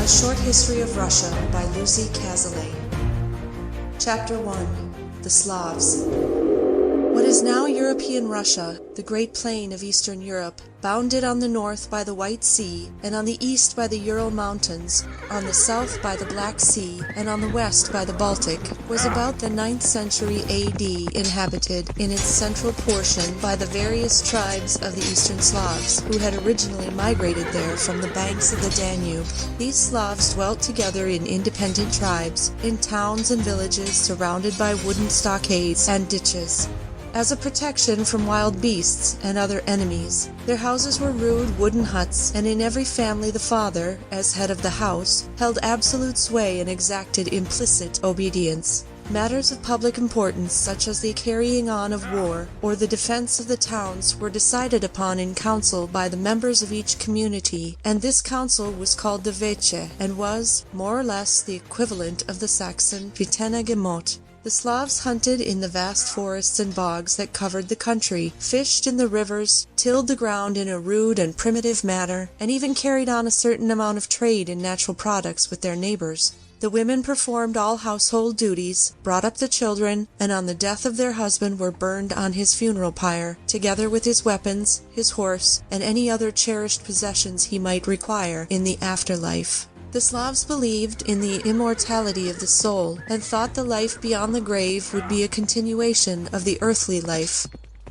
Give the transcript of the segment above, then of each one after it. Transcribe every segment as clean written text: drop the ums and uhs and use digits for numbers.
Short History of Russia by Lucy Cazalet. Chapter 1. The Slavs. What is now European Russia, the great plain of Eastern Europe, bounded on the north by the White Sea, and on the east by the Ural Mountains, on the south by the Black Sea, and on the west by the Baltic, was about the 9th century AD inhabited in its central portion by the various tribes of the Eastern Slavs, who had originally migrated there from the banks of the Danube. These Slavs dwelt together in independent tribes, in towns and villages surrounded by wooden stockades and ditches, as a protection from wild beasts and other enemies. Their houses were rude wooden huts, and in every family the father, as head of the house, held absolute sway and exacted implicit obedience. Matters of public importance, such as the carrying on of war or the defense of the towns, were decided upon in council by the members of each community, and this council was called the Veche, and was, more or less, the equivalent of the Saxon Vitena Gemot. The Slavs hunted in the vast forests and bogs that covered the country, fished in the rivers, tilled the ground in a rude and primitive manner, and even carried on a certain amount of trade in natural products with their neighbors. The women performed all household duties, brought up the children, and on the death of their husband were burned on his funeral pyre, together with his weapons, his horse, and any other cherished possessions he might require in the afterlife. The Slavs believed in the immortality of the soul, and thought the life beyond the grave would be a continuation of the earthly life.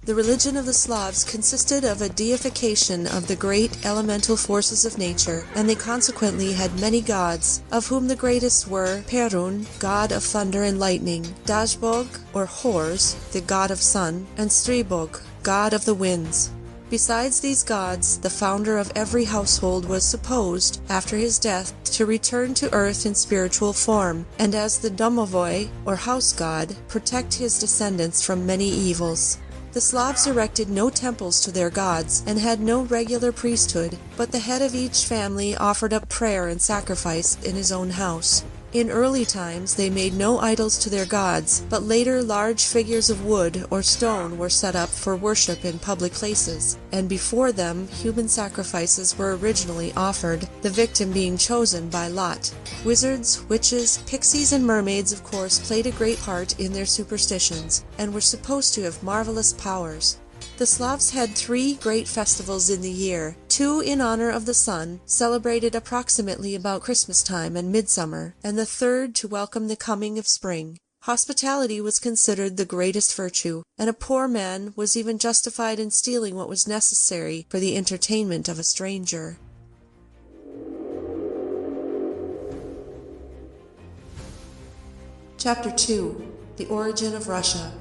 The religion of the Slavs consisted of a deification of the great elemental forces of nature, and they consequently had many gods, of whom the greatest were Perun, god of thunder and lightning, Dazbog, or Horus, the god of sun, and Stribog, god of the winds. Besides these gods, the founder of every household was supposed, after his death, to return to earth in spiritual form, and as the domovoi, or house god, protect his descendants from many evils. The Slavs erected no temples to their gods, and had no regular priesthood, but the head of each family offered up prayer and sacrifice in his own house. In early times they made no idols to their gods, but later large figures of wood or stone were set up for worship in public places, and before them human sacrifices were originally offered, the victim being chosen by lot. Wizards, witches, pixies, and mermaids of course played a great part in their superstitions, and were supposed to have marvelous powers. The Slavs had 3 great festivals in the year, 2 in honor of the sun, celebrated approximately about Christmas time and midsummer, and the 3rd to welcome the coming of spring. Hospitality was considered the greatest virtue, and a poor man was even justified in stealing what was necessary for the entertainment of a stranger. Chapter 2. The Origin of Russia.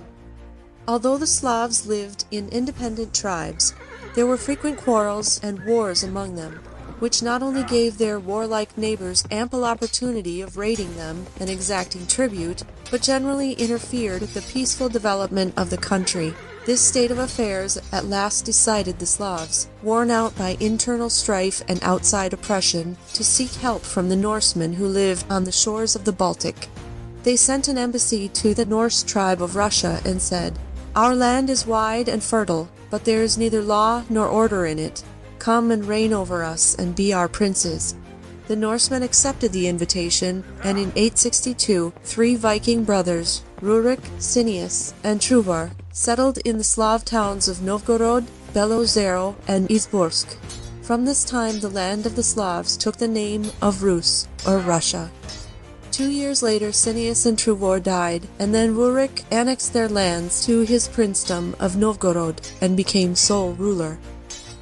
Although the Slavs lived in independent tribes, there were frequent quarrels and wars among them, which not only gave their warlike neighbors ample opportunity of raiding them and exacting tribute, but generally interfered with the peaceful development of the country. This state of affairs at last decided the Slavs, worn out by internal strife and outside oppression, to seek help from the Norsemen who lived on the shores of the Baltic. They sent an embassy to the Norse tribe of Russia and said, "Our land is wide and fertile, but there is neither law nor order in it. Come and reign over us and be our princes." The Norsemen accepted the invitation, and in 862 3 Viking brothers, Rurik, Cineas, and Truvar, settled in the Slav towns of Novgorod, Belozero, and Izborsk. From this time the land of the Slavs took the name of Rus, or Russia. 2 years later Cineas and Truvor died, and then Rurik annexed their lands to his princedom of Novgorod and became sole ruler.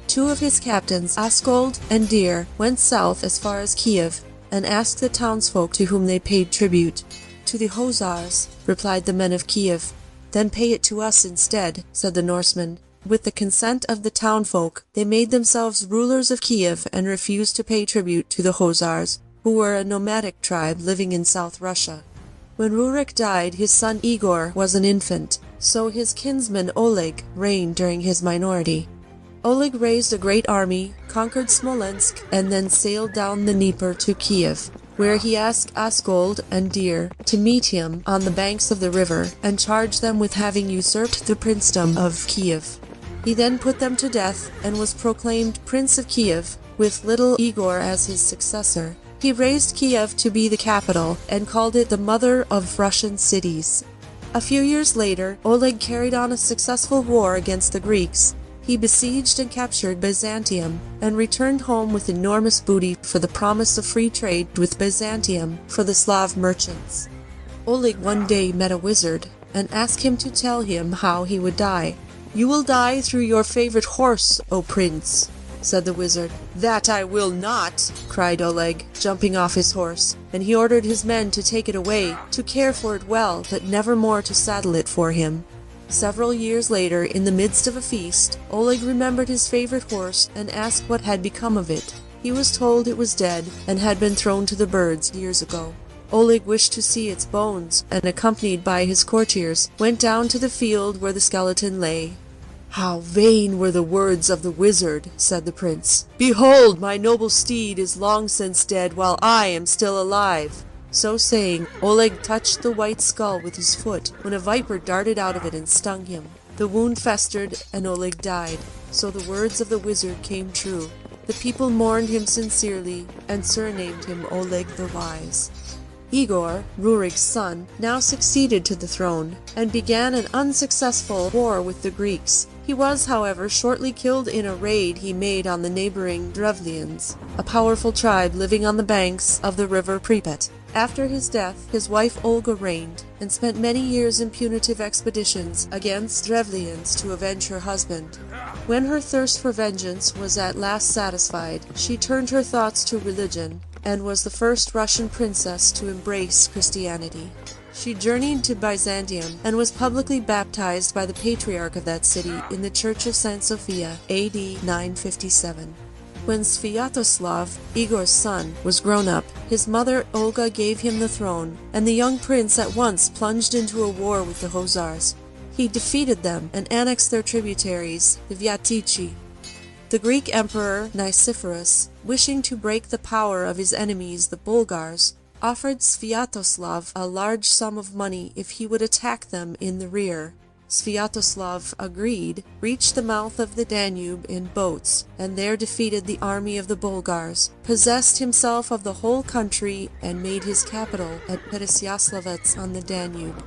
2 of his captains, Askold and Dir, went south as far as Kiev and asked the townsfolk to whom they paid tribute. "To the Hussars," replied the men of Kiev. "Then pay it to us instead," said the Norsemen. With the consent of the townfolk, they made themselves rulers of Kiev and refused to pay tribute to the Hussars, who were a nomadic tribe living in South Russia. When Rurik died, his son Igor was an infant, so his kinsman Oleg reigned during his minority. Oleg raised a great army, conquered Smolensk, and then sailed down the Dnieper to Kiev, where he asked Askold and Dir to meet him on the banks of the river and charged them with having usurped the princedom of Kiev. He then put them to death and was proclaimed Prince of Kiev, with little Igor as his successor. He raised Kiev to be the capital and called it the mother of Russian cities. A few years later, Oleg carried on a successful war against the Greeks. He besieged and captured Byzantium and returned home with enormous booty for the promise of free trade with Byzantium for the Slav merchants. Oleg one day met a wizard and asked him to tell him how he would die. "You will die through your favorite horse, O prince," said the wizard. "That I will not," cried Oleg, jumping off his horse, and he ordered his men to take it away, to care for it well, but never more to saddle it for him. Several years later, in the midst of a feast, Oleg remembered his favorite horse and asked what had become of it. He was told it was dead and had been thrown to the birds years ago. Oleg wished to see its bones, and accompanied by his courtiers, went down to the field where the skeleton lay. "How vain were the words of the wizard," said the prince. "Behold, my noble steed is long since dead, while I am still alive." So saying, Oleg touched the white skull with his foot, when a viper darted out of it and stung him. The wound festered, and Oleg died. So the words of the wizard came true. The people mourned him sincerely, and surnamed him Oleg the Wise. Igor, Rurik's son, now succeeded to the throne, and began an unsuccessful war with the Greeks. He was, however, shortly killed in a raid he made on the neighboring Drevlians, a powerful tribe living on the banks of the river Pripyat. After his death, his wife Olga reigned, and spent many years in punitive expeditions against Drevlians to avenge her husband. When her thirst for vengeance was at last satisfied, she turned her thoughts to religion, and was the first Russian princess to embrace Christianity. She journeyed to Byzantium and was publicly baptized by the patriarch of that city in the Church of St. Sophia, AD 957. When Sviatoslav, Igor's son, was grown up, his mother Olga gave him the throne, and the young prince at once plunged into a war with the Khazars. He defeated them and annexed their tributaries, the Vyatichi. The Greek emperor Nicephorus, wishing to break the power of his enemies, the Bulgars, offered Sviatoslav a large sum of money if he would attack them in the rear. Sviatoslav agreed, reached the mouth of the Danube in boats, and there defeated the army of the Bulgars, possessed himself of the whole country, and made his capital at Peresyaslavets on the Danube.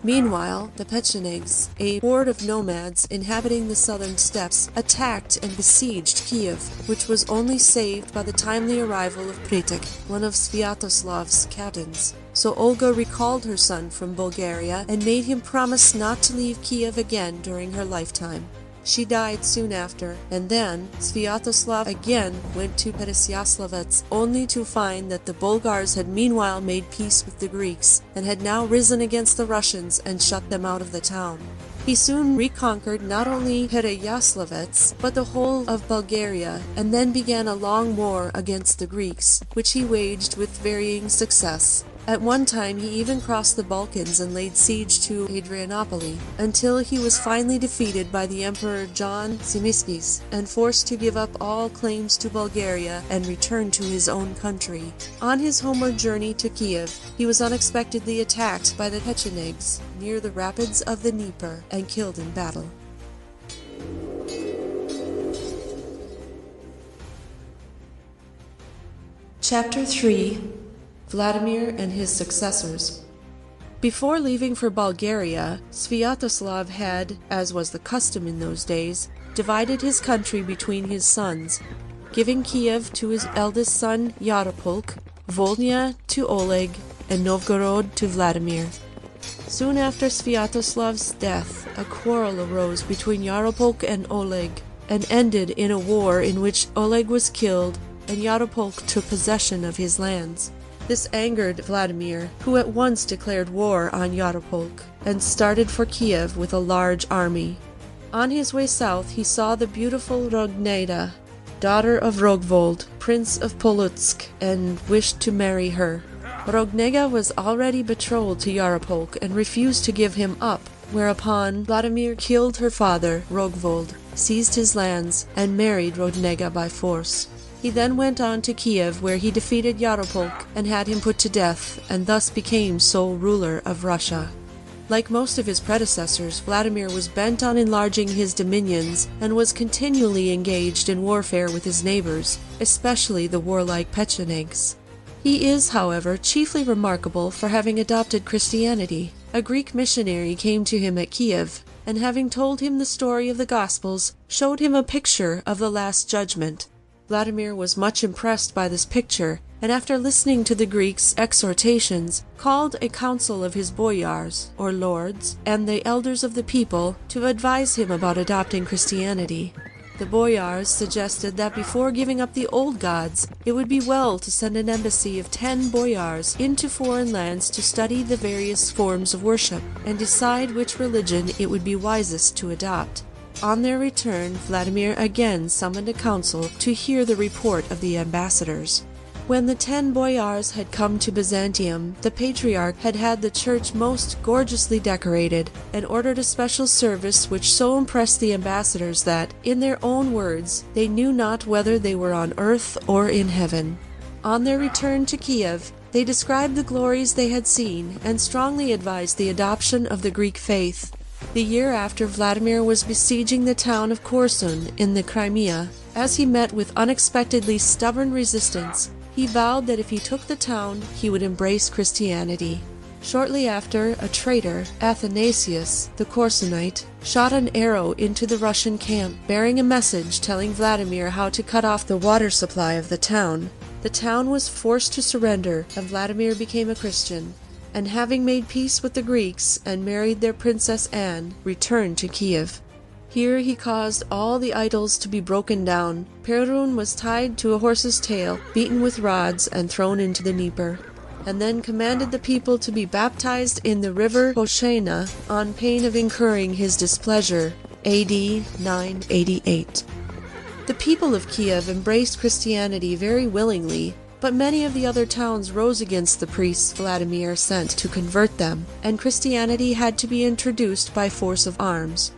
Meanwhile, the Pechenegs, a horde of nomads inhabiting the southern steppes, attacked and besieged Kiev, which was only saved by the timely arrival of Pritek, one of Sviatoslav's captains. So Olga recalled her son from Bulgaria and made him promise not to leave Kiev again during her lifetime. She died soon after, and then Sviatoslav again went to Peresyaslavets, only to find that the Bulgars had meanwhile made peace with the Greeks, and had now risen against the Russians and shut them out of the town. He soon reconquered not only Peresyaslavets, but the whole of Bulgaria, and then began a long war against the Greeks, which he waged with varying success. At one time he even crossed the Balkans and laid siege to Adrianople, until he was finally defeated by the Emperor John Tzimiskis and forced to give up all claims to Bulgaria and return to his own country. On his homeward journey to Kiev, he was unexpectedly attacked by the Pechenegs near the rapids of the Dnieper and killed in battle. Chapter 3: Vladimir and His Successors. Before leaving for Bulgaria, Sviatoslav had, as was the custom in those days, divided his country between his sons, giving Kiev to his eldest son Yaropolk, Volhynia to Oleg, and Novgorod to Vladimir. Soon after Sviatoslav's death, a quarrel arose between Yaropolk and Oleg, and ended in a war in which Oleg was killed and Yaropolk took possession of his lands. This angered Vladimir, who at once declared war on Yaropolk, and started for Kiev with a large army. On his way south he saw the beautiful Rogneda, daughter of Rogvold, Prince of Polotsk, and wished to marry her. Rogneda was already betrothed to Yaropolk and refused to give him up, whereupon Vladimir killed her father, Rogvold, seized his lands, and married Rogneda by force. He then went on to Kiev, where he defeated Yaropolk and had him put to death, and thus became sole ruler of Russia. Like most of his predecessors, Vladimir was bent on enlarging his dominions and was continually engaged in warfare with his neighbors, especially the warlike Pechenegs. He is, however, chiefly remarkable for having adopted Christianity. A Greek missionary came to him at Kiev, and having told him the story of the Gospels, showed him a picture of the Last Judgment. Vladimir was much impressed by this picture, and after listening to the Greek's exhortations, called a council of his boyars, or lords, and the elders of the people to advise him about adopting Christianity. The boyars suggested that before giving up the old gods, it would be well to send an embassy of 10 boyars into foreign lands to study the various forms of worship and decide which religion it would be wisest to adopt. On their return, Vladimir again summoned a council to hear the report of the ambassadors. When the 10 boyars had come to Byzantium, the Patriarch had had the church most gorgeously decorated, and ordered a special service which so impressed the ambassadors that, in their own words, they knew not whether they were on earth or in heaven. On their return to Kiev, they described the glories they had seen, and strongly advised the adoption of the Greek faith. The year after, Vladimir was besieging the town of Korsun in the Crimea. As he met with unexpectedly stubborn resistance, he vowed that if he took the town, he would embrace Christianity. Shortly after, a traitor, Athanasius, the Korsunite, shot an arrow into the Russian camp, bearing a message telling Vladimir how to cut off the water supply of the town. The town was forced to surrender, and Vladimir became a Christian, and having made peace with the Greeks and married their Princess Anne, returned to Kiev. Here he caused all the idols to be broken down. Perun was tied to a horse's tail, beaten with rods, and thrown into the Dnieper, and then commanded the people to be baptized in the river Koshena on pain of incurring his displeasure. A.D. 988. The people of Kiev embraced Christianity very willingly, but many of the other towns rose against the priests Vladimir sent to convert them, and Christianity had to be introduced by force of arms.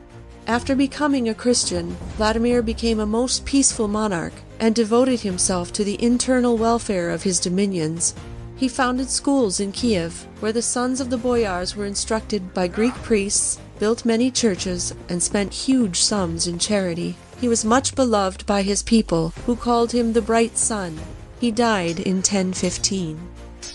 After becoming a Christian, Vladimir became a most peaceful monarch and devoted himself to the internal welfare of his dominions. He founded schools in Kiev, where the sons of the boyars were instructed by Greek priests, built many churches, and spent huge sums in charity. He was much beloved by his people, who called him the Bright Sun. He died in 1015.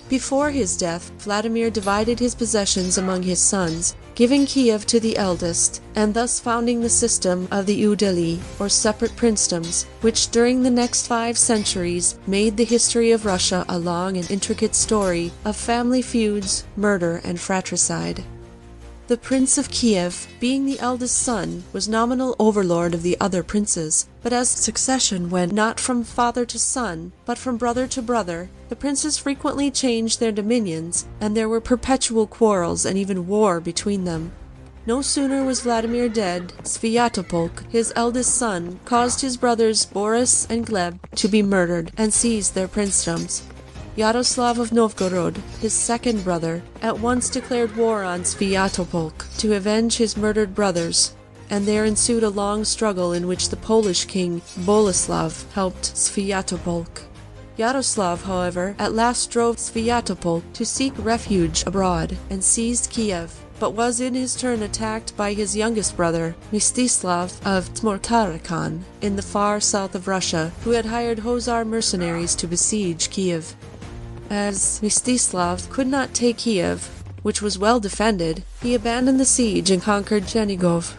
Before his death, Vladimir divided his possessions among his sons, giving Kiev to the eldest, and thus founding the system of the Udeli, or separate princedoms, which during the next 5 centuries made the history of Russia a long and intricate story of family feuds, murder, and fratricide. The Prince of Kiev, being the eldest son, was nominal overlord of the other princes, but as succession went not from father to son, but from brother to brother, the princes frequently changed their dominions, and there were perpetual quarrels and even war between them. No sooner was Vladimir dead, Sviatopolk, his eldest son, caused his brothers Boris and Gleb to be murdered and seized their princedoms. Yaroslav of Novgorod, his second brother, at once declared war on Sviatopolk to avenge his murdered brothers, and there ensued a long struggle in which the Polish king Boleslav helped Sviatopolk. Yaroslav, however, at last drove Sviatopolk to seek refuge abroad and seized Kiev, but was in his turn attacked by his youngest brother, Mstislav of Tmotarikon, in the far south of Russia, who had hired Khazar mercenaries to besiege Kiev. As Mstislav could not take Kiev, which was well defended, he abandoned the siege and conquered Chernigov.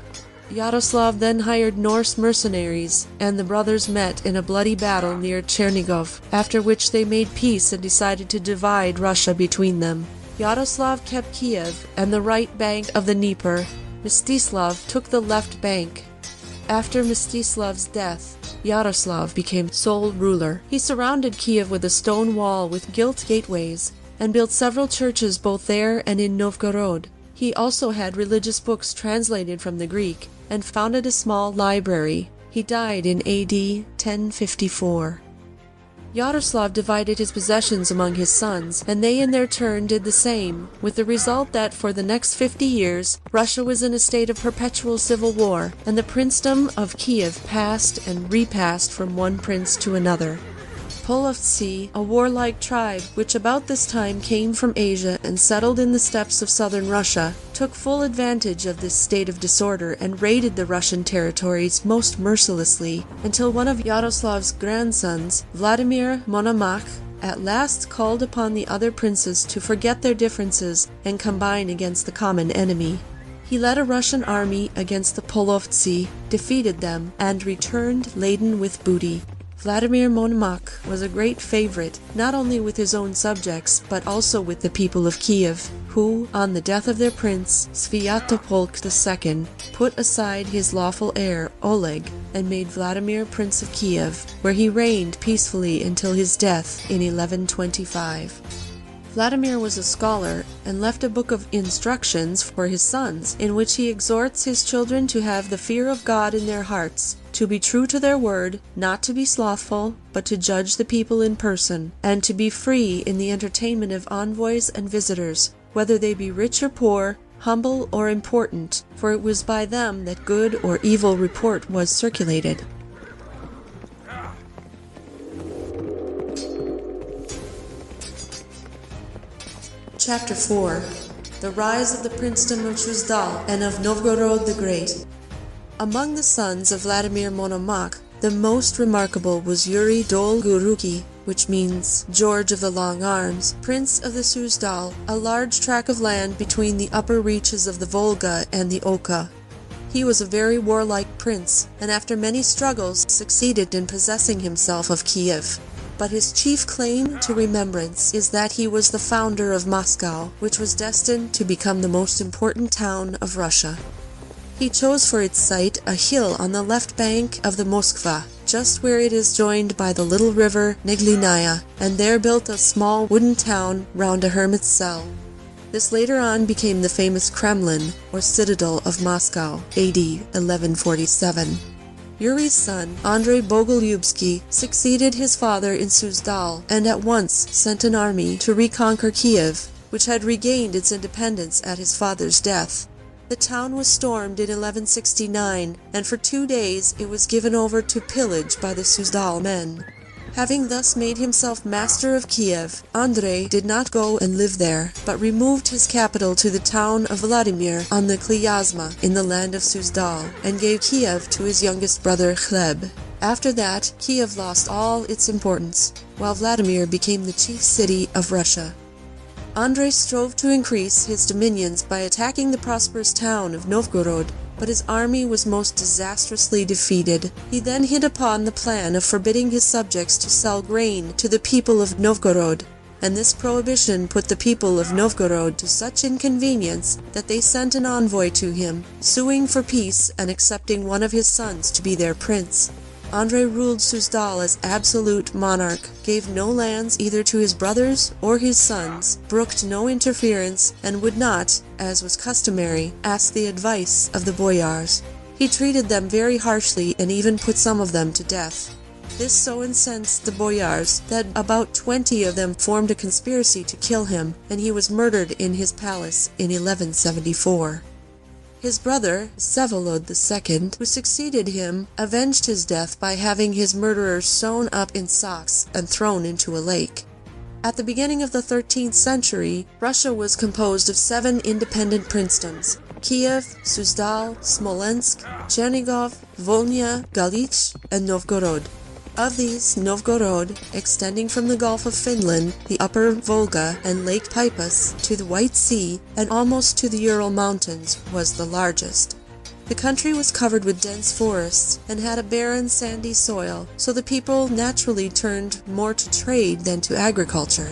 Yaroslav then hired Norse mercenaries, and the brothers met in a bloody battle near Chernigov, after which they made peace and decided to divide Russia between them. Yaroslav kept Kiev and the right bank of the Dnieper. Mstislav took the left bank. After Mstislav's death, Yaroslav became sole ruler. He surrounded Kiev with a stone wall with gilt gateways, and built several churches both there and in Novgorod. He also had religious books translated from the Greek, and founded a small library. He died in AD 1054. Yaroslav divided his possessions among his sons, and they in their turn did the same, with the result that for the next 50 years Russia was in a state of perpetual civil war, and the princedom of Kiev passed and repassed from one prince to another. Polovtsi, a warlike tribe which about this time came from Asia and settled in the steppes of southern Russia, took full advantage of this state of disorder and raided the Russian territories most mercilessly, until one of Yaroslav's grandsons, Vladimir Monomach, at last called upon the other princes to forget their differences and combine against the common enemy. He led a Russian army against the Polovtsi, defeated them, and returned laden with booty. Vladimir Monomakh was a great favorite, not only with his own subjects, but also with the people of Kiev, who, on the death of their prince, Sviatopolk II, put aside his lawful heir, Oleg, and made Vladimir Prince of Kiev, where he reigned peacefully until his death in 1125. Vladimir was a scholar and left a book of instructions for his sons, in which he exhorts his children to have the fear of God in their hearts, to be true to their word, not to be slothful, but to judge the people in person, and to be free in the entertainment of envoys and visitors, whether they be rich or poor, humble or important, for it was by them that good or evil report was circulated. Chapter 4. The Rise of the Princedom of Suzdal and of Novgorod the Great. Among the sons of Vladimir Monomakh, the most remarkable was Yuri Dolgoruki, which means George of the Long Arms, Prince of the Suzdal, a large tract of land between the upper reaches of the Volga and the Oka. He was a very warlike prince, and after many struggles succeeded in possessing himself of Kiev. But his chief claim to remembrance is that he was the founder of Moscow, which was destined to become the most important town of Russia. He chose for its site a hill on the left bank of the Moskva, just where it is joined by the little river Neglinaya, and there built a small wooden town round a hermit's cell. This later on became the famous Kremlin, or citadel of Moscow, AD 1147. Yuri's son, Andrei Bogolyubsky, succeeded his father in Suzdal and at once sent an army to reconquer Kiev, which had regained its independence at his father's death. The town was stormed in 1169, and for 2 days it was given over to pillage by the Suzdal men. Having thus made himself master of Kiev, Andrei did not go and live there, but removed his capital to the town of Vladimir on the Klyazma in the land of Suzdal, and gave Kiev to his youngest brother Gleb. After that, Kiev lost all its importance, while Vladimir became the chief city of Russia. Andrei strove to increase his dominions by attacking the prosperous town of Novgorod, but his army was most disastrously defeated. He then hit upon the plan of forbidding his subjects to sell grain to the people of Novgorod, and this prohibition put the people of Novgorod to such inconvenience that they sent an envoy to him, suing for peace and accepting one of his sons to be their prince. Andrei ruled Suzdal as absolute monarch, gave no lands either to his brothers or his sons, brooked no interference, and would not, as was customary, ask the advice of the boyars. He treated them very harshly and even put some of them to death. This so incensed the boyars that about 20 of them formed a conspiracy to kill him, and he was murdered in his palace in 1174. His brother, Vsevolod II, who succeeded him, avenged his death by having his murderers sewn up in socks and thrown into a lake. At the beginning of the 13th century, Russia was composed of 7 independent princedoms: Kiev, Suzdal, Smolensk, Chernigov, Volhynia, Galich, and Novgorod. Of these, Novgorod, extending from the Gulf of Finland, the upper Volga, and Lake Peipus to the White Sea, and almost to the Ural Mountains, was the largest. The country was covered with dense forests and had a barren, sandy soil, so the people naturally turned more to trade than to agriculture.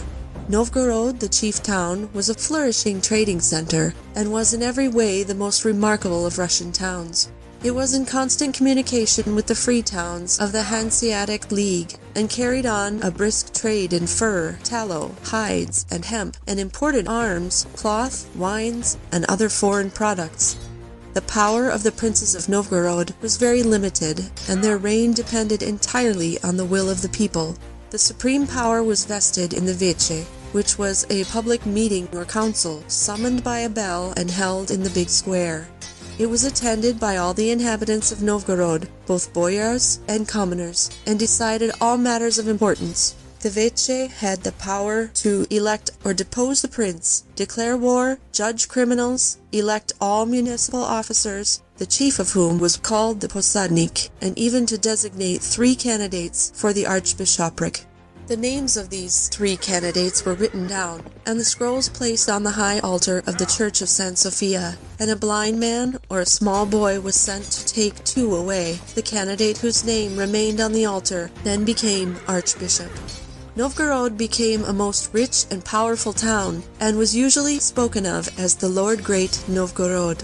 Novgorod, the chief town, was a flourishing trading center, and was in every way the most remarkable of Russian towns. It was in constant communication with the free towns of the Hanseatic League, and carried on a brisk trade in fur, tallow, hides, and hemp, and imported arms, cloth, wines, and other foreign products. The power of the princes of Novgorod was very limited, and their reign depended entirely on the will of the people. The supreme power was vested in the Veche, which was a public meeting or council, summoned by a bell and held in the big square. It was attended by all the inhabitants of Novgorod, both boyars and commoners, and decided all matters of importance. The Veche had the power to elect or depose the prince, declare war, judge criminals, elect all municipal officers, the chief of whom was called the Posadnik, and even to designate 3 candidates for the archbishopric. The names of these 3 candidates were written down, and the scrolls placed on the high altar of the Church of St. Sophia, and a blind man or a small boy was sent to take 2 away. The candidate whose name remained on the altar then became Archbishop. Novgorod became a most rich and powerful town, and was usually spoken of as the Lord Great Novgorod.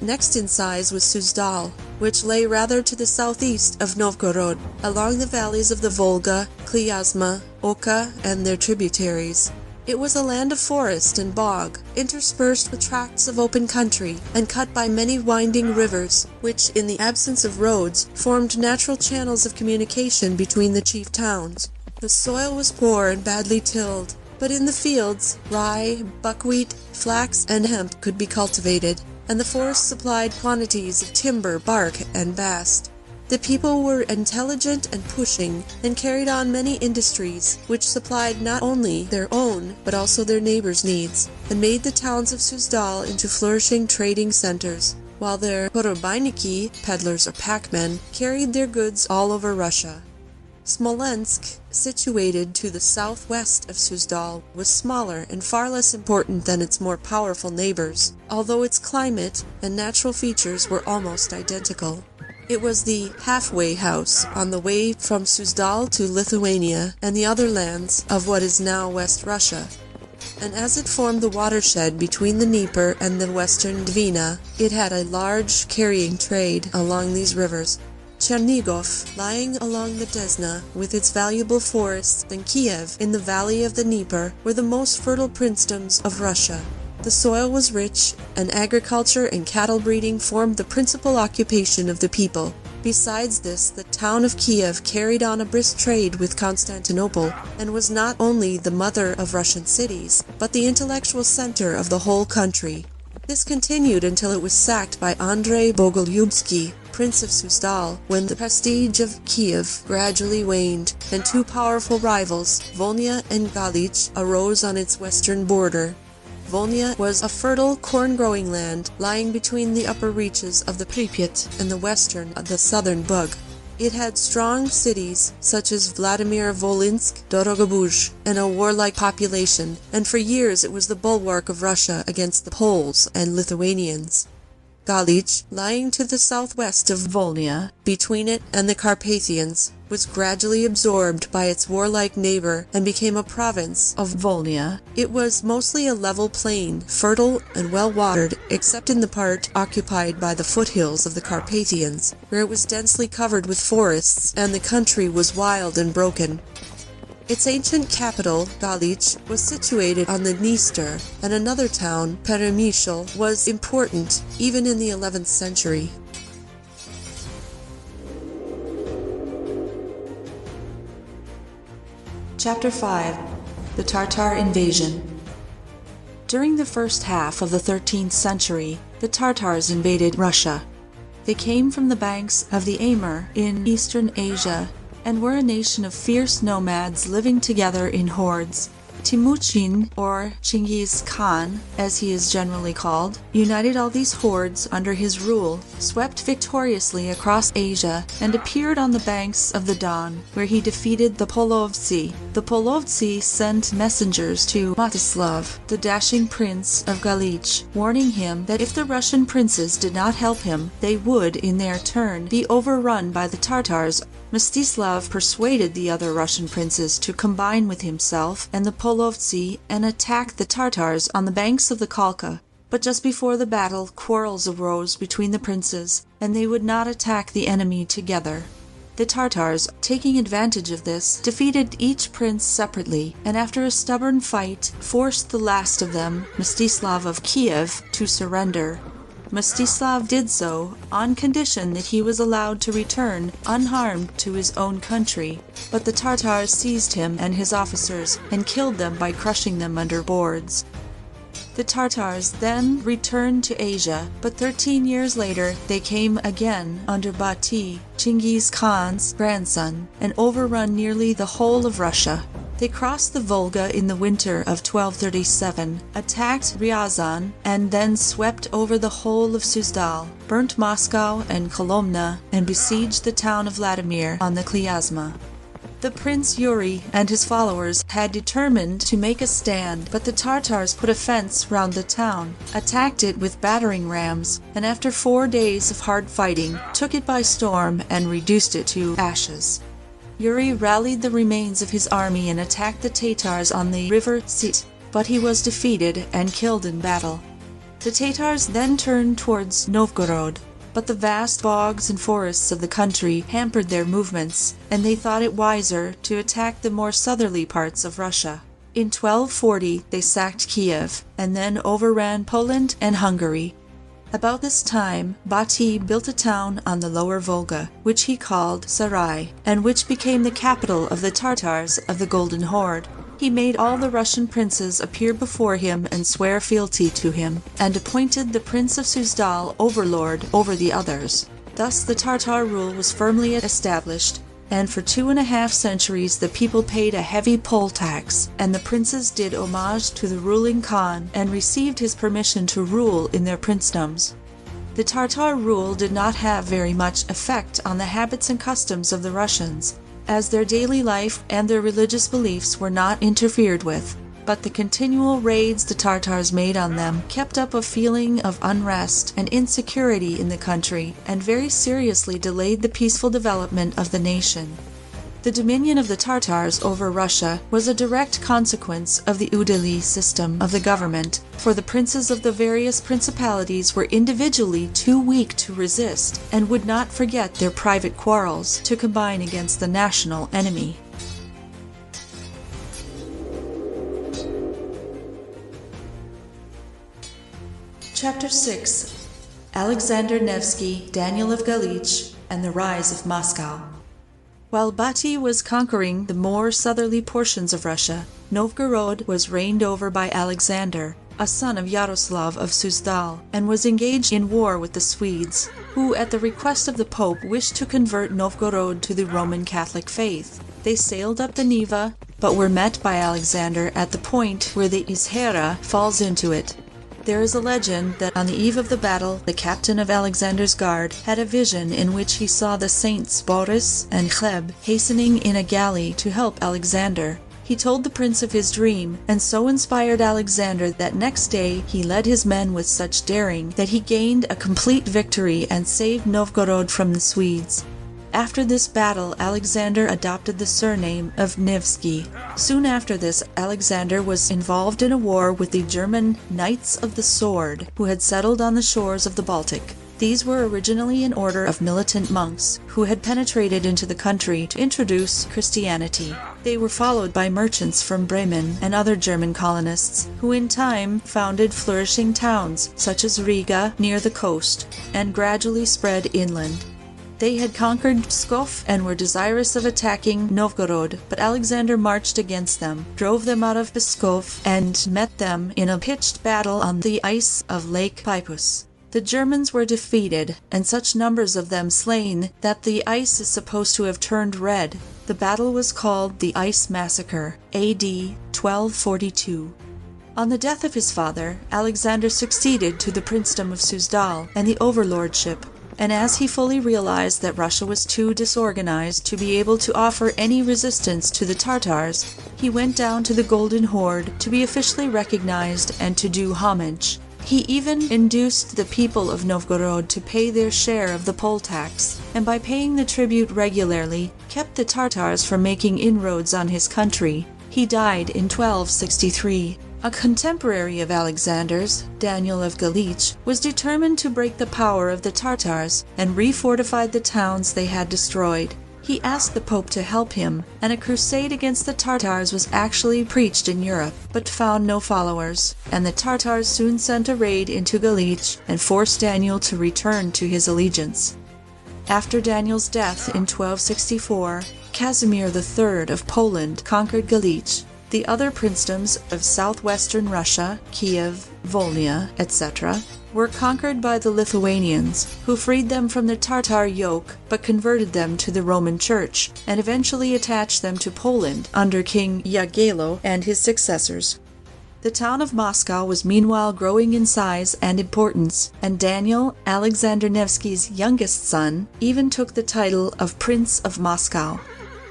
Next in size was Suzdal, which lay rather to the southeast of Novgorod, along the valleys of the Volga, Klyazma, Oka, and their tributaries. It was a land of forest and bog, interspersed with tracts of open country, and cut by many winding rivers, which, in the absence of roads, formed natural channels of communication between the chief towns. The soil was poor and badly tilled, but in the fields, rye, buckwheat, flax, and hemp could be cultivated, and the forest supplied quantities of timber, bark, and bast. The people were intelligent and pushing, and carried on many industries, which supplied not only their own, but also their neighbors' needs, and made the towns of Suzdal into flourishing trading centers, while their porobeiniki, peddlers or packmen, carried their goods all over Russia. Smolensk, situated to the southwest of Suzdal, was smaller and far less important than its more powerful neighbors, although its climate and natural features were almost identical. It was the halfway house on the way from Suzdal to Lithuania and the other lands of what is now West Russia, and as it formed the watershed between the Dnieper and the western Dvina, it had a large carrying trade along these rivers. Chernigov, lying along the Desna with its valuable forests, and Kiev in the valley of the Dnieper were the most fertile princedoms of Russia. The soil was rich, and agriculture and cattle breeding formed the principal occupation of the people. Besides this, the town of Kiev carried on a brisk trade with Constantinople, and was not only the mother of Russian cities, but the intellectual center of the whole country. This continued until it was sacked by Andrei Bogolyubsky, Prince of Suzdal, when the prestige of Kiev gradually waned, and 2 powerful rivals, Volhynia and Galich, arose on its western border. Volhynia was a fertile corn-growing land lying between the upper reaches of the Pripyat and the western of the southern Bug. It had strong cities such as Vladimir Volinsk, Dorogobush, and a warlike population, and for years it was the bulwark of Russia against the Poles and Lithuanians. Galich, lying to the southwest of Volhynia, between it and the Carpathians, was gradually absorbed by its warlike neighbor and became a province of Volhynia. It was mostly a level plain, fertile and well-watered, except in the part occupied by the foothills of the Carpathians, where it was densely covered with forests, and the country was wild and broken. Its ancient capital, Galich, was situated on the Dniester, and another town, Peremyshl, was important even in the 11th century. Chapter 5. The Tartar Invasion. During the first half of the 13th century, the Tartars invaded Russia. They came from the banks of the Amur in eastern Asia, and were a nation of fierce nomads living together in hordes. Timuchin, or Chinggis Khan, as he is generally called, united all these hordes under his rule, swept victoriously across Asia, and appeared on the banks of the Don, where he defeated the Polovtsi. The Polovtsi sent messengers to Mstislav, the dashing prince of Galich, warning him that if the Russian princes did not help him, they would, in their turn, be overrun by the Tartars. Mstislav persuaded the other Russian princes to combine with himself and the Polovtsi and attack the Tartars on the banks of the Kalka. But just before the battle, quarrels arose between the princes, and they would not attack the enemy together. The Tartars, taking advantage of this, defeated each prince separately, and after a stubborn fight, forced the last of them, Mstislav of Kiev, to surrender. Mstislav did so on condition that he was allowed to return unharmed to his own country, but the Tartars seized him and his officers and killed them by crushing them under boards. The Tartars then returned to Asia, but 13 years later they came again under Bati, Chinggis Khan's grandson, and overrun nearly the whole of Russia. They crossed the Volga in the winter of 1237, attacked Ryazan, and then swept over the whole of Suzdal, burnt Moscow and Kolomna, and besieged the town of Vladimir on the Klyazma. The Prince Yuri and his followers had determined to make a stand, but the Tartars put a fence round the town, attacked it with battering rams, and after 4 days of hard fighting, took it by storm and reduced it to ashes. Yuri rallied the remains of his army and attacked the Tatars on the river Sit, but he was defeated and killed in battle. The Tatars then turned towards Novgorod, but the vast bogs and forests of the country hampered their movements, and they thought it wiser to attack the more southerly parts of Russia. In 1240 they sacked Kiev, and then overran Poland and Hungary. About this time, Bati built a town on the lower Volga, which he called Sarai, and which became the capital of the Tartars of the Golden Horde. He made all the Russian princes appear before him and swear fealty to him, and appointed the Prince of Suzdal overlord over the others. Thus the Tartar rule was firmly established, and for 2.5 centuries the people paid a heavy poll tax, and the princes did homage to the ruling Khan and received his permission to rule in their princedoms. The Tartar rule did not have very much effect on the habits and customs of the Russians, as their daily life and their religious beliefs were not interfered with, but the continual raids the Tartars made on them kept up a feeling of unrest and insecurity in the country, and very seriously delayed the peaceful development of the nation. The dominion of the Tartars over Russia was a direct consequence of the Udeli system of the government, for the princes of the various principalities were individually too weak to resist, and would not forget their private quarrels to combine against the national enemy. Chapter 6. Alexander Nevsky, Daniel of Galich, and the Rise of Moscow. While Bati was conquering the more southerly portions of Russia, Novgorod was reigned over by Alexander, a son of Yaroslav of Suzdal, and was engaged in war with the Swedes, who at the request of the Pope wished to convert Novgorod to the Roman Catholic faith. They sailed up the Neva, but were met by Alexander at the point where the Ishera falls into it. There is a legend that on the eve of the battle, the captain of Alexander's guard had a vision in which he saw the saints Boris and Gleb hastening in a galley to help Alexander. He told the prince of his dream, and so inspired Alexander that next day he led his men with such daring that he gained a complete victory and saved Novgorod from the Swedes. After this battle, Alexander adopted the surname of Nevski. Soon after this, Alexander was involved in a war with the German Knights of the Sword, who had settled on the shores of the Baltic. These were originally an order of militant monks who had penetrated into the country to introduce Christianity. They were followed by merchants from Bremen and other German colonists, who in time founded flourishing towns such as Riga near the coast, and gradually spread inland. They had conquered Pskov and were desirous of attacking Novgorod, but Alexander marched against them, drove them out of Pskov, and met them in a pitched battle on the ice of Lake Peipus. The Germans were defeated, and such numbers of them slain that the ice is supposed to have turned red. The battle was called the Ice Massacre, A.D. 1242. On the death of his father, Alexander succeeded to the princedom of Suzdal and the overlordship, and as he fully realized that Russia was too disorganized to be able to offer any resistance to the Tartars, he went down to the Golden Horde to be officially recognized and to do homage. He even induced the people of Novgorod to pay their share of the poll tax, and by paying the tribute regularly, kept the Tartars from making inroads on his country. He died in 1263. A contemporary of Alexander's, Daniel of Galich, was determined to break the power of the Tartars and refortified the towns they had destroyed. He asked the Pope to help him, and a crusade against the Tartars was actually preached in Europe, but found no followers, and the Tartars soon sent a raid into Galich and forced Daniel to return to his allegiance. After Daniel's death in 1264, Casimir III of Poland conquered Galich. The other princedoms of southwestern Russia, Kiev, Volhynia, etc., were conquered by the Lithuanians, who freed them from the Tartar yoke but converted them to the Roman Church, and eventually attached them to Poland under King Jagiello and his successors. The town of Moscow was meanwhile growing in size and importance, and Daniel, Alexander Nevsky's youngest son, even took the title of Prince of Moscow.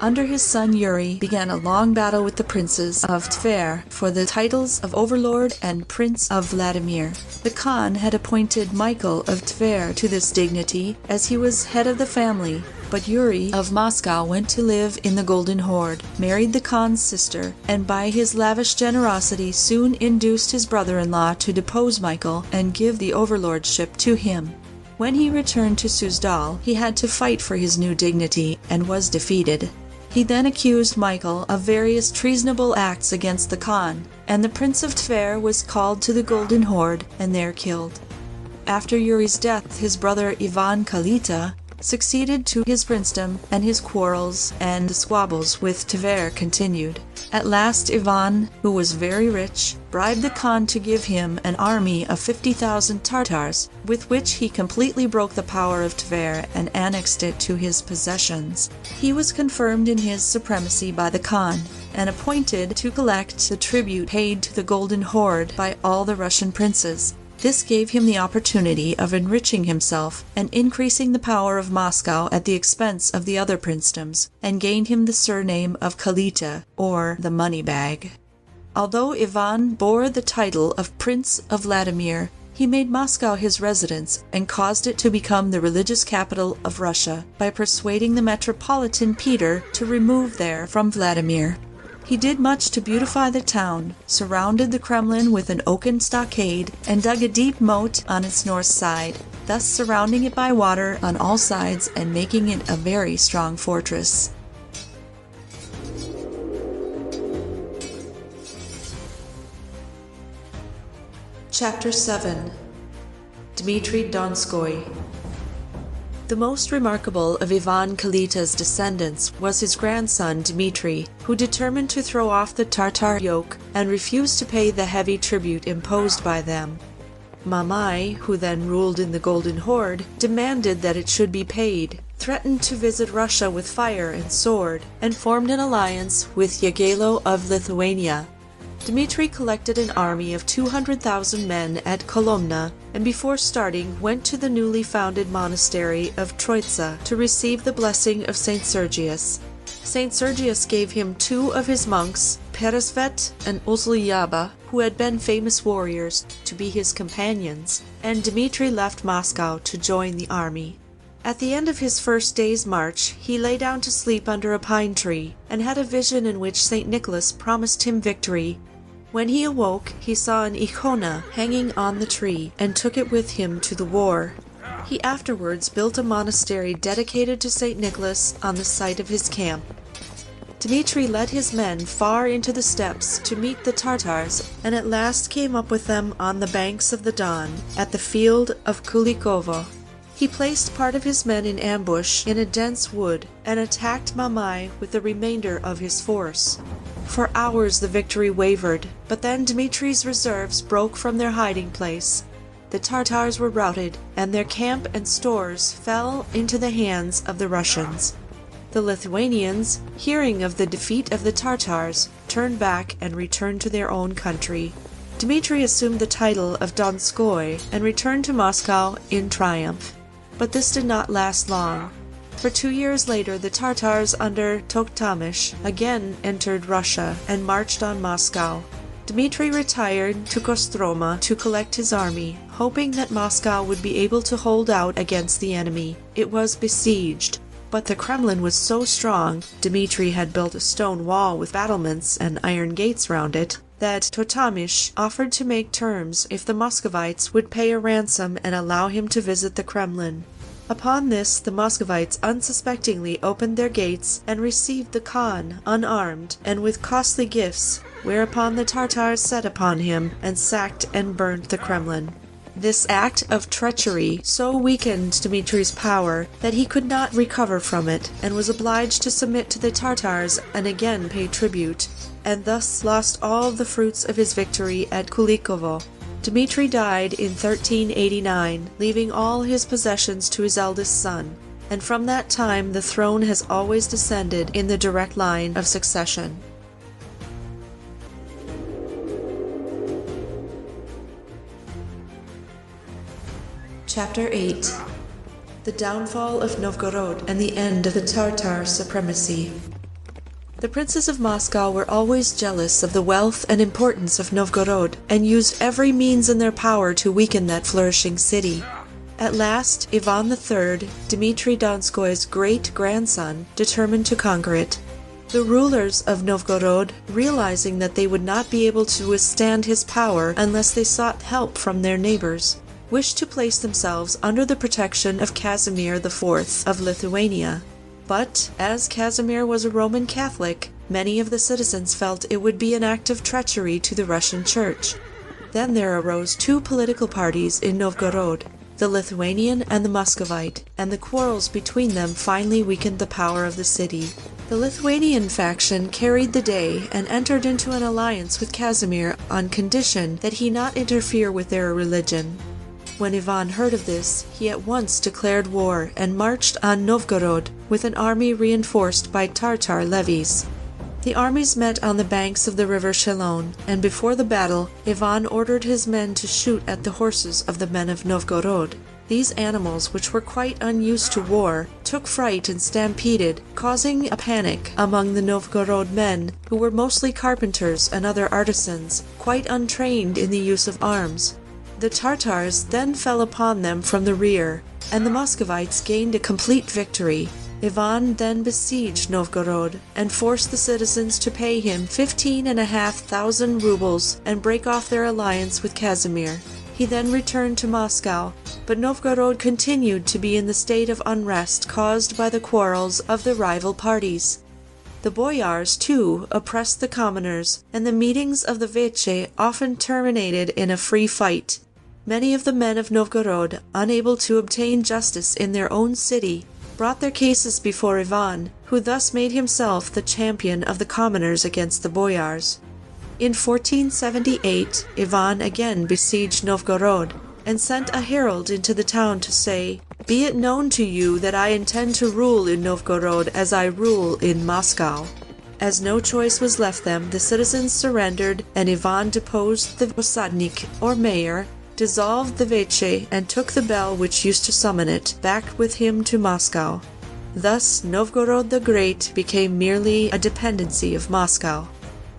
Under his son Yuri began a long battle with the princes of Tver for the titles of Overlord and Prince of Vladimir. The Khan had appointed Michael of Tver to this dignity, as he was head of the family, but Yuri of Moscow went to live in the Golden Horde, married the Khan's sister, and by his lavish generosity soon induced his brother-in-law to depose Michael and give the overlordship to him. When he returned to Suzdal, he had to fight for his new dignity, and was defeated. He then accused Michael of various treasonable acts against the Khan, and the Prince of Tver was called to the Golden Horde and there killed. After Yuri's death, his brother Ivan Kalita succeeded to his princedom, and his quarrels and the squabbles with Tver continued. At last Ivan, who was very rich, bribed the Khan to give him an army of 50,000 Tartars, with which he completely broke the power of Tver and annexed it to his possessions. He was confirmed in his supremacy by the Khan, and appointed to collect the tribute paid to the Golden Horde by all the Russian princes. This gave him the opportunity of enriching himself and increasing the power of Moscow at the expense of the other princedoms, and gained him the surname of Kalita, or the money bag. Although Ivan bore the title of Prince of Vladimir, he made Moscow his residence and caused it to become the religious capital of Russia by persuading the Metropolitan Peter to remove there from Vladimir. He did much to beautify the town, surrounded the Kremlin with an oaken stockade, and dug a deep moat on its north side, thus surrounding it by water on all sides and making it a very strong fortress. Chapter 7. Dmitri Donskoi. The most remarkable of Ivan Kalita's descendants was his grandson Dmitri, who determined to throw off the Tartar yoke and refused to pay the heavy tribute imposed by them. Mamai, who then ruled in the Golden Horde, demanded that it should be paid, threatened to visit Russia with fire and sword, and formed an alliance with Yagelo of Lithuania. Dmitri collected an army of 200,000 men at Kolomna, and before starting went to the newly founded monastery of Troitsa to receive the blessing of St. Sergius. St. Sergius gave him 2 of his monks, Peresvet and Uzlyaba, who had been famous warriors, to be his companions, and Dmitri left Moscow to join the army. At the end of his first day's march, he lay down to sleep under a pine tree, and had a vision in which St. Nicholas promised him victory. When he awoke, he saw an ikona hanging on the tree, and took it with him to the war. He afterwards built a monastery dedicated to St. Nicholas on the site of his camp. Dmitri led his men far into the steppes to meet the Tartars, and at last came up with them on the banks of the Don, at the field of Kulikovo. He placed part of his men in ambush in a dense wood, and attacked Mamai with the remainder of his force. For hours the victory wavered, but then Dmitri's reserves broke from their hiding place. The Tartars were routed, and their camp and stores fell into the hands of the Russians. The Lithuanians, hearing of the defeat of the Tartars, turned back and returned to their own country. Dmitri assumed the title of Donskoi and returned to Moscow in triumph. But this did not last long. For 2 years later, the Tartars under Toktamish again entered Russia and marched on Moscow. Dmitri retired to Kostroma to collect his army, hoping that Moscow would be able to hold out against the enemy. It was besieged, but the Kremlin was so strong, Dmitri had built a stone wall with battlements and iron gates round it, that Toktamish offered to make terms if the Muscovites would pay a ransom and allow him to visit the Kremlin. Upon this, the Muscovites unsuspectingly opened their gates and received the Khan unarmed and with costly gifts, whereupon the Tartars set upon him and sacked and burned the Kremlin. This act of treachery so weakened Dmitri's power that he could not recover from it, and was obliged to submit to the Tartars and again pay tribute, and thus lost all the fruits of his victory at Kulikovo. Dmitri died in 1389, leaving all his possessions to his eldest son, and from that time the throne has always descended in the direct line of succession. Chapter 8. The downfall of Novgorod and the end of the Tartar supremacy. The princes of Moscow were always jealous of the wealth and importance of Novgorod, and used every means in their power to weaken that flourishing city. At last, Ivan III, Dmitri Donskoi's great-grandson, determined to conquer it. The rulers of Novgorod, realizing that they would not be able to withstand his power unless they sought help from their neighbors, wished to place themselves under the protection of Casimir IV of Lithuania. But, as Casimir was a Roman Catholic, many of the citizens felt it would be an act of treachery to the Russian Church. Then there arose two political parties in Novgorod, the Lithuanian and the Muscovite, and the quarrels between them finally weakened the power of the city. The Lithuanian faction carried the day and entered into an alliance with Casimir on condition that he not interfere with their religion. When Ivan heard of this, he at once declared war and marched on Novgorod with an army reinforced by Tartar levies. The armies met on the banks of the river Shelon, and before the battle, Ivan ordered his men to shoot at the horses of the men of Novgorod. These animals, which were quite unused to war, took fright and stampeded, causing a panic among the Novgorod men, who were mostly carpenters and other artisans, quite untrained in the use of arms. The Tartars then fell upon them from the rear, and the Muscovites gained a complete victory. Ivan then besieged Novgorod and forced the citizens to pay him 15,500 rubles and break off their alliance with Casimir. He then returned to Moscow, but Novgorod continued to be in the state of unrest caused by the quarrels of the rival parties. The boyars, too, oppressed the commoners, and the meetings of the Veche often terminated in a free fight. Many of the men of Novgorod, unable to obtain justice in their own city, brought their cases before Ivan, who thus made himself the champion of the commoners against the boyars. In 1478, Ivan again besieged Novgorod, and sent a herald into the town to say, "Be it known to you that I intend to rule in Novgorod as I rule in Moscow." As no choice was left them, the citizens surrendered, and Ivan deposed the osadnik, or mayor, dissolved the Veche, and took the bell which used to summon it back with him to Moscow. Thus Novgorod the Great became merely a dependency of Moscow.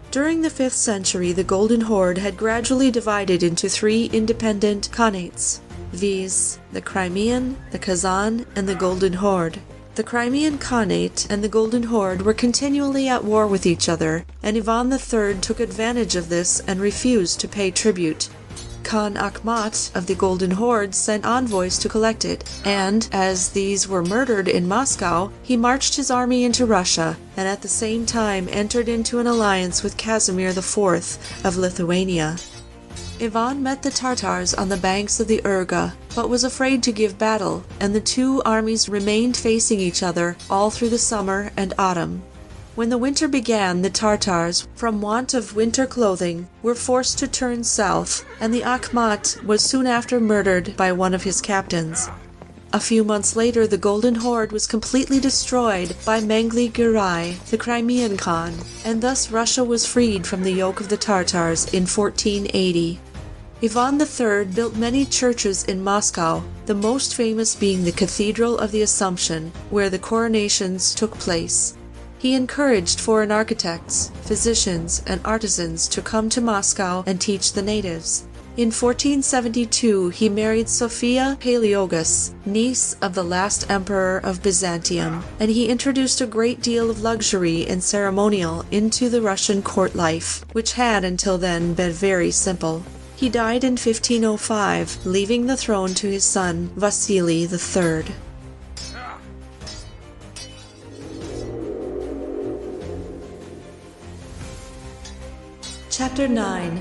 During the 5th century, the Golden Horde had gradually divided into 3 independent khanates, viz., the Crimean, the Kazan, and the Golden Horde. The Crimean Khanate and the Golden Horde were continually at war with each other, and Ivan III took advantage of this and refused to pay tribute. Khan Akhmat of the Golden Horde sent envoys to collect it, and, as these were murdered in Moscow, he marched his army into Russia, and at the same time entered into an alliance with Casimir IV of Lithuania. Ivan met the Tartars on the banks of the Urga, but was afraid to give battle, and the two armies remained facing each other all through the summer and autumn. When the winter began, the Tartars, from want of winter clothing, were forced to turn south, and the Akhmat was soon after murdered by one of his captains. A few months later, the Golden Horde was completely destroyed by Mengli Girai, the Crimean Khan, and thus Russia was freed from the yoke of the Tartars in 1480. Ivan III built many churches in Moscow, the most famous being the Cathedral of the Assumption, where the coronations took place. He encouraged foreign architects, physicians, and artisans to come to Moscow and teach the natives. In 1472, he married Sophia Palaeologus, niece of the last emperor of Byzantium, and he introduced a great deal of luxury and ceremonial into the Russian court life, which had until then been very simple. He died in 1505, leaving the throne to his son, Vasili III. Chapter 9.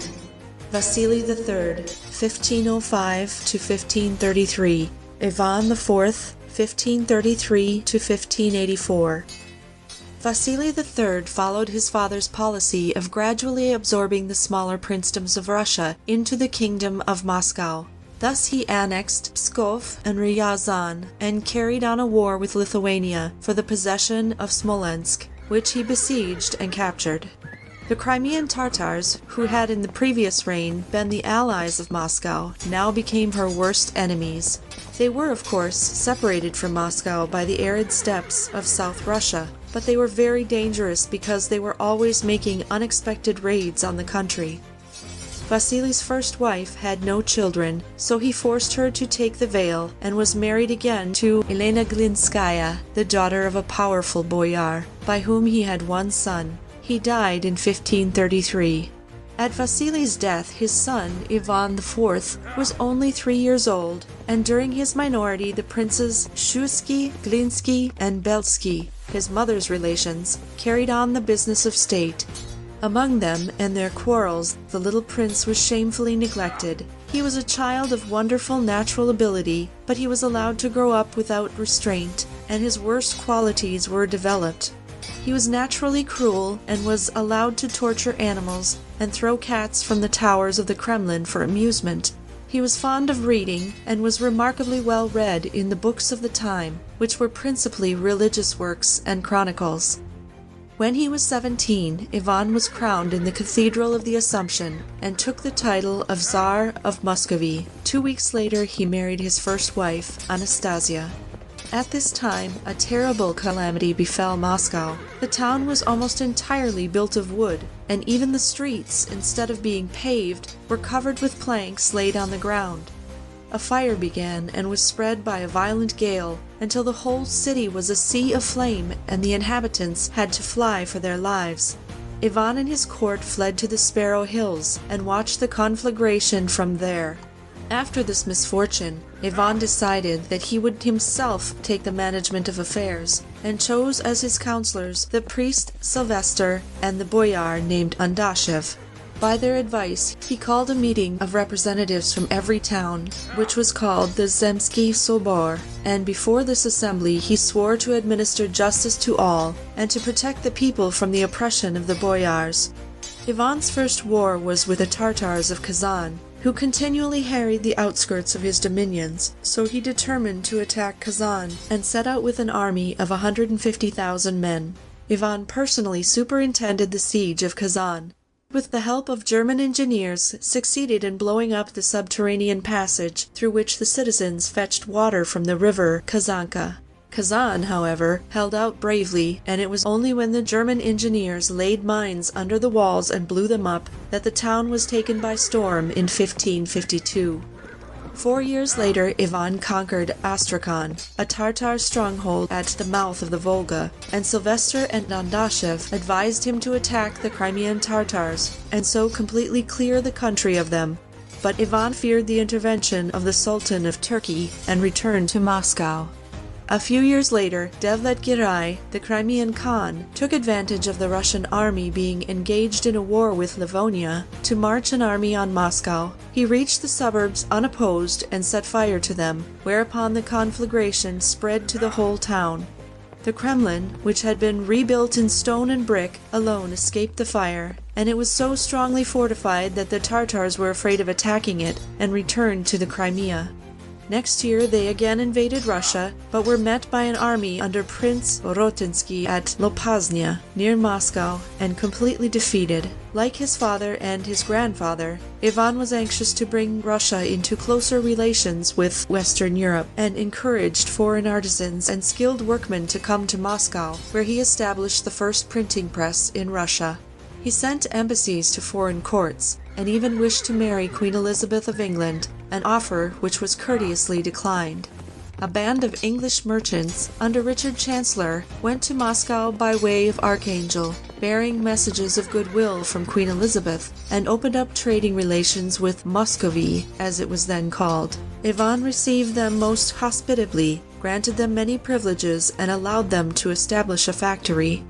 Vasili III, 1505 to 1533. Ivan IV, 1533 to 1584. Vasili III followed his father's policy of gradually absorbing the smaller princedoms of Russia into the kingdom of Moscow. Thus he annexed Pskov and Ryazan and carried on a war with Lithuania for the possession of Smolensk, which he besieged and captured. The Crimean Tartars, who had in the previous reign been the allies of Moscow, now became her worst enemies. They were, of course, separated from Moscow by the arid steppes of South Russia, but they were very dangerous because they were always making unexpected raids on the country. Vasili's first wife had no children, so he forced her to take the veil and was married again to Elena Glinskaya, the daughter of a powerful boyar, by whom he had one son. He died in 1533. At Vasili's death, his son, Ivan IV, was only 3 years old, and during his minority the princes Shuiski, Glinsky, and Belsky, his mother's relations, carried on the business of state. Among them and their quarrels, the little prince was shamefully neglected. He was a child of wonderful natural ability, but he was allowed to grow up without restraint, and his worst qualities were developed. He was naturally cruel and was allowed to torture animals and throw cats from the towers of the Kremlin for amusement. He was fond of reading and was remarkably well read in the books of the time, which were principally religious works and chronicles. When he was 17, Ivan was crowned in the Cathedral of the Assumption and took the title of Tsar of Muscovy. 2 weeks later he married his first wife, Anastasia. At this time, a terrible calamity befell Moscow. The town was almost entirely built of wood, and even the streets, instead of being paved, were covered with planks laid on the ground. A fire began and was spread by a violent gale until the whole city was a sea of flame and the inhabitants had to fly for their lives. Ivan and his court fled to the Sparrow Hills and watched the conflagration from there. After this misfortune, Ivan decided that he would himself take the management of affairs, and chose as his counselors the priest Sylvester and the boyar named Andashev. By their advice, he called a meeting of representatives from every town, which was called the Zemsky Sobor, and before this assembly he swore to administer justice to all, and to protect the people from the oppression of the boyars. Ivan's first war was with the Tartars of Kazan, who continually harried the outskirts of his dominions, so he determined to attack Kazan, and set out with an army of 150,000 men. Ivan personally superintended the siege of Kazan. With the help of German engineers, succeeded in blowing up the subterranean passage through which the citizens fetched water from the river Kazanka. Kazan, however, held out bravely, and it was only when the German engineers laid mines under the walls and blew them up that the town was taken by storm in 1552. 4 years later, Ivan conquered Astrakhan, a Tartar stronghold at the mouth of the Volga, and Sylvester and Andashev advised him to attack the Crimean Tartars, and so completely clear the country of them. But Ivan feared the intervention of the Sultan of Turkey and returned to Moscow. A few years later, Devlet-Girai, the Crimean Khan, took advantage of the Russian army being engaged in a war with Livonia to march an army on Moscow. He reached the suburbs unopposed and set fire to them, whereupon the conflagration spread to the whole town. The Kremlin, which had been rebuilt in stone and brick, alone escaped the fire, and it was so strongly fortified that the Tartars were afraid of attacking it and returned to the Crimea. Next year they again invaded Russia, but were met by an army under Prince Rotensky at Lopaznia, near Moscow, and completely defeated. Like his father and his grandfather, Ivan was anxious to bring Russia into closer relations with Western Europe, and encouraged foreign artisans and skilled workmen to come to Moscow, where he established the first printing press in Russia. He sent embassies to foreign courts, and even wished to marry Queen Elizabeth of England, an offer which was courteously declined. A band of English merchants, under Richard Chancellor, went to Moscow by way of Archangel, bearing messages of goodwill from Queen Elizabeth, and opened up trading relations with Muscovy, as it was then called. Ivan received them most hospitably, granted them many privileges, and allowed them to establish a factory.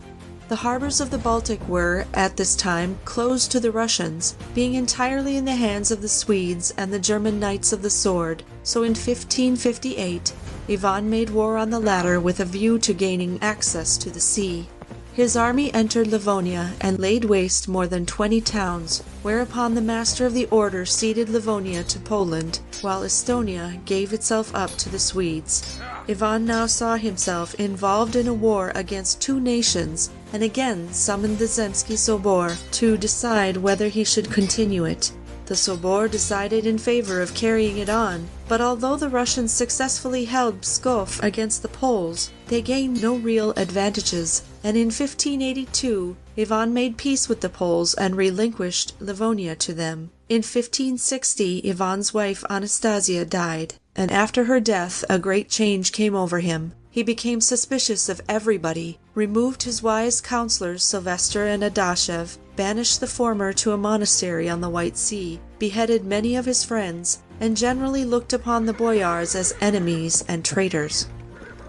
The harbors of the Baltic were, at this time, closed to the Russians, being entirely in the hands of the Swedes and the German Knights of the Sword, so in 1558 Ivan made war on the latter with a view to gaining access to the sea. His army entered Livonia and laid waste more than 20 towns, whereupon the master of the order ceded Livonia to Poland, while Estonia gave itself up to the Swedes. Ivan now saw himself involved in a war against two nations, and again summoned the Zemsky Sobor to decide whether he should continue it. The Sobor decided in favor of carrying it on, but although the Russians successfully held Pskov against the Poles, they gained no real advantages, and in 1582 Ivan made peace with the Poles and relinquished Livonia to them. In 1560 Ivan's wife Anastasia died, and after her death a great change came over him. He became suspicious of everybody, removed his wise counselors Sylvester and Adashev, banished the former to a monastery on the White Sea, beheaded many of his friends, and generally looked upon the boyars as enemies and traitors.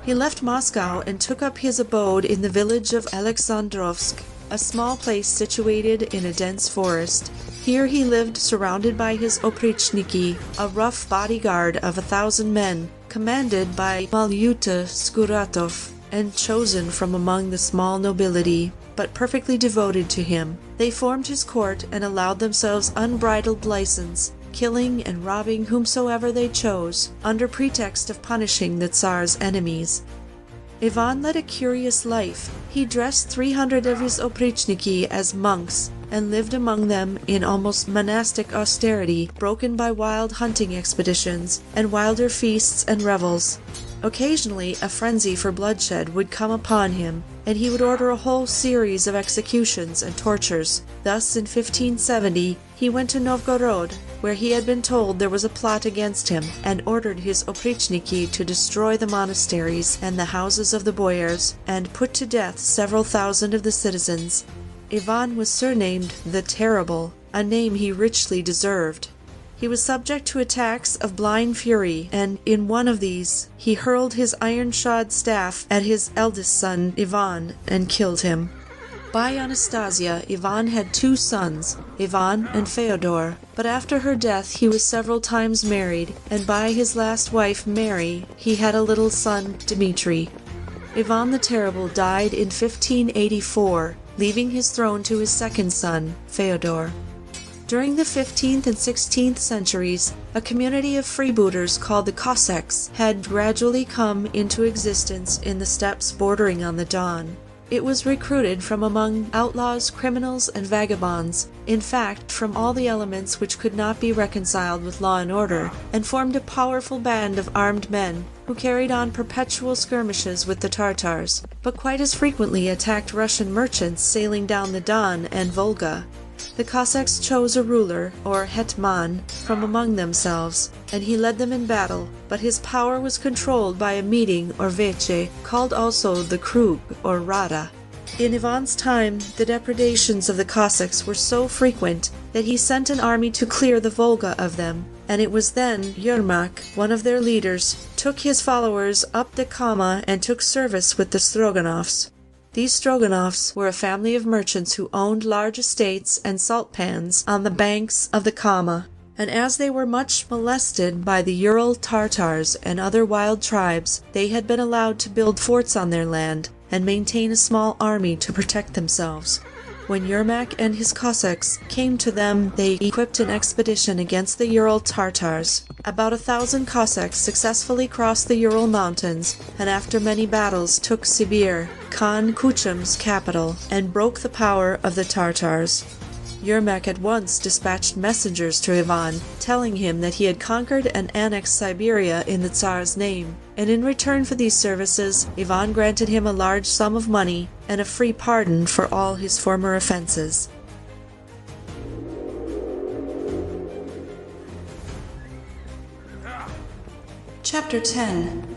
He left Moscow and took up his abode in the village of Alexandrovsk, a small place situated in a dense forest. Here he lived surrounded by his oprichniki, a rough bodyguard of 1,000 men, commanded by Malyuta Skuratov, and chosen from among the small nobility, but perfectly devoted to him. They formed his court and allowed themselves unbridled license, killing and robbing whomsoever they chose, under pretext of punishing the Tsar's enemies. Ivan led a curious life. He dressed 300 of his oprichniki as monks, and lived among them in almost monastic austerity, broken by wild hunting expeditions, and wilder feasts and revels. Occasionally a frenzy for bloodshed would come upon him, and he would order a whole series of executions and tortures. Thus in 1570 he went to Novgorod, where he had been told there was a plot against him, and ordered his oprichniki to destroy the monasteries and the houses of the boyars, and put to death several thousand of the citizens. Ivan was surnamed the Terrible, a name he richly deserved. He was subject to attacks of blind fury, and in one of these he hurled his iron-shod staff at his eldest son Ivan and killed him. By Anastasia, Ivan had 2 sons, Ivan and Feodor, but after her death he was several times married, and by his last wife Mary he had a little son, Dmitri. Ivan the Terrible died in 1584, leaving his throne to his second son, Feodor. During the 15th and 16th centuries, a community of freebooters called the Cossacks had gradually come into existence in the steppes bordering on the Don. It was recruited from among outlaws, criminals, and vagabonds, in fact from all the elements which could not be reconciled with law and order, and formed a powerful band of armed men who carried on perpetual skirmishes with the Tartars, but quite as frequently attacked Russian merchants sailing down the Don and Volga. The Cossacks chose a ruler, or hetman, from among themselves, and he led them in battle, but his power was controlled by a meeting or veche, called also the Krug or Rada. In Ivan's time, the depredations of the Cossacks were so frequent that he sent an army to clear the Volga of them, and it was then Yermak, one of their leaders, took his followers up the Kama and took service with the Stroganovs. These Stroganovs were a family of merchants who owned large estates and salt pans on the banks of the Kama, and as they were much molested by the Ural Tartars and other wild tribes, they had been allowed to build forts on their land and maintain a small army to protect themselves. When Yermak and his Cossacks came to them, they equipped an expedition against the Ural Tartars. About 1,000 Cossacks successfully crossed the Ural Mountains, and after many battles took Sibir, Khan Kuchum's capital, and broke the power of the Tartars. Yermak at once dispatched messengers to Ivan, telling him that he had conquered and annexed Siberia in the Tsar's name, and in return for these services, Ivan granted him a large sum of money and a free pardon for all his former offenses. Chapter 10.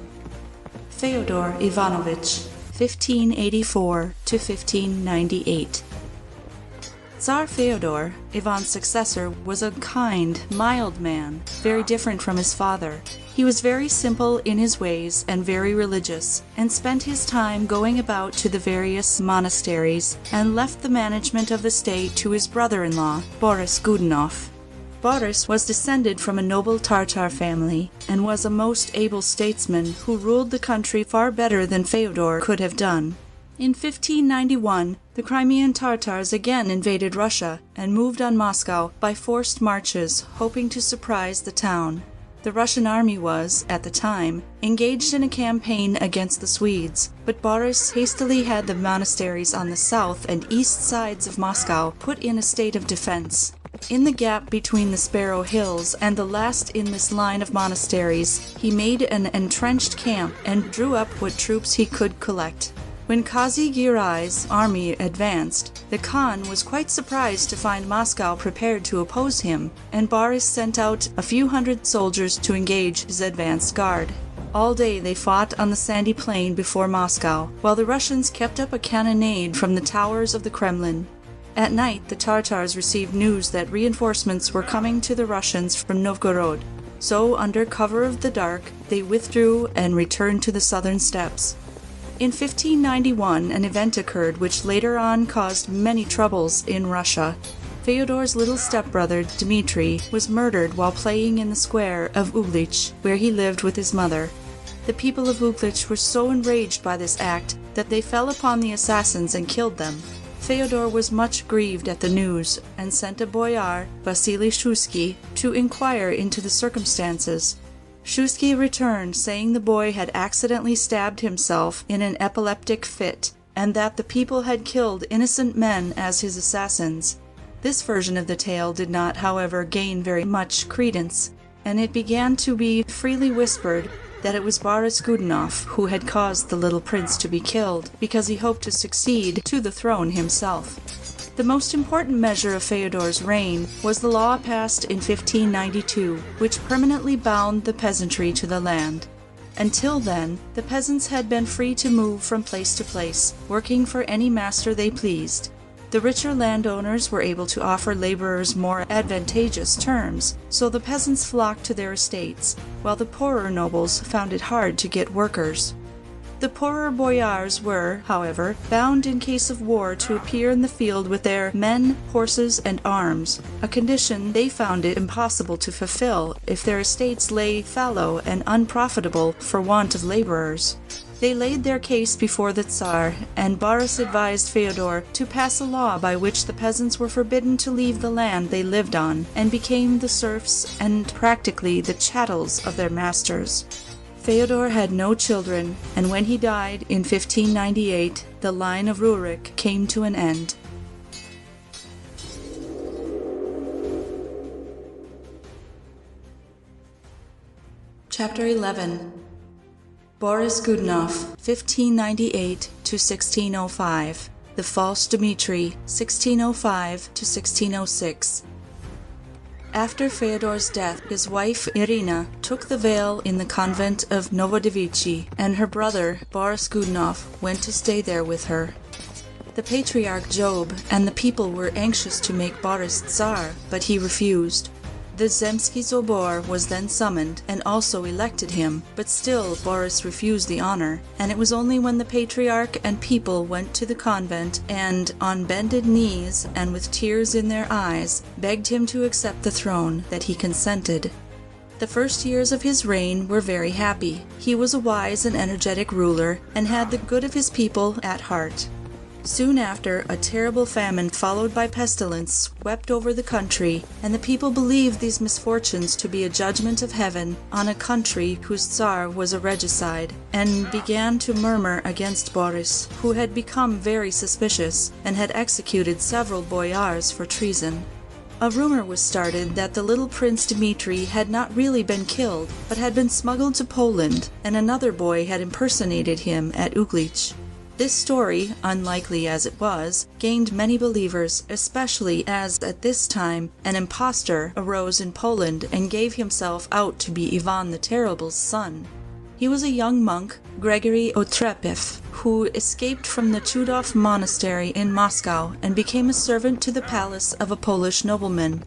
Feodor Ivanovich, 1584 to 1598. Tsar Feodor, Ivan's successor, was a kind, mild man, very different from his father. He was very simple in his ways and very religious, and spent his time going about to the various monasteries, and left the management of the state to his brother-in-law, Boris Godunov. Boris was descended from a noble Tartar family, and was a most able statesman who ruled the country far better than Feodor could have done. In 1591, the Crimean Tartars again invaded Russia and moved on Moscow by forced marches, hoping to surprise the town. The Russian army was, at the time, engaged in a campaign against the Swedes, but Boris hastily had the monasteries on the south and east sides of Moscow put in a state of defense. In the gap between the Sparrow Hills and the last in this line of monasteries, he made an entrenched camp and drew up what troops he could collect. When Qazi Girai's army advanced, the Khan was quite surprised to find Moscow prepared to oppose him, and Boris sent out a few hundred soldiers to engage his advanced guard. All day they fought on the sandy plain before Moscow, while the Russians kept up a cannonade from the towers of the Kremlin. At night, the Tartars received news that reinforcements were coming to the Russians from Novgorod, so under cover of the dark, they withdrew and returned to the southern steppes. In 1591, an event occurred which later on caused many troubles in Russia. Fyodor's little stepbrother, Dmitri, was murdered while playing in the square of Uglich, where he lived with his mother. The people of Uglich were so enraged by this act that they fell upon the assassins and killed them. Feodor was much grieved at the news and sent a boyar, Vasili Shuiski, to inquire into the circumstances. Shuiski returned saying the boy had accidentally stabbed himself in an epileptic fit, and that the people had killed innocent men as his assassins. This version of the tale did not, however, gain very much credence, and it began to be freely whispered that it was Boris Godunov who had caused the little prince to be killed, because he hoped to succeed to the throne himself. The most important measure of Feodor's reign was the law passed in 1592, which permanently bound the peasantry to the land. Until then, the peasants had been free to move from place to place, working for any master they pleased. The richer landowners were able to offer laborers more advantageous terms, so the peasants flocked to their estates, while the poorer nobles found it hard to get workers. The poorer boyars were, however, bound in case of war to appear in the field with their men, horses, and arms, a condition they found it impossible to fulfill if their estates lay fallow and unprofitable for want of laborers. They laid their case before the Tsar, and Boris advised Feodor to pass a law by which the peasants were forbidden to leave the land they lived on, and became the serfs and practically the chattels of their masters. Feodor had no children, and when he died in 1598, the line of Rurik came to an end. Chapter 11. Boris Godunov, 1598 to 1605. The False Dmitri, 1605 to 1606. After Feodor's death, his wife Irina took the veil in the convent of Novodevichy, and her brother, Boris Godunov, went to stay there with her. The Patriarch Job and the people were anxious to make Boris Tsar, but he refused. The Zemsky Zobor was then summoned and also elected him, but still Boris refused the honor, and it was only when the Patriarch and people went to the convent and, on bended knees and with tears in their eyes, begged him to accept the throne that he consented. The first years of his reign were very happy. He was a wise and energetic ruler and had the good of his people at heart. Soon after, a terrible famine followed by pestilence swept over the country, and the people believed these misfortunes to be a judgment of heaven on a country whose Tsar was a regicide, and began to murmur against Boris, who had become very suspicious and had executed several boyars for treason. A rumor was started that the little Prince Dmitri had not really been killed, but had been smuggled to Poland, and another boy had impersonated him at Uglich. This story, unlikely as it was, gained many believers, especially as at this time an impostor arose in Poland and gave himself out to be Ivan the Terrible's son. He was a young monk, Gregory Otrepev, who escaped from the Chudov monastery in Moscow and became a servant to the palace of a Polish nobleman.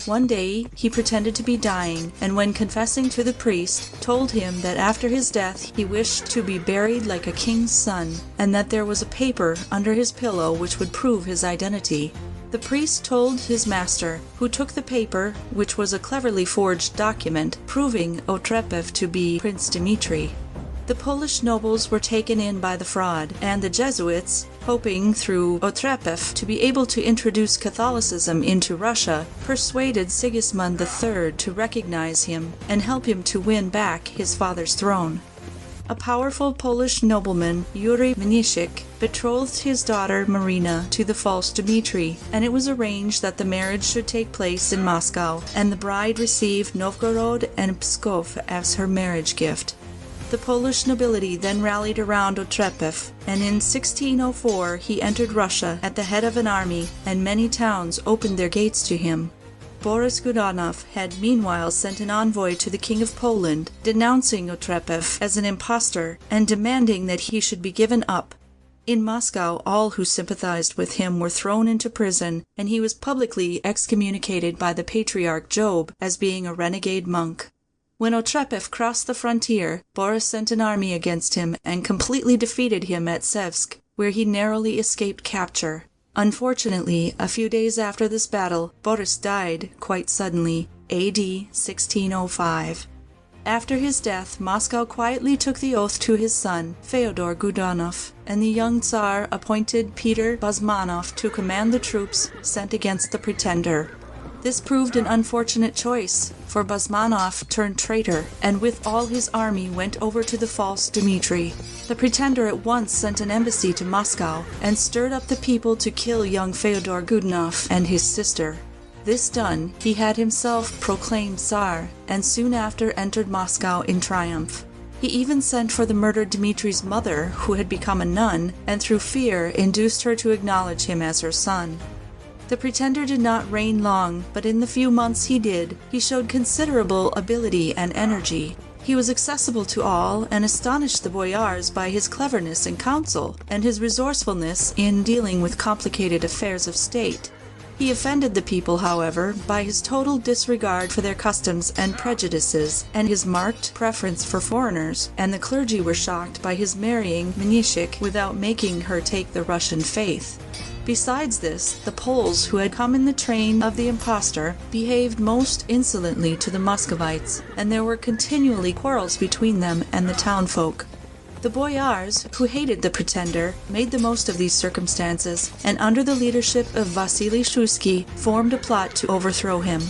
One day he pretended to be dying, and when confessing to the priest, told him that after his death he wished to be buried like a king's son, and that there was a paper under his pillow which would prove his identity. The priest told his master, who took the paper, which was a cleverly forged document, proving Otrepev to be Prince Dmitri. The Polish nobles were taken in by the fraud, and the Jesuits, hoping through Otrepev to be able to introduce Catholicism into Russia, persuaded Sigismund III to recognize him and help him to win back his father's throne. a powerful Polish nobleman, Yuri Mniszek, betrothed his daughter Marina to the false Dmitri, and it was arranged that the marriage should take place in Moscow, and the bride receive Novgorod and Pskov as her marriage gift. The Polish nobility then rallied around Otrepev, and in 1604 he entered Russia at the head of an army, and many towns opened their gates to him. Boris Godunov had meanwhile sent an envoy to the King of Poland, denouncing Otrepev as an impostor and demanding that he should be given up. In Moscow, all who sympathized with him were thrown into prison, and he was publicly excommunicated by the Patriarch Job as being a renegade monk. When Otrepev crossed the frontier, Boris sent an army against him and completely defeated him at Sevsk, where he narrowly escaped capture. Unfortunately, a few days after this battle, Boris died quite suddenly, AD 1605. After his death, Moscow quietly took the oath to his son, Feodor Godunov, and the young Tsar appointed Peter Basmanov to command the troops sent against the pretender. This proved an unfortunate choice, for Basmanov turned traitor, and with all his army went over to the false Dmitri. The pretender at once sent an embassy to Moscow, and stirred up the people to kill young Fyodor Godunov and his sister. This done, he had himself proclaimed Tsar, and soon after entered Moscow in triumph. He even sent for the murdered Dmitri's mother, who had become a nun, and through fear induced her to acknowledge him as her son. The pretender did not reign long, but in the few months he did, he showed considerable ability and energy. He was accessible to all, and astonished the boyars by his cleverness in council, and his resourcefulness in dealing with complicated affairs of state. He offended the people, however, by his total disregard for their customs and prejudices, and his marked preference for foreigners, and the clergy were shocked by his marrying Mniszek without making her take the Russian faith. Besides this, the Poles who had come in the train of the impostor behaved most insolently to the Muscovites, and there were continually quarrels between them and the townfolk. The boyars, who hated the pretender, made the most of these circumstances, and under the leadership of Vasili Shuiski formed a plot to overthrow him.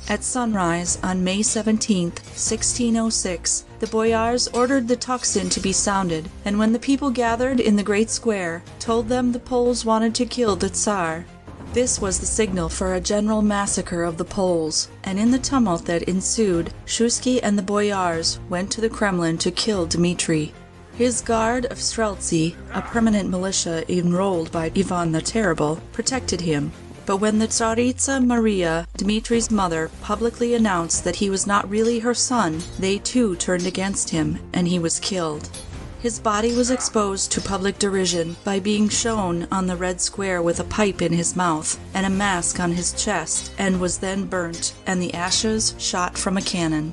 At sunrise on May 17, 1606, the boyars ordered the tocsin to be sounded, and when the people gathered in the great square, told them the Poles wanted to kill the Tsar. This was the signal for a general massacre of the Poles, and in the tumult that ensued, Shuiski and the boyars went to the Kremlin to kill Dmitri. His guard of Streltsy, a permanent militia enrolled by Ivan the Terrible, protected him. But when the Tsaritsa Maria, Dmitri's mother, publicly announced that he was not really her son, they too turned against him, and he was killed. His body was exposed to public derision by being shown on the Red Square with a pipe in his mouth and a mask on his chest, and was then burnt, and the ashes shot from a cannon.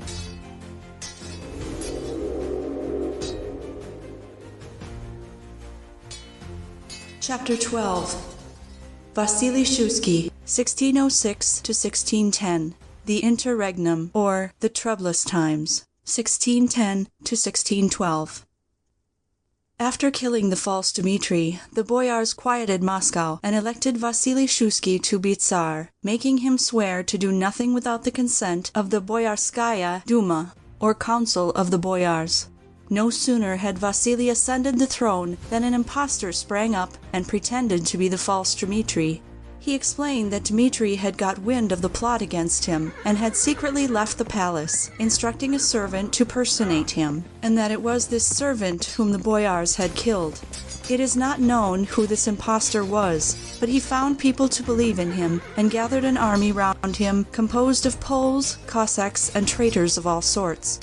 Chapter 12. Vasili Shuiski, 1606 to 1610, the Interregnum, or the Troublous Times, 1610 to 1612. After killing the false Dmitri, the boyars quieted Moscow and elected Vasili Shuiski to be Tsar, making him swear to do nothing without the consent of the Boyarskaya Duma, or Council of the Boyars. No sooner had Vasili ascended the throne than an impostor sprang up and pretended to be the false Dmitri. He explained that Dmitri had got wind of the plot against him and had secretly left the palace, instructing a servant to personate him, and that it was this servant whom the boyars had killed. It is not known who this impostor was, but he found people to believe in him and gathered an army round him composed of Poles, Cossacks, and traitors of all sorts.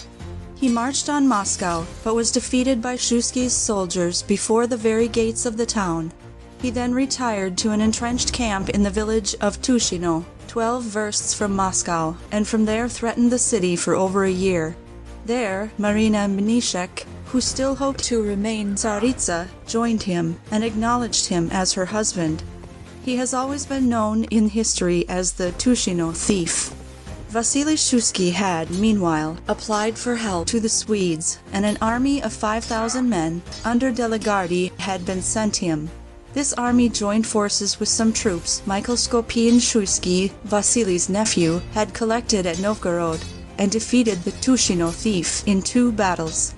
He marched on Moscow, but was defeated by Shuiski's soldiers before the very gates of the town. He then retired to an entrenched camp in the village of Tushino, 12 versts from Moscow, and from there threatened the city for over a year. There, Marina Mniszek, who still hoped to remain Tsaritsa, joined him and acknowledged him as her husband. He has always been known in history as the Tushino thief. Vasili Shuiski had, meanwhile, applied for help to the Swedes, and an army of 5,000 men, under Delegardi, had been sent him. This army joined forces with some troops Michael Skopin Shuiski, Vasili's nephew, had collected at Novgorod, and defeated the Tushino thief in 2 battles.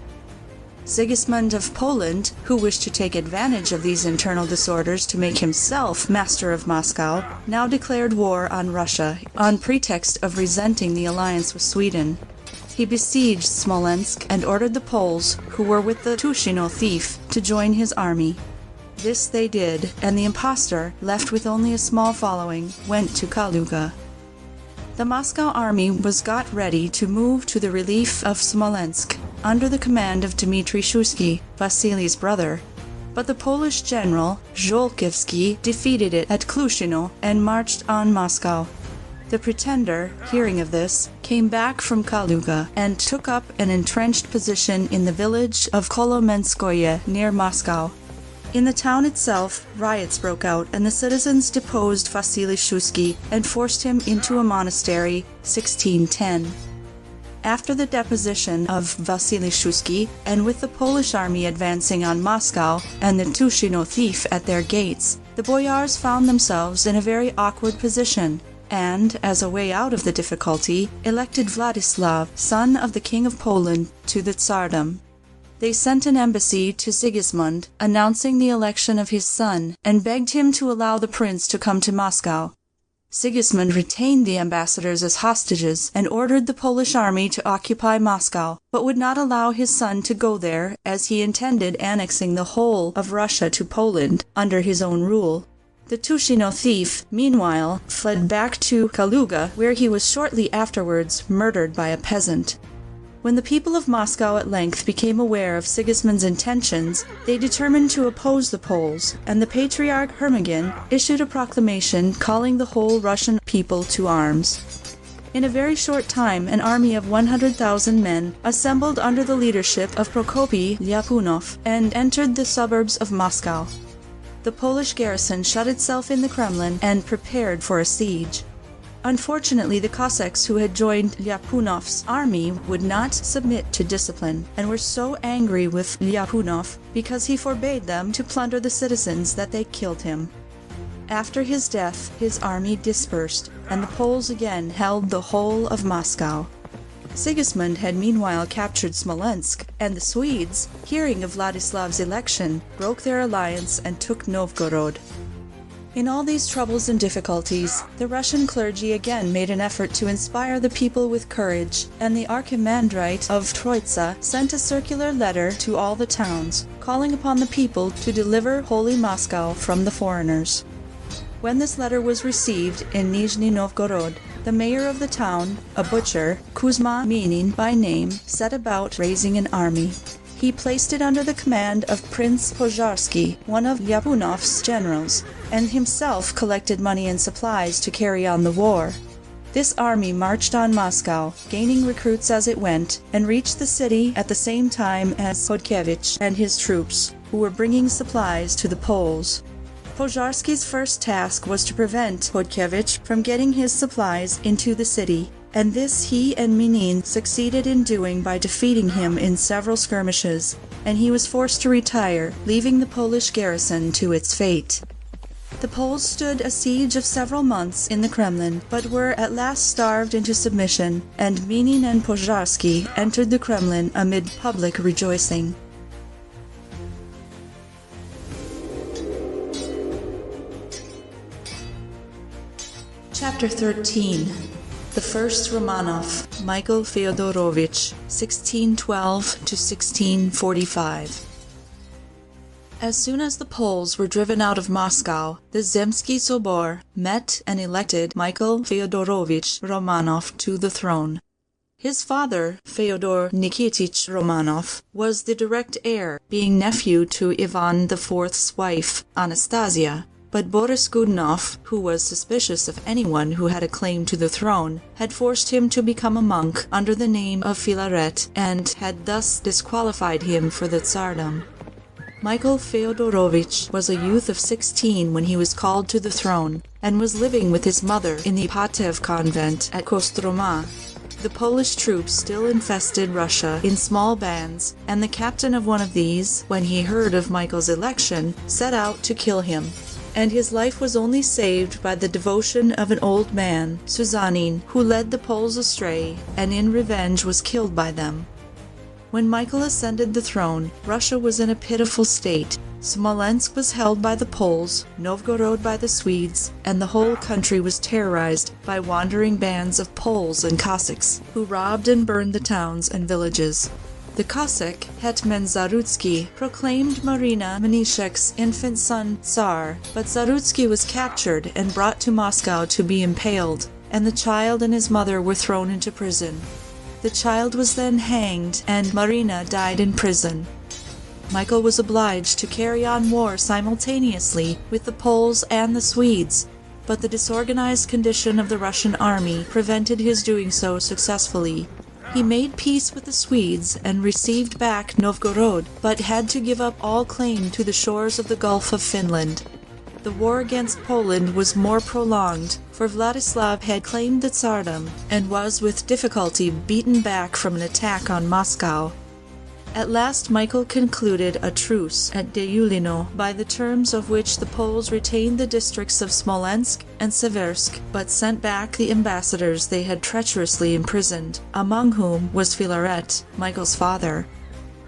Sigismund of Poland, who wished to take advantage of these internal disorders to make himself master of Moscow, now declared war on Russia on pretext of resenting the alliance with Sweden. He besieged Smolensk and ordered the Poles, who were with the Tushino thief, to join his army. This they did, and the impostor, left with only a small following, went to Kaluga. The Moscow army was got ready to move to the relief of Smolensk, under the command of Dmitri Shuiski, Vasili's brother, but the Polish general, Żołkiewski, defeated it at Klushino and marched on Moscow. The pretender, hearing of this, came back from Kaluga and took up an entrenched position in the village of Kolomenskoye near Moscow. In the town itself, riots broke out, and the citizens deposed Vasili Shuiski and forced him into a monastery, 1610. After the deposition of Vasili Shuiski, and with the Polish army advancing on Moscow and the Tushino thief at their gates, the boyars found themselves in a very awkward position, and, as a way out of the difficulty, elected Vladislav, son of the King of Poland, to the Tsardom. They sent an embassy to Sigismund, announcing the election of his son, and begged him to allow the prince to come to Moscow. Sigismund retained the ambassadors as hostages and ordered the Polish army to occupy Moscow, but would not allow his son to go there, as he intended annexing the whole of Russia to Poland under his own rule. The Tushino thief, meanwhile, fled back to Kaluga, where he was shortly afterwards murdered by a peasant. When the people of Moscow at length became aware of Sigismund's intentions, they determined to oppose the Poles, and the Patriarch Hermogen issued a proclamation calling the whole Russian people to arms. In a very short time, an army of 100,000 men assembled under the leadership of Prokopy Lyapunov and entered the suburbs of Moscow. The Polish garrison shut itself in the Kremlin and prepared for a siege. Unfortunately, the Cossacks who had joined Lyapunov's army would not submit to discipline, and were so angry with Lyapunov because he forbade them to plunder the citizens that they killed him. After his death, his army dispersed, and the Poles again held the whole of Moscow. Sigismund had meanwhile captured Smolensk, and the Swedes, hearing of Vladislav's election, broke their alliance and took Novgorod. In all these troubles and difficulties, the Russian clergy again made an effort to inspire the people with courage, and the Archimandrite of Troitsa sent a circular letter to all the towns, calling upon the people to deliver Holy Moscow from the foreigners. When this letter was received in Nizhny Novgorod, the mayor of the town, a butcher, Kuzma Minin by name, set about raising an army. He placed it under the command of Prince Pozharsky, one of Lyapunov's generals, and himself collected money and supplies to carry on the war. This army marched on Moscow, gaining recruits as it went, and reached the city at the same time as Chodkiewicz and his troops, who were bringing supplies to the Poles. Pozharsky's first task was to prevent Chodkiewicz from getting his supplies into the city, and this he and Minin succeeded in doing by defeating him in several skirmishes, and he was forced to retire, leaving the Polish garrison to its fate. The Poles stood a siege of several months in the Kremlin, but were at last starved into submission, and Minin and Pozharsky entered the Kremlin amid public rejoicing. Chapter 13. The First Romanov, Michael Feodorovich, 1612 to 1645. As soon as the Poles were driven out of Moscow, the Zemski Sobor met and elected Michael Feodorovich Romanov to the throne. His father, Feodor Nikitich Romanov, was the direct heir, being nephew to Ivan IV's wife, Anastasia. But Boris Godunov, who was suspicious of anyone who had a claim to the throne, had forced him to become a monk under the name of Filaret, and had thus disqualified him for the Tsardom. Michael Feodorovich was a youth of 16 when he was called to the throne, and was living with his mother in the Patev convent at Kostroma. The Polish troops still infested Russia in small bands, and the captain of one of these, when he heard of Michael's election, set out to kill him. And his life was only saved by the devotion of an old man, Suzanin, who led the Poles astray, and in revenge was killed by them. When Michael ascended the throne, Russia was in a pitiful state. Smolensk was held by the Poles, Novgorod by the Swedes, and the whole country was terrorized by wandering bands of Poles and Cossacks, who robbed and burned the towns and villages. The Cossack hetman Zarutsky proclaimed Marina Menishek's infant son Tsar, but Zarutsky was captured and brought to Moscow to be impaled, and the child and his mother were thrown into prison. The child was then hanged, and Marina died in prison. Michael was obliged to carry on war simultaneously with the Poles and the Swedes, but the disorganized condition of the Russian army prevented his doing so successfully. He made peace with the Swedes and received back Novgorod, but had to give up all claim to the shores of the Gulf of Finland. The war against Poland was more prolonged, for Vladislav had claimed the Tsardom and was with difficulty beaten back from an attack on Moscow. At last Michael concluded a truce at Deulino, by the terms of which the Poles retained the districts of Smolensk and Seversk, but sent back the ambassadors they had treacherously imprisoned, among whom was Filaret, Michael's father.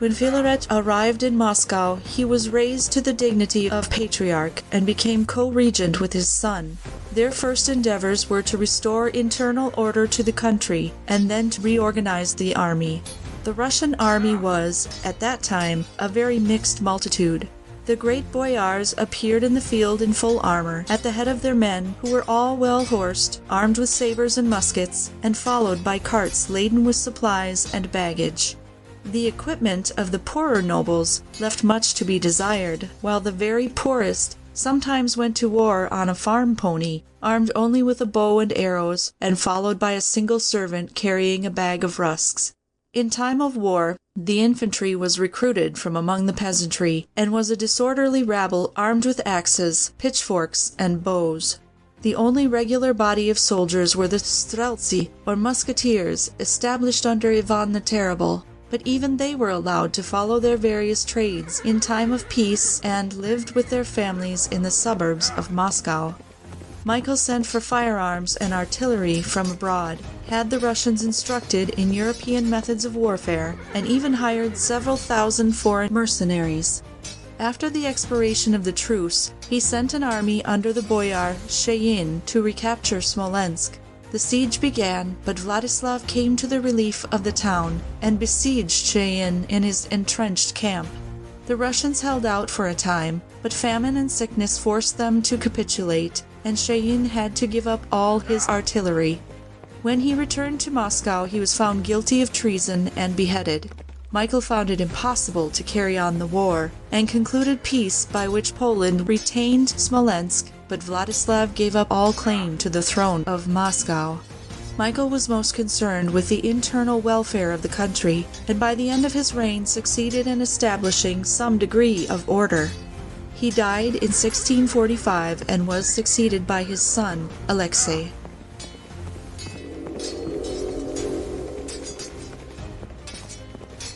When Filaret arrived in Moscow, he was raised to the dignity of patriarch and became co-regent with his son. Their first endeavors were to restore internal order to the country and then to reorganize the army. The Russian army was, at that time, a very mixed multitude. The great boyars appeared in the field in full armor, at the head of their men, who were all well horsed, armed with sabers and muskets, and followed by carts laden with supplies and baggage. The equipment of the poorer nobles left much to be desired, while the very poorest sometimes went to war on a farm pony, armed only with a bow and arrows, and followed by a single servant carrying a bag of rusks. In time of war, the infantry was recruited from among the peasantry, and was a disorderly rabble armed with axes, pitchforks, and bows. The only regular body of soldiers were the streltsy, or musketeers, established under Ivan the Terrible, but even they were allowed to follow their various trades in time of peace and lived with their families in the suburbs of Moscow. Michael sent for firearms and artillery from abroad, had the Russians instructed in European methods of warfare, and even hired several thousand foreign mercenaries. After the expiration of the truce, he sent an army under the boyar Sheyin to recapture Smolensk. The siege began, but Vladislav came to the relief of the town and besieged Sheyin in his entrenched camp. The Russians held out for a time, but famine and sickness forced them to capitulate, and Sheyin had to give up all his artillery. When he returned to Moscow, he was found guilty of treason and beheaded. Michael found it impossible to carry on the war, and concluded peace by which Poland retained Smolensk, but Vladislav gave up all claim to the throne of Moscow. Michael was most concerned with the internal welfare of the country, and by the end of his reign succeeded in establishing some degree of order. He died in 1645 and was succeeded by his son, Alexei.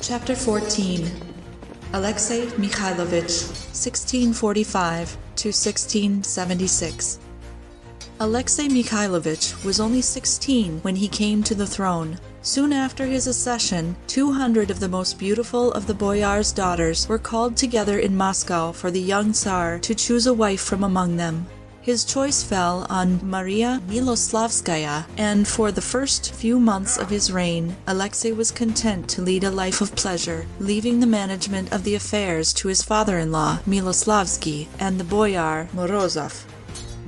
Chapter 14. Alexei Mikhailovich, 1645 to 1676. Alexei Mikhailovich was only 16 when he came to the throne. Soon after his accession, 200 of the most beautiful of the boyars' daughters were called together in Moscow for the young Tsar to choose a wife from among them. His choice fell on Maria Miloslavskaya, and for the first few months of his reign, Alexei was content to lead a life of pleasure, leaving the management of the affairs to his father-in-law, Miloslavsky, and the boyar, Morozov.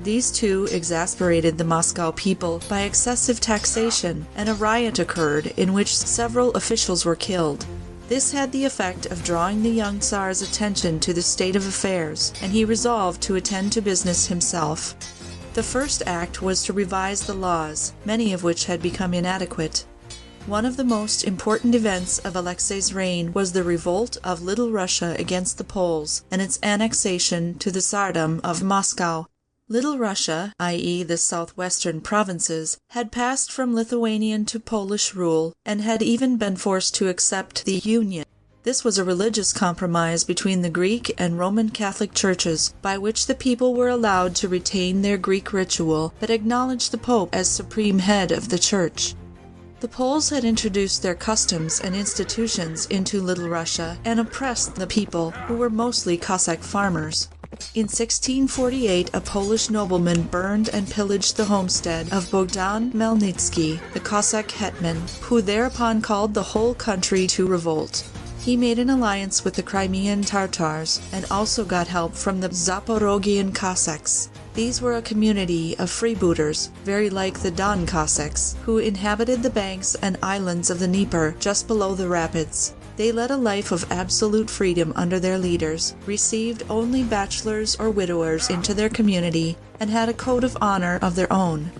These two exasperated the Moscow people by excessive taxation, and a riot occurred in which several officials were killed. This had the effect of drawing the young Tsar's attention to the state of affairs, and he resolved to attend to business himself. The first act was to revise the laws, many of which had become inadequate. One of the most important events of Alexei's reign was the revolt of Little Russia against the Poles, and its annexation to the Tsardom of Moscow. Little Russia, i.e. the southwestern provinces, had passed from Lithuanian to Polish rule, and had even been forced to accept the Union. This was a religious compromise between the Greek and Roman Catholic churches, by which the people were allowed to retain their Greek ritual, but acknowledge the Pope as supreme head of the church. The Poles had introduced their customs and institutions into Little Russia and oppressed the people, who were mostly Cossack farmers. In 1648, a Polish nobleman burned and pillaged the homestead of Bogdan Khmelnytsky, the Cossack hetman, who thereupon called the whole country to revolt. He made an alliance with the Crimean Tartars and also got help from the Zaporogian Cossacks. These were a community of freebooters, very like the Don Cossacks, who inhabited the banks and islands of the Dnieper just below the rapids. They led a life of absolute freedom under their leaders, received only bachelors or widowers into their community, and had a code of honor of their own.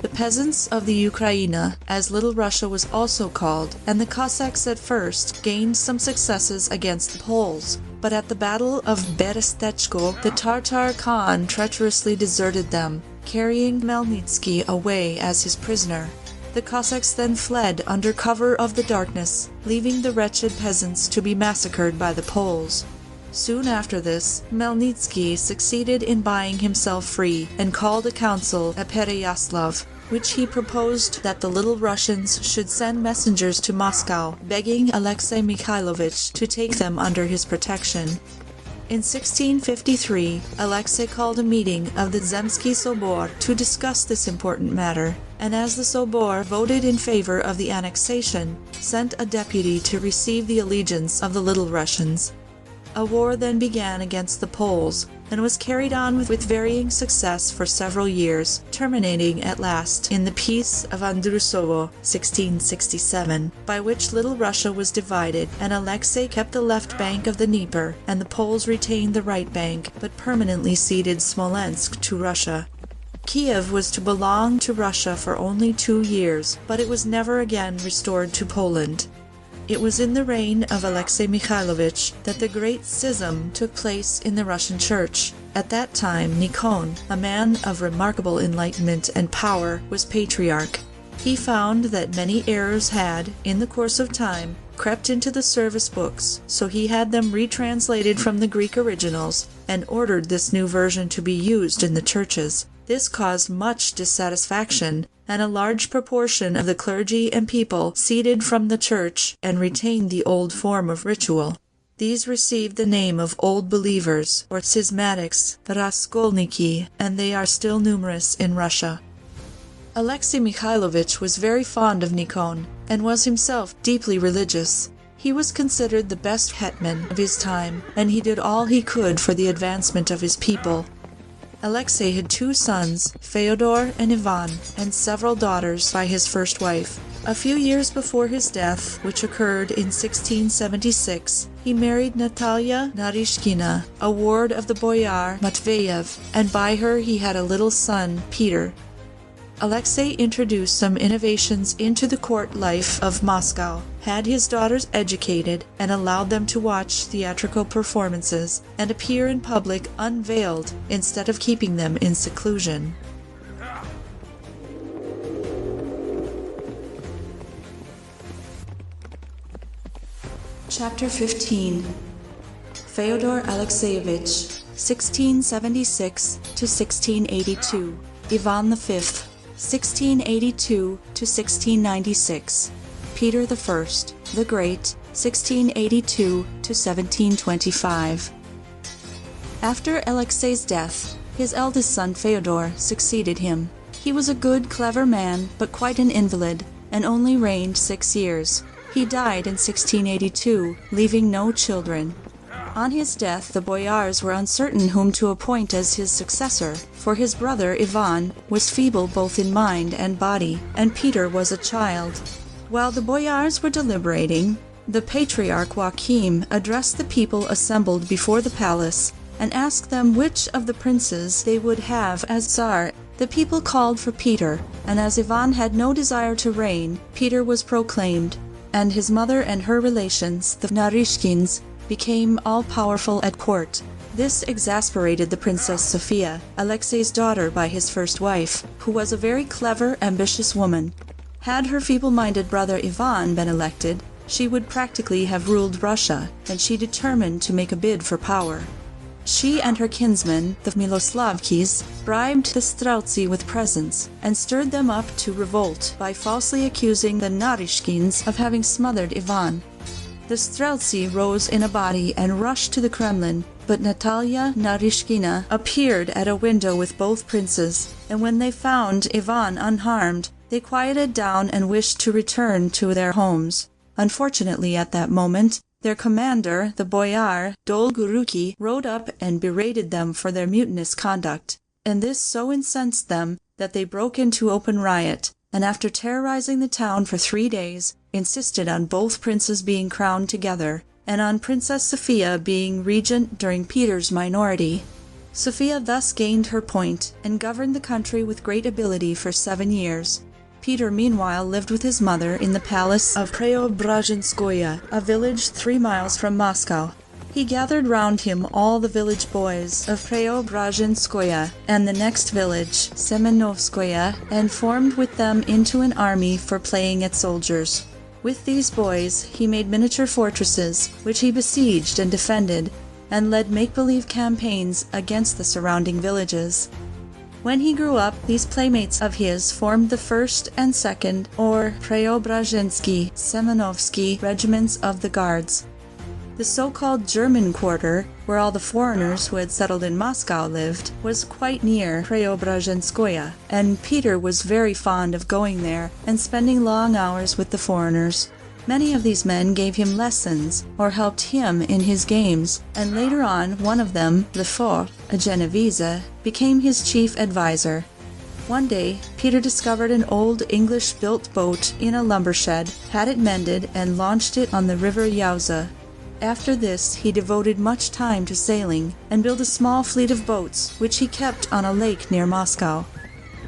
The peasants of the Ukraina, as Little Russia was also called, and the Cossacks at first gained some successes against the Poles, but at the Battle of Berestechko, the Tartar Khan treacherously deserted them, carrying Khmelnytsky away as his prisoner. The Cossacks then fled under cover of the darkness, leaving the wretched peasants to be massacred by the Poles. Soon after this, Khmelnytsky succeeded in buying himself free and called a council at Pereyaslav, which he proposed that the Little Russians should send messengers to Moscow, begging Alexei Mikhailovich to take them under his protection. In 1653, Alexei called a meeting of the Zemsky Sobor to discuss this important matter, and as the Sobor voted in favor of the annexation, sent a deputy to receive the allegiance of the Little Russians. A war then began against the Poles, and was carried on with varying success for several years, terminating at last in the Peace of Andrusovo, 1667, by which Little Russia was divided, and Alexei kept the left bank of the Dnieper, and the Poles retained the right bank, but permanently ceded Smolensk to Russia. Kiev was to belong to Russia for only 2 years, but it was never again restored to Poland. It was in the reign of Alexei Mikhailovich that the great schism took place in the Russian Church. At that time, Nikon, a man of remarkable enlightenment and power, was patriarch. He found that many errors had, in the course of time, crept into the service books, so he had them retranslated from the Greek originals, and ordered this new version to be used in the churches. This caused much dissatisfaction, and a large proportion of the clergy and people seceded from the church and retained the old form of ritual. These received the name of Old Believers, or Schismatics, Raskolniki, and they are still numerous in Russia. Alexei Mikhailovich was very fond of Nikon, and was himself deeply religious. He was considered the best hetman of his time, and he did all he could for the advancement of his people. Alexei had 2 sons, Feodor and Ivan, and several daughters by his first wife. A few years before his death, which occurred in 1676, he married Natalia Narishkina, a ward of the boyar Matveyev, and by her he had a little son, Peter. Alexei introduced some innovations into the court life of Moscow, had his daughters educated, and allowed them to watch theatrical performances and appear in public unveiled instead of keeping them in seclusion. Chapter 15. Feodor Alexeyevich, 1676 to 1682. Ivan V, 1682 to 1696. Peter I, the Great, 1682 to 1725. After Alexei's death, his eldest son Feodor succeeded him. He was a good, clever man, but quite an invalid, and only reigned 6 years. He died in 1682, leaving no children. On his death, the boyars were uncertain whom to appoint as his successor, for his brother Ivan was feeble both in mind and body, and Peter was a child. While the boyars were deliberating, the patriarch Joachim addressed the people assembled before the palace and asked them which of the princes they would have as Tsar. The people called for Peter, and as Ivan had no desire to reign, Peter was proclaimed, and his mother and her relations, the Narishkins, became all-powerful at court. This exasperated the Princess Sophia, Alexei's daughter by his first wife, who was a very clever, ambitious woman. Had her feeble-minded brother Ivan been elected, she would practically have ruled Russia, and she determined to make a bid for power. She and her kinsmen, the Miloslavkis, bribed the Streltsy with presents and stirred them up to revolt by falsely accusing the Narishkins of having smothered Ivan. The Streltsy rose in a body and rushed to the Kremlin, but Natalia Narishkina appeared at a window with both princes, and when they found Ivan unharmed, they quieted down and wished to return to their homes. Unfortunately, at that moment, their commander, the boyar Dolgoruki, rode up and berated them for their mutinous conduct, and this so incensed them that they broke into open riot, and after terrorizing the town for 3 days, insisted on both princes being crowned together, and on Princess Sophia being regent during Peter's minority. Sophia thus gained her point, and governed the country with great ability for 7 years. Peter meanwhile lived with his mother in the palace of Preobrazhenskoye, a village 3 miles from Moscow. He gathered round him all the village boys of Preobrazhenskoye and the next village, Semenovskoye, and formed with them into an army for playing at soldiers. With these boys he made miniature fortresses, which he besieged and defended, and led make-believe campaigns against the surrounding villages. When he grew up, these playmates of his formed the 1st and 2nd, or Preobrazhensky, Semenovsky regiments of the Guards. The so-called German quarter, where all the foreigners who had settled in Moscow lived, was quite near Preobrazhenskoye, and Peter was very fond of going there and spending long hours with the foreigners. Many of these men gave him lessons, or helped him in his games, and later on one of them, Lefort, a Genovese, became his chief advisor. One day, Peter discovered an old English-built boat in a lumber shed, had it mended, and launched it on the river Yauza. After this, he devoted much time to sailing, and built a small fleet of boats, which he kept on a lake near Moscow.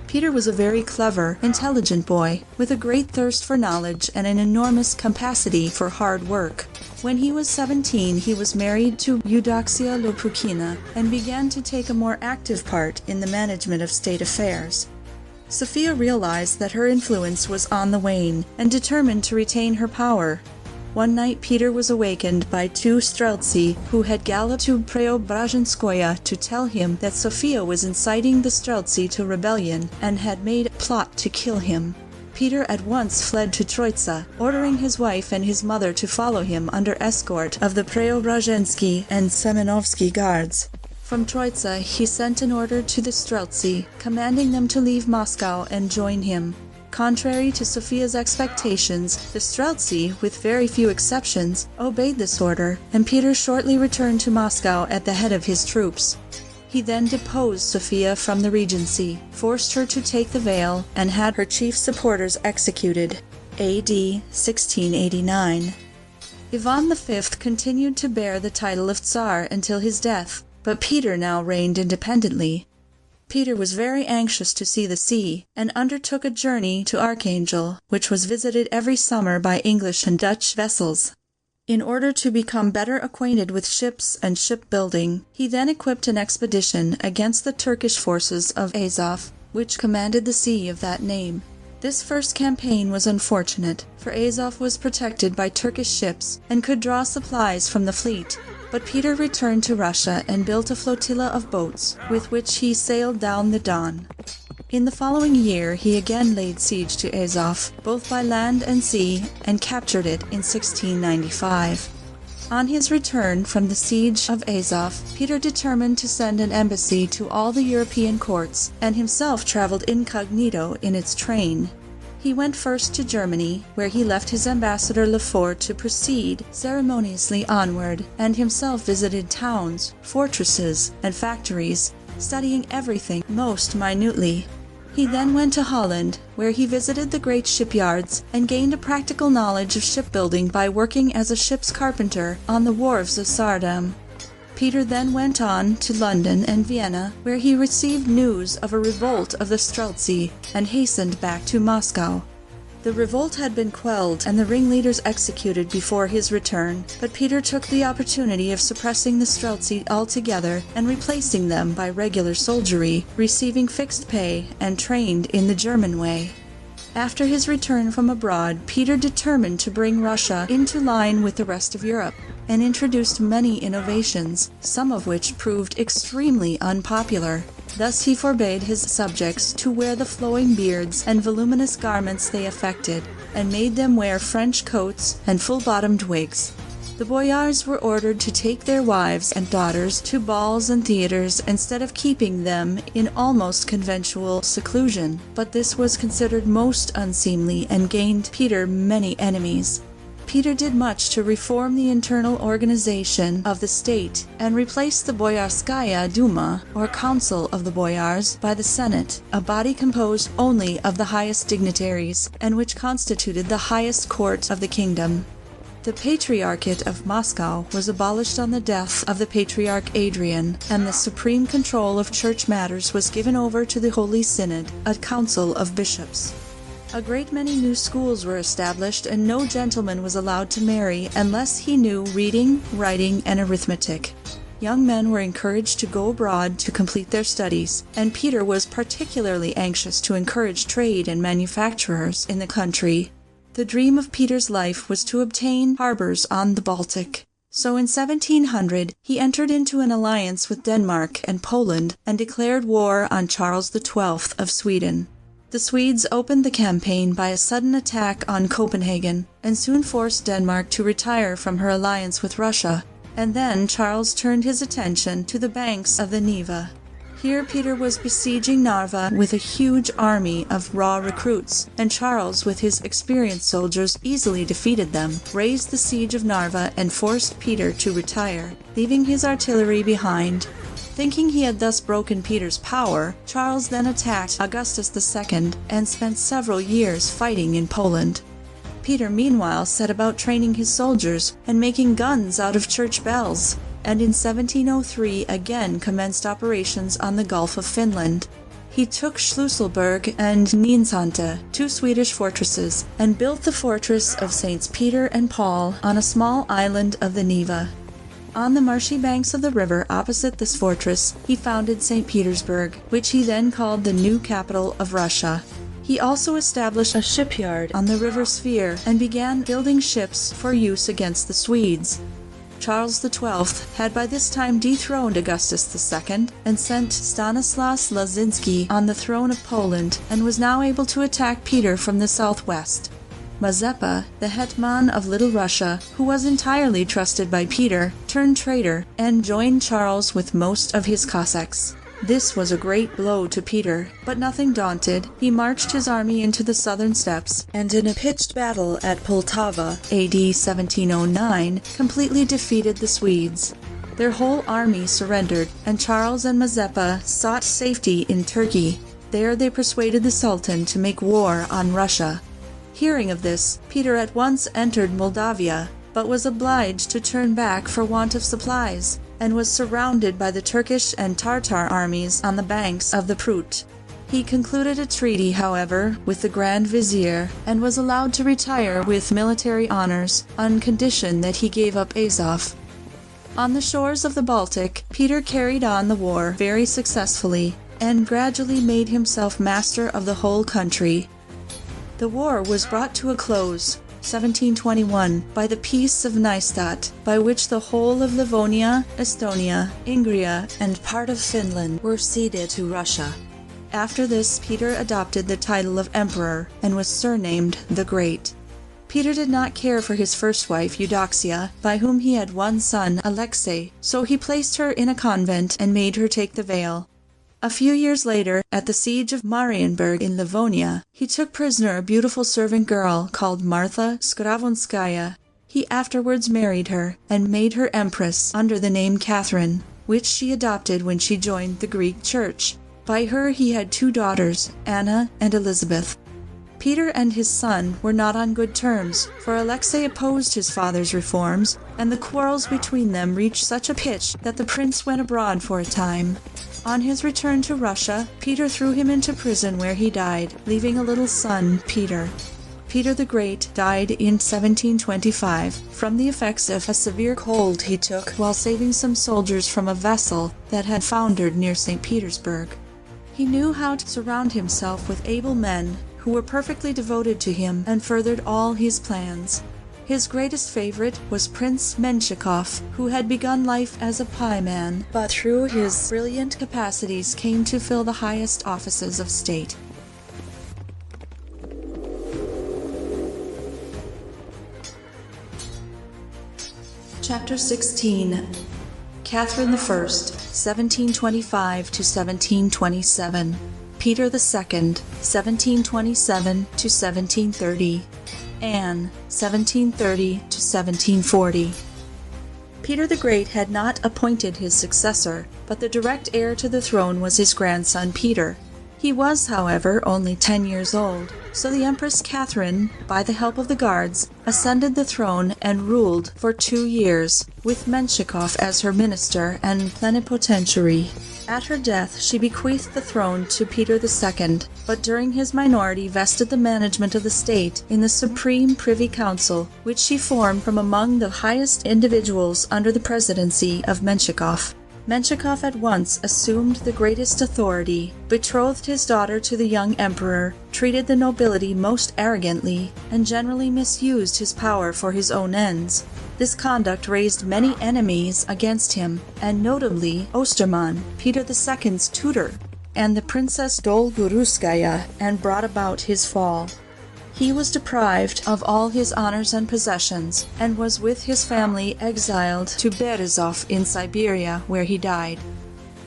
Peter was a very clever, intelligent boy, with a great thirst for knowledge and an enormous capacity for hard work. When he was 17, he was married to Eudoxia Lopukina and began to take a more active part in the management of state affairs. Sophia realized that her influence was on the wane and determined to retain her power. One night Peter was awakened by 2 Streltsy who had galloped to Preobrazhenskoye to tell him that Sophia was inciting the Streltsy to rebellion and had made a plot to kill him. Peter at once fled to Troitsa, ordering his wife and his mother to follow him under escort of the Preobrazhensky and Semenovsky guards. From Troitsa he sent an order to the Streltsy, commanding them to leave Moscow and join him. Contrary to Sophia's expectations, the Streltsy, with very few exceptions, obeyed this order, and Peter shortly returned to Moscow at the head of his troops. He then deposed Sophia from the regency, forced her to take the veil, and had her chief supporters executed. A.D. 1689. Ivan V continued to bear the title of Tsar until his death, but Peter now reigned independently. Peter was very anxious to see the sea, and undertook a journey to Archangel, which was visited every summer by English and Dutch vessels. In order to become better acquainted with ships and shipbuilding, he then equipped an expedition against the Turkish forces of Azov, which commanded the sea of that name. This first campaign was unfortunate, for Azov was protected by Turkish ships and could draw supplies from the fleet. But Peter returned to Russia and built a flotilla of boats, with which he sailed down the Don. In the following year he again laid siege to Azov, both by land and sea, and captured it in 1695. On his return from the siege of Azov, Peter determined to send an embassy to all the European courts, and himself traveled incognito in its train. He went first to Germany, where he left his ambassador Lefort to proceed ceremoniously onward, and himself visited towns, fortresses, and factories, studying everything most minutely. He then went to Holland, where he visited the great shipyards and gained a practical knowledge of shipbuilding by working as a ship's carpenter on the wharves of Saardam. Peter then went on to London and Vienna, where he received news of a revolt of the Streltsy and hastened back to Moscow. The revolt had been quelled and the ringleaders executed before his return, but Peter took the opportunity of suppressing the Streltsy altogether and replacing them by regular soldiery, receiving fixed pay and trained in the German way. After his return from abroad, Peter determined to bring Russia into line with the rest of Europe. and introduced many innovations, some of which proved extremely unpopular. Thus he forbade his subjects to wear the flowing beards and voluminous garments they affected, and made them wear French coats and full-bottomed wigs. The boyars were ordered to take their wives and daughters to balls and theaters instead of keeping them in almost conventual seclusion, but this was considered most unseemly and gained Peter many enemies. Peter did much to reform the internal organization of the state and replaced the Boyarskaya Duma, or Council of the Boyars, by the Senate, a body composed only of the highest dignitaries, and which constituted the highest court of the kingdom. The Patriarchate of Moscow was abolished on the death of the Patriarch Adrian, and the supreme control of church matters was given over to the Holy Synod, a council of bishops. A great many new schools were established, and no gentleman was allowed to marry unless he knew reading, writing, and arithmetic. Young men were encouraged to go abroad to complete their studies, and Peter was particularly anxious to encourage trade and manufacturers in the country. The dream of Peter's life was to obtain harbors on the Baltic. So in 1700 he entered into an alliance with Denmark and Poland and declared war on Charles XII of Sweden. The Swedes opened the campaign by a sudden attack on Copenhagen and soon forced Denmark to retire from her alliance with Russia, and then Charles turned his attention to the banks of the Neva. Here Peter was besieging Narva with a huge army of raw recruits, and Charles, with his experienced soldiers, easily defeated them, raised the siege of Narva, and forced Peter to retire, leaving his artillery behind. Thinking he had thus broken Peter's power, Charles then attacked Augustus II and spent several years fighting in Poland. Peter meanwhile set about training his soldiers and making guns out of church bells, and in 1703 again commenced operations on the Gulf of Finland. He took Schlüsselburg and Nynäshamn, two Swedish fortresses, and built the fortress of Saints Peter and Paul on a small island of the Neva. On the marshy banks of the river opposite this fortress, he founded St. Petersburg, which he then called the new capital of Russia. He also established a shipyard on the river Svir and began building ships for use against the Swedes. Charles XII had by this time dethroned Augustus II and sent Stanislas Laszynski on the throne of Poland, and was now able to attack Peter from the southwest. Mazeppa, the hetman of Little Russia, who was entirely trusted by Peter, turned traitor and joined Charles with most of his Cossacks. This was a great blow to Peter, but nothing daunted, he marched his army into the southern steppes, and in a pitched battle at Poltava, AD 1709, completely defeated the Swedes. Their whole army surrendered, and Charles and Mazeppa sought safety in Turkey. There they persuaded the Sultan to make war on Russia. Hearing of this, Peter at once entered Moldavia, but was obliged to turn back for want of supplies, and was surrounded by the Turkish and Tartar armies on the banks of the Prut. He concluded a treaty, however, with the Grand Vizier, and was allowed to retire with military honors, on condition that he gave up Azov. On the shores of the Baltic, Peter carried on the war very successfully, and gradually made himself master of the whole country. The war was brought to a close, 1721, by the Peace of Nystadt, by which the whole of Livonia, Estonia, Ingria, and part of Finland were ceded to Russia. After this, Peter adopted the title of Emperor, and was surnamed the Great. Peter did not care for his first wife, Eudoxia, by whom he had one son, Alexei, so he placed her in a convent and made her take the veil. A few years later, at the siege of Marienburg in Livonia, he took prisoner a beautiful servant girl called Martha Skravonskaya. He afterwards married her, and made her empress under the name Catherine, which she adopted when she joined the Greek Church. By her he had two daughters, Anna and Elizabeth. Peter and his son were not on good terms, for Alexei opposed his father's reforms, and the quarrels between them reached such a pitch that the prince went abroad for a time. On his return to Russia, Peter threw him into prison where he died, leaving a little son, Peter. Peter the Great died in 1725 from the effects of a severe cold he took while saving some soldiers from a vessel that had foundered near St. Petersburg. He knew how to surround himself with able men who were perfectly devoted to him and furthered all his plans. His greatest favorite was Prince Menshikov, who had begun life as a pieman, but through his brilliant capacities came to fill the highest offices of state. Chapter 16. Catherine I, 1725 to 1727. Peter II, 1727 to 1730. Anne, 1730 to 1740. Peter the Great had not appointed his successor, but the direct heir to the throne was his grandson Peter. He was, however, only 10 years old, so the Empress Catherine, by the help of the guards, ascended the throne and ruled for 2 years, with Menshikov as her minister and plenipotentiary. At her death, she bequeathed the throne to Peter II, but during his minority vested the management of the state in the Supreme Privy Council, which she formed from among the highest individuals under the presidency of Menshikov. Menshikov at once assumed the greatest authority, betrothed his daughter to the young emperor, treated the nobility most arrogantly, and generally misused his power for his own ends. This conduct raised many enemies against him, and notably Osterman, Peter II's tutor, and the Princess Dolgoruskaya, and brought about his fall. He was deprived of all his honors and possessions, and was with his family exiled to Berezov in Siberia, where he died.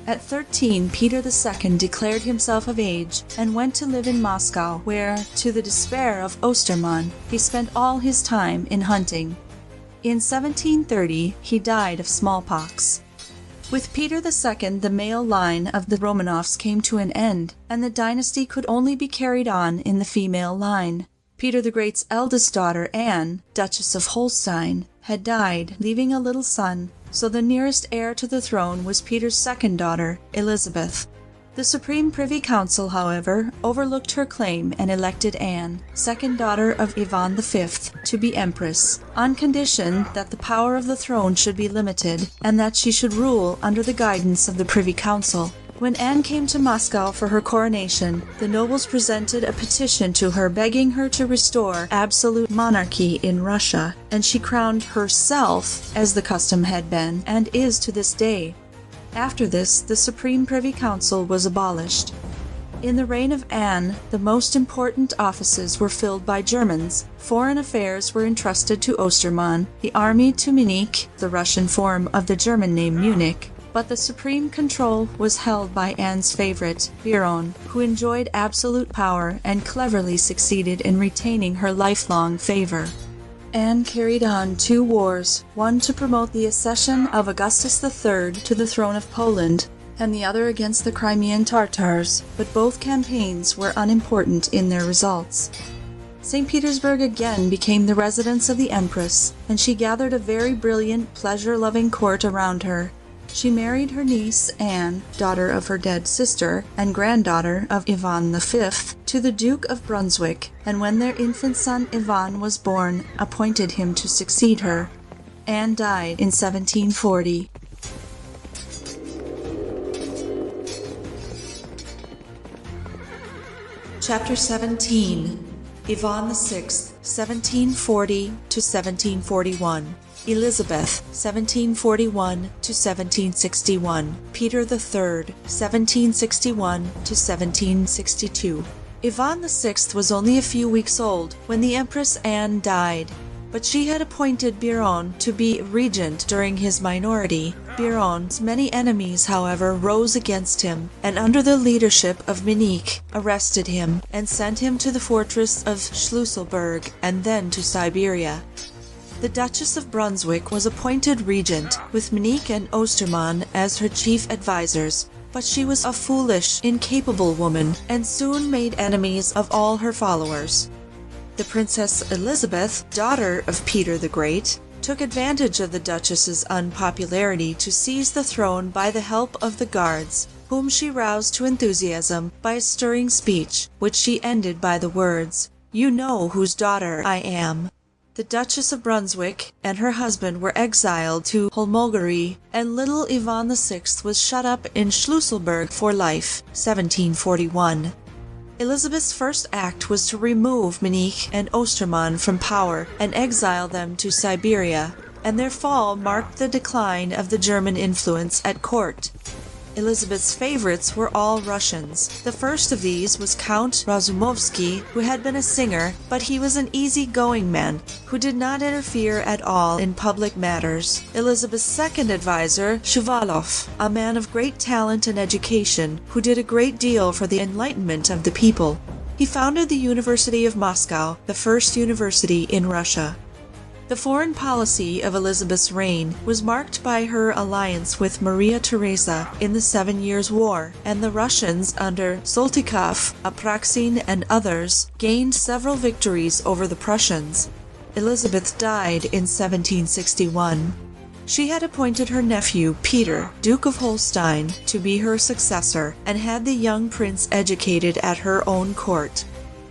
At 13, Peter II declared himself of age and went to live in Moscow, where, to the despair of Osterman, he spent all his time in hunting. In 1730, he died of smallpox. With Peter II, the male line of the Romanovs came to an end, and the dynasty could only be carried on in the female line. Peter the Great's eldest daughter, Anne, Duchess of Holstein, had died, leaving a little son, so the nearest heir to the throne was Peter's second daughter, Elizabeth. The Supreme Privy Council, however, overlooked her claim and elected Anne, second daughter of Ivan V, to be empress, on condition that the power of the throne should be limited, and that she should rule under the guidance of the Privy Council. When Anne came to Moscow for her coronation, the nobles presented a petition to her begging her to restore absolute monarchy in Russia, and she crowned herself, as the custom had been, and is to this day. After this, the Supreme Privy Council was abolished. In the reign of Anne, the most important offices were filled by Germans. Foreign affairs were entrusted to Osterman, the army to Munich, the Russian form of the German name Munich, but the supreme control was held by Anne's favorite, Biron, who enjoyed absolute power and cleverly succeeded in retaining her lifelong favor. Anne carried on 2 wars, one to promote the accession of Augustus III to the throne of Poland, and the other against the Crimean Tartars, but both campaigns were unimportant in their results. St. Petersburg again became the residence of the Empress, and she gathered a very brilliant, pleasure-loving court around her. She married her niece, Anne, daughter of her dead sister, and granddaughter of Ivan V, to the Duke of Brunswick, and when their infant son Ivan was born, appointed him to succeed her. Anne died in 1740. Chapter 17. Ivan VI, 1740 to 1741. Elizabeth, 1741 to 1761. Peter III, 1761 to 1762. Ivan VI was only a few weeks old when the Empress Anne died, but she had appointed Biron to be regent during his minority. Biron's many enemies, however, rose against him, and under the leadership of Munich, arrested him and sent him to the fortress of Schlüsselburg and then to Siberia. The Duchess of Brunswick was appointed regent, with Munich and Osterman as her chief advisers, but she was a foolish, incapable woman, and soon made enemies of all her followers. The Princess Elizabeth, daughter of Peter the Great, took advantage of the Duchess's unpopularity to seize the throne by the help of the guards, whom she roused to enthusiasm by a stirring speech, which she ended by the words, "You know whose daughter I am." The Duchess of Brunswick and her husband were exiled to Holmogorny, and little Ivan VI was shut up in Schlüsselburg for life, 1741. Elizabeth's first act was to remove Metternich and Ostermann from power and exile them to Siberia, and their fall marked the decline of the German influence at court. Elizabeth's favorites were all Russians. The first of these was Count Razumovsky, who had been a singer, but he was an easy-going man who did not interfere at all in public matters. Elizabeth's second advisor, Shuvalov, a man of great talent and education, who did a great deal for the enlightenment of the people. He founded the University of Moscow, the first university in Russia. The foreign policy of Elizabeth's reign was marked by her alliance with Maria Theresa in the 7 Years' War, and the Russians under Soltykov, Apraksin, and others gained several victories over the Prussians. Elizabeth died in 1761. She had appointed her nephew, Peter, Duke of Holstein, to be her successor, and had the young prince educated at her own court.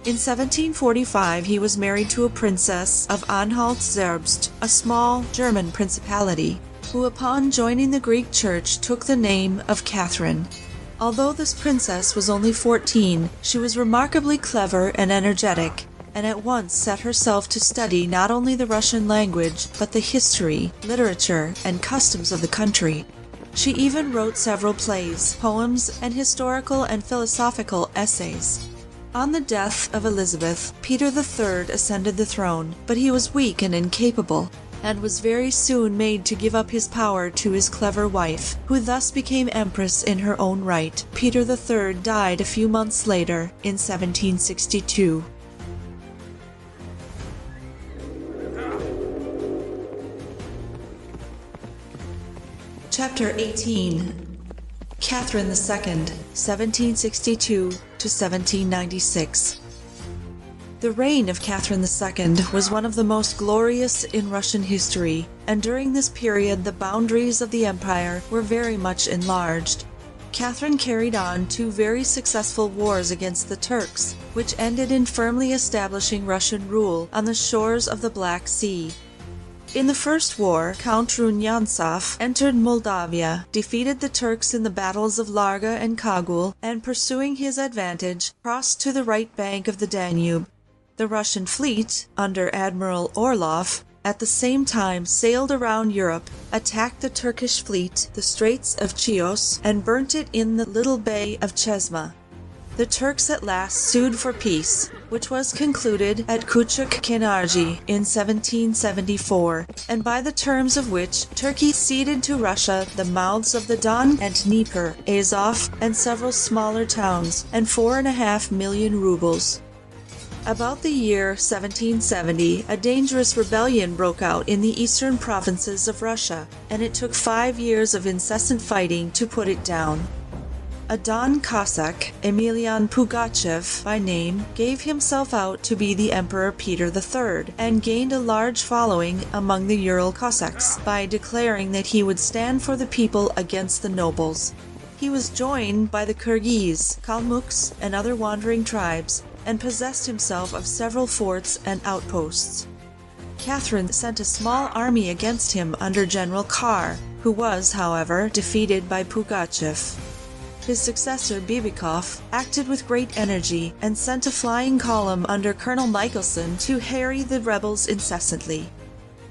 In 1745 he was married to a princess of Anhalt-Zerbst, a small German principality, who upon joining the Greek Church took the name of Catherine. Although this princess was only 14, she was remarkably clever and energetic, and at once set herself to study not only the Russian language, but the history, literature, and customs of the country. She even wrote several plays, poems, and historical and philosophical essays. On the death of Elizabeth, Peter III ascended the throne, but he was weak and incapable, and was very soon made to give up his power to his clever wife, who thus became empress in her own right. Peter III died a few months later, in 1762. Chapter 18. Catherine II, 1762 to 1796. The reign of Catherine II was one of the most glorious in Russian history, and during this period the boundaries of the empire were very much enlarged. Catherine carried on 2 very successful wars against the Turks, which ended in firmly establishing Russian rule on the shores of the Black Sea. In the first war, Count Runyansov entered Moldavia, defeated the Turks in the battles of Larga and Kagul, and pursuing his advantage, crossed to the right bank of the Danube. The Russian fleet, under Admiral Orlov, at the same time sailed around Europe, attacked the Turkish fleet, the Straits of Chios, and burnt it in the little bay of Chesma. The Turks at last sued for peace, which was concluded at Küçük-Kenarji in 1774, and by the terms of which Turkey ceded to Russia the mouths of the Don and Dnieper, Azov, and several smaller towns, and 4.5 million rubles. About the year 1770, a dangerous rebellion broke out in the eastern provinces of Russia, and it took 5 years of incessant fighting to put it down. A Don Cossack, Emelian Pugachev by name, gave himself out to be the Emperor Peter III, and gained a large following among the Ural Cossacks by declaring that he would stand for the people against the nobles. He was joined by the Kyrgyz, Kalmuks, and other wandering tribes, and possessed himself of several forts and outposts. Catherine sent a small army against him under General Karr, who was, however, defeated by Pugachev. His successor, Bibikov, acted with great energy and sent a flying column under Colonel Michelson to harry the rebels incessantly.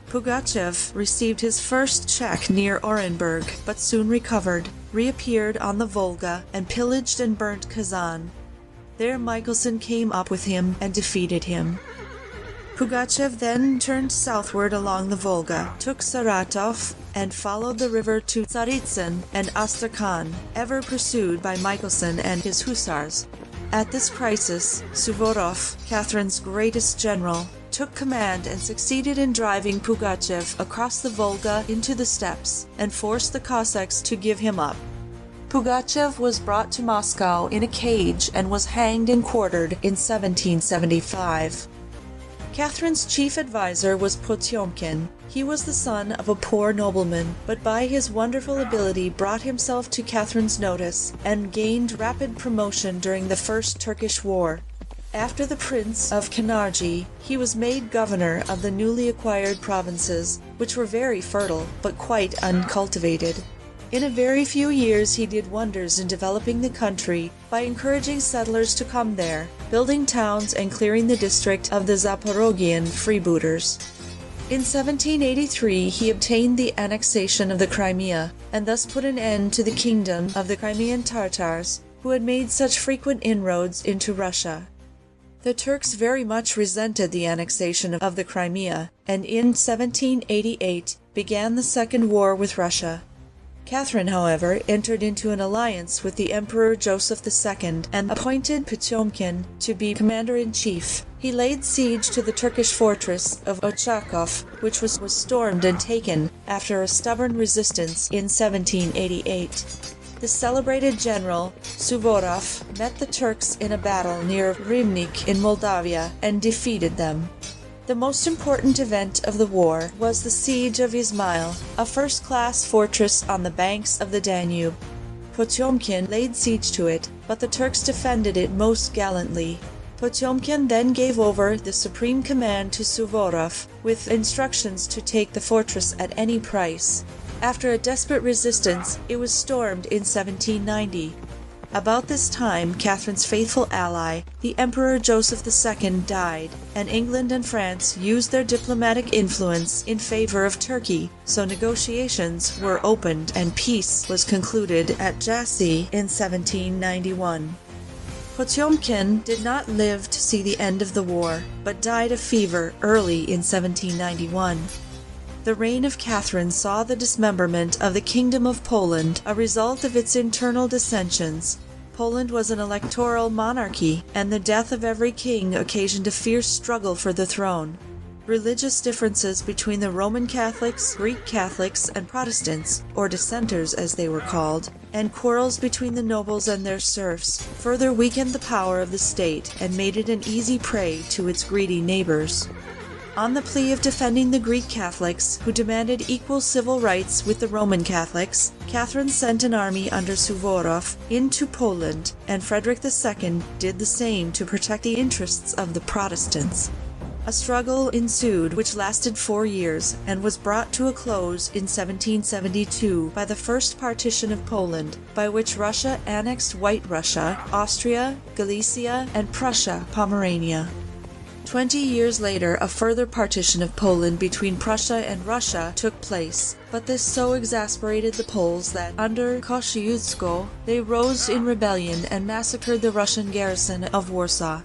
Pugachev received his first check near Orenburg, but soon recovered, reappeared on the Volga, and pillaged and burnt Kazan. There Michelson came up with him and defeated him. Pugachev then turned southward along the Volga, took Saratov, and followed the river to Tsaritsyn and Astrakhan, ever pursued by Michelson and his hussars. At this crisis, Suvorov, Catherine's greatest general, took command and succeeded in driving Pugachev across the Volga into the steppes, and forced the Cossacks to give him up. Pugachev was brought to Moscow in a cage and was hanged and quartered in 1775. Catherine's chief advisor was Potyomkin. He was the son of a poor nobleman, but by his wonderful ability brought himself to Catherine's notice and gained rapid promotion during the First Turkish War. After the Prince of Kenarji, he was made governor of the newly acquired provinces, which were very fertile but quite uncultivated. In a very few years he did wonders in developing the country by encouraging settlers to come there, building towns and clearing the district of the Zaporogian freebooters. In 1783 he obtained the annexation of the Crimea, and thus put an end to the kingdom of the Crimean Tartars, who had made such frequent inroads into Russia. The Turks very much resented the annexation of the Crimea, and in 1788 began the Second War with Russia. Catherine, however, entered into an alliance with the Emperor Joseph II and appointed Potyomkin to be commander-in-chief. He laid siege to the Turkish fortress of Ochakov, which was stormed and taken after a stubborn resistance in 1788. The celebrated general, Suvorov, met the Turks in a battle near Rymnik in Moldavia and defeated them. The most important event of the war was the siege of Izmail, a first-class fortress on the banks of the Danube. Potyomkin laid siege to it, but the Turks defended it most gallantly. Potyomkin then gave over the supreme command to Suvorov, with instructions to take the fortress at any price. After a desperate resistance, it was stormed in 1790. About this time, Catherine's faithful ally, the Emperor Joseph II, died, and England and France used their diplomatic influence in favor of Turkey, so negotiations were opened and peace was concluded at Jassy in 1791. Potyomkin did not live to see the end of the war, but died of fever early in 1791. The reign of Catherine saw the dismemberment of the Kingdom of Poland, a result of its internal dissensions. Poland was an electoral monarchy, and the death of every king occasioned a fierce struggle for the throne. Religious differences between the Roman Catholics, Greek Catholics, and Protestants, or dissenters as they were called, and quarrels between the nobles and their serfs, further weakened the power of the state and made it an easy prey to its greedy neighbors. On the plea of defending the Greek Catholics, who demanded equal civil rights with the Roman Catholics, Catherine sent an army under Suvorov into Poland, and Frederick II did the same to protect the interests of the Protestants. A struggle ensued which lasted 4 years, and was brought to a close in 1772 by the first partition of Poland, by which Russia annexed White Russia, Austria, Galicia, and Prussia, Pomerania. 20 years later, a further partition of Poland between Prussia and Russia took place, but this so exasperated the Poles that, under Kosciuszko, they rose in rebellion and massacred the Russian garrison of Warsaw.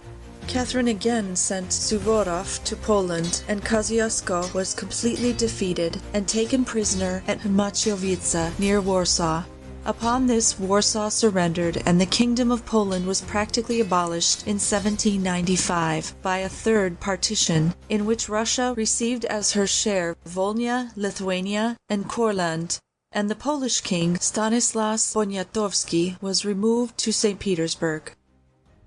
Catherine again sent Suvorov to Poland, and Kosciuszko was completely defeated and taken prisoner at Maciowice near Warsaw. Upon this, Warsaw surrendered, and the Kingdom of Poland was practically abolished in 1795 by a third partition, in which Russia received as her share Volhynia, Lithuania, and Courland, and the Polish king, Stanislas Poniatowski, was removed to St. Petersburg.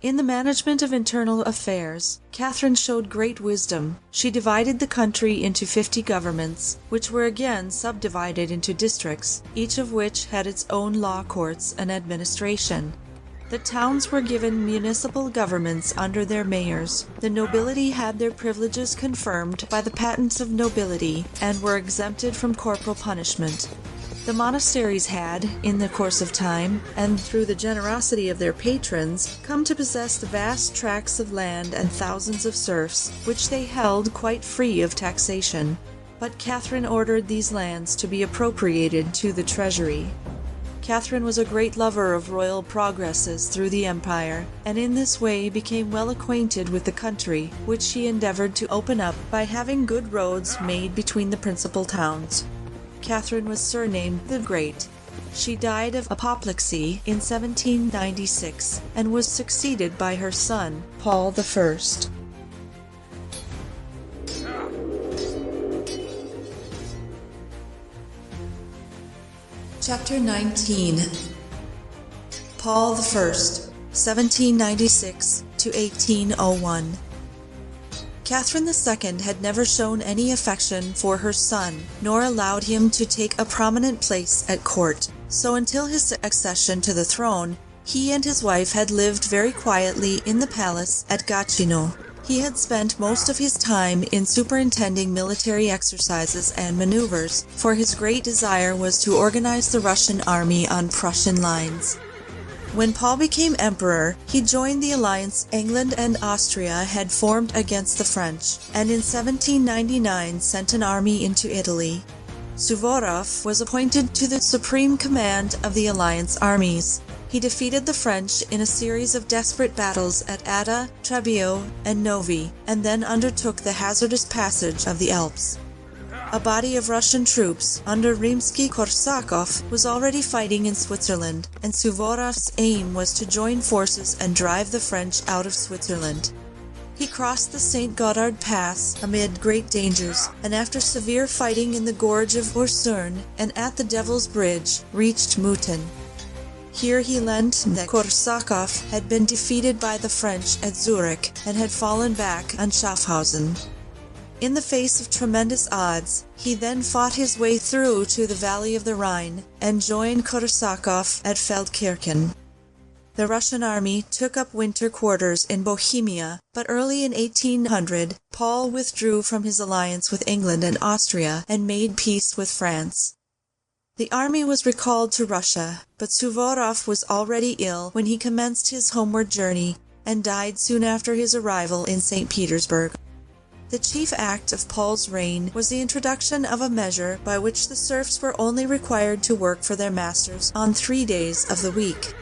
In the management of internal affairs, Catherine showed great wisdom. She divided the country into 50 governments, which were again subdivided into districts, each of which had its own law courts and administration. The towns were given municipal governments under their mayors. The nobility had their privileges confirmed by the patents of nobility and were exempted from corporal punishment. The monasteries had, in the course of time, and through the generosity of their patrons, come to possess vast tracts of land and thousands of serfs, which they held quite free of taxation. But Catherine ordered these lands to be appropriated to the treasury. Catherine was a great lover of royal progresses through the empire, and in this way became well acquainted with the country, which she endeavored to open up by having good roads made between the principal towns. Catherine was surnamed the Great. She died of apoplexy in 1796 and was succeeded by her son, Paul I. Chapter 19. Paul I, 1796 to 1801. Catherine II had never shown any affection for her son, nor allowed him to take a prominent place at court, so until his accession to the throne, he and his wife had lived very quietly in the palace at Gatineau. He had spent most of his time in superintending military exercises and maneuvers, for his great desire was to organize the Russian army on Prussian lines. When Paul became emperor, he joined the alliance England and Austria had formed against the French, and in 1799 sent an army into Italy. Suvorov was appointed to the supreme command of the alliance armies. He defeated the French in a series of desperate battles at Adda, Trebbio, and Novi, and then undertook the hazardous passage of the Alps. A body of Russian troops under Rimsky-Korsakov was already fighting in Switzerland, and Suvorov's aim was to join forces and drive the French out of Switzerland. He crossed the St. Gothard Pass amid great dangers, and after severe fighting in the gorge of Orsern and at the Devil's Bridge, reached Mouton. Here he learned that Korsakov had been defeated by the French at Zurich and had fallen back on Schaffhausen. In the face of tremendous odds, he then fought his way through to the valley of the Rhine and joined Korsakov at Feldkirchen. The Russian army took up winter quarters in Bohemia, but early in 1800, Paul withdrew from his alliance with England and Austria and made peace with France. The army was recalled to Russia, but Suvorov was already ill when he commenced his homeward journey and died soon after his arrival in St. Petersburg. The chief act of Paul's reign was the introduction of a measure by which the serfs were only required to work for their masters on 3 days of the week.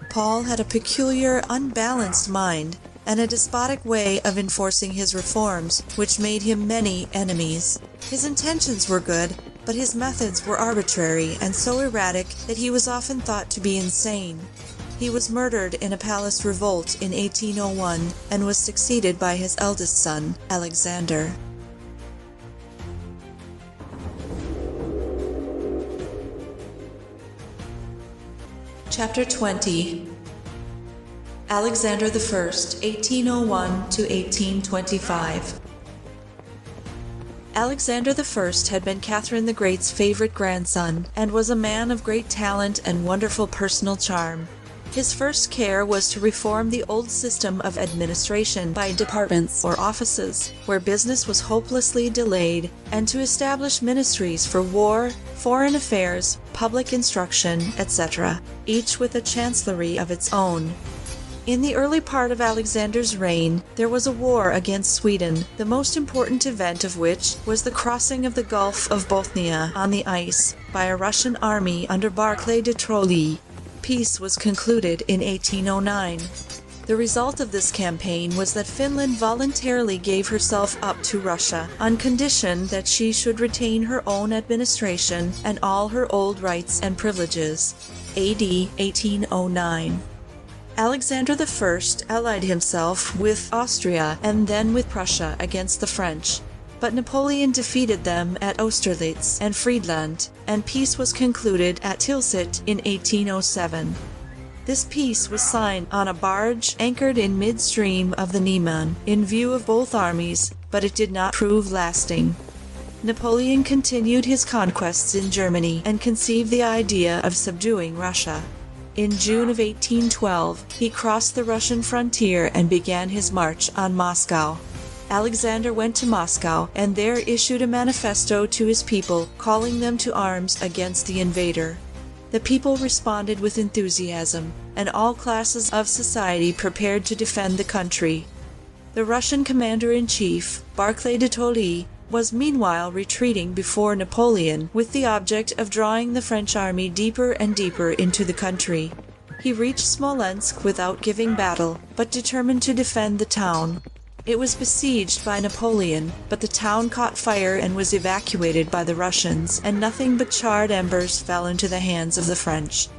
Paul had a peculiar, unbalanced mind and a despotic way of enforcing his reforms, which made him many enemies. His intentions were good, but his methods were arbitrary and so erratic that he was often thought to be insane. He was murdered in a palace revolt in 1801 and was succeeded by his eldest son, Alexander. Chapter 20. Alexander I, 1801 to 1825. Alexander I had been Catherine the Great's favorite grandson, and was a man of great talent and wonderful personal charm. His first care was to reform the old system of administration by departments or offices, where business was hopelessly delayed, and to establish ministries for war, foreign affairs, public instruction, etc., each with a chancellery of its own. In the early part of Alexander's reign, there was a war against Sweden, the most important event of which was the crossing of the Gulf of Bothnia on the ice by a Russian army under Barclay de Tolly. Peace was concluded in 1809. The result of this campaign was that Finland voluntarily gave herself up to Russia, on condition that she should retain her own administration and all her old rights and privileges. A.D. 1809. Alexander I allied himself with Austria and then with Prussia against the French, but Napoleon defeated them at Austerlitz and Friedland, and peace was concluded at Tilsit in 1807. This peace was signed on a barge anchored in midstream of the Niemen, in view of both armies, but it did not prove lasting. Napoleon continued his conquests in Germany and conceived the idea of subduing Russia. In June of 1812, he crossed the Russian frontier and began his march on Moscow. Alexander went to Moscow and there issued a manifesto to his people, calling them to arms against the invader. The people responded with enthusiasm, and all classes of society prepared to defend the country. The Russian commander-in-chief, Barclay de Tolly, was meanwhile retreating before Napoleon with the object of drawing the French army deeper and deeper into the country. He reached Smolensk without giving battle, but determined to defend the town. It was besieged by Napoleon, but the town caught fire and was evacuated by the Russians, and nothing but charred embers fell into the hands of the French.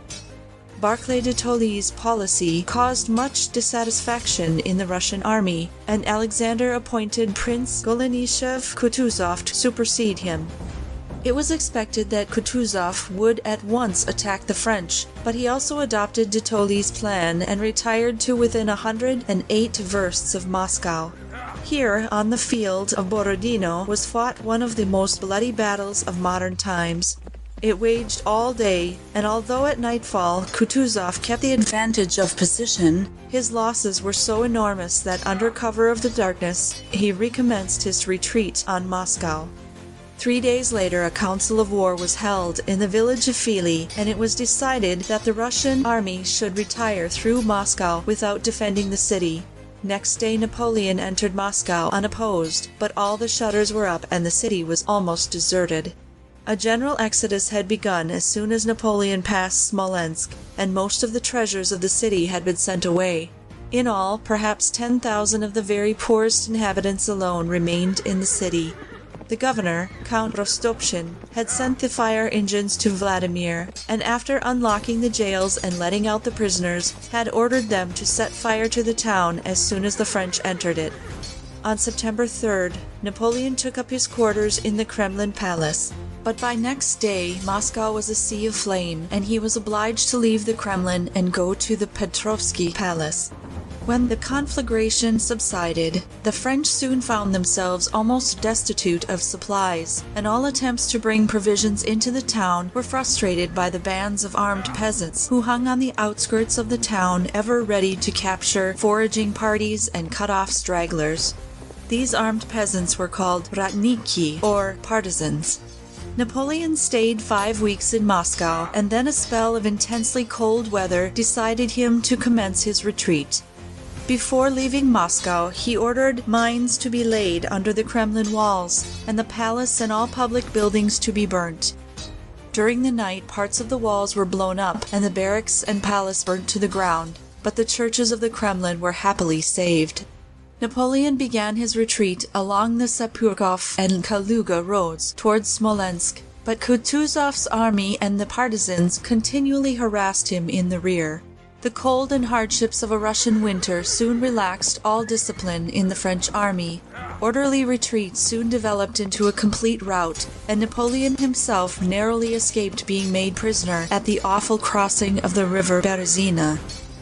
Barclay de Tolly's policy caused much dissatisfaction in the Russian army, and Alexander appointed Prince Golenishev-Kutuzov to supersede him. It was expected that Kutuzov would at once attack the French, but he also adopted de Tolly's plan and retired to within 108 versts of Moscow. Here, on the field of Borodino, was fought one of the most bloody battles of modern times. It waged all day, and although at nightfall Kutuzov kept the advantage of position, his losses were so enormous that under cover of the darkness, he recommenced his retreat on Moscow. 3 days later, a council of war was held in the village of Fili, and it was decided that the Russian army should retire through Moscow without defending the city. Next day, Napoleon entered Moscow unopposed, but all the shutters were up and the city was almost deserted. A general exodus had begun as soon as Napoleon passed Smolensk, and most of the treasures of the city had been sent away. In all, perhaps 10,000 of the very poorest inhabitants alone remained in the city. The governor, Count Rostopchin, had sent the fire engines to Vladimir, and after unlocking the jails and letting out the prisoners, had ordered them to set fire to the town as soon as the French entered it. On September 3rd, Napoleon took up his quarters in the Kremlin Palace. But by next day, Moscow was a sea of flame, and he was obliged to leave the Kremlin and go to the Petrovsky Palace. When the conflagration subsided, the French soon found themselves almost destitute of supplies, and all attempts to bring provisions into the town were frustrated by the bands of armed peasants who hung on the outskirts of the town, ever ready to capture foraging parties and cut off stragglers. These armed peasants were called ratniki, or partisans. Napoleon stayed 5 weeks in Moscow, and then a spell of intensely cold weather decided him to commence his retreat. Before leaving Moscow, he ordered mines to be laid under the Kremlin walls, and the palace and all public buildings to be burnt. During the night, parts of the walls were blown up, and the barracks and palace burnt to the ground, but the churches of the Kremlin were happily saved. Napoleon began his retreat along the Sapurkov and Kaluga roads towards Smolensk, but Kutuzov's army and the partisans continually harassed him in the rear. The cold and hardships of a Russian winter soon relaxed all discipline in the French army. Orderly retreat soon developed into a complete rout, and Napoleon himself narrowly escaped being made prisoner at the awful crossing of the river Berezina.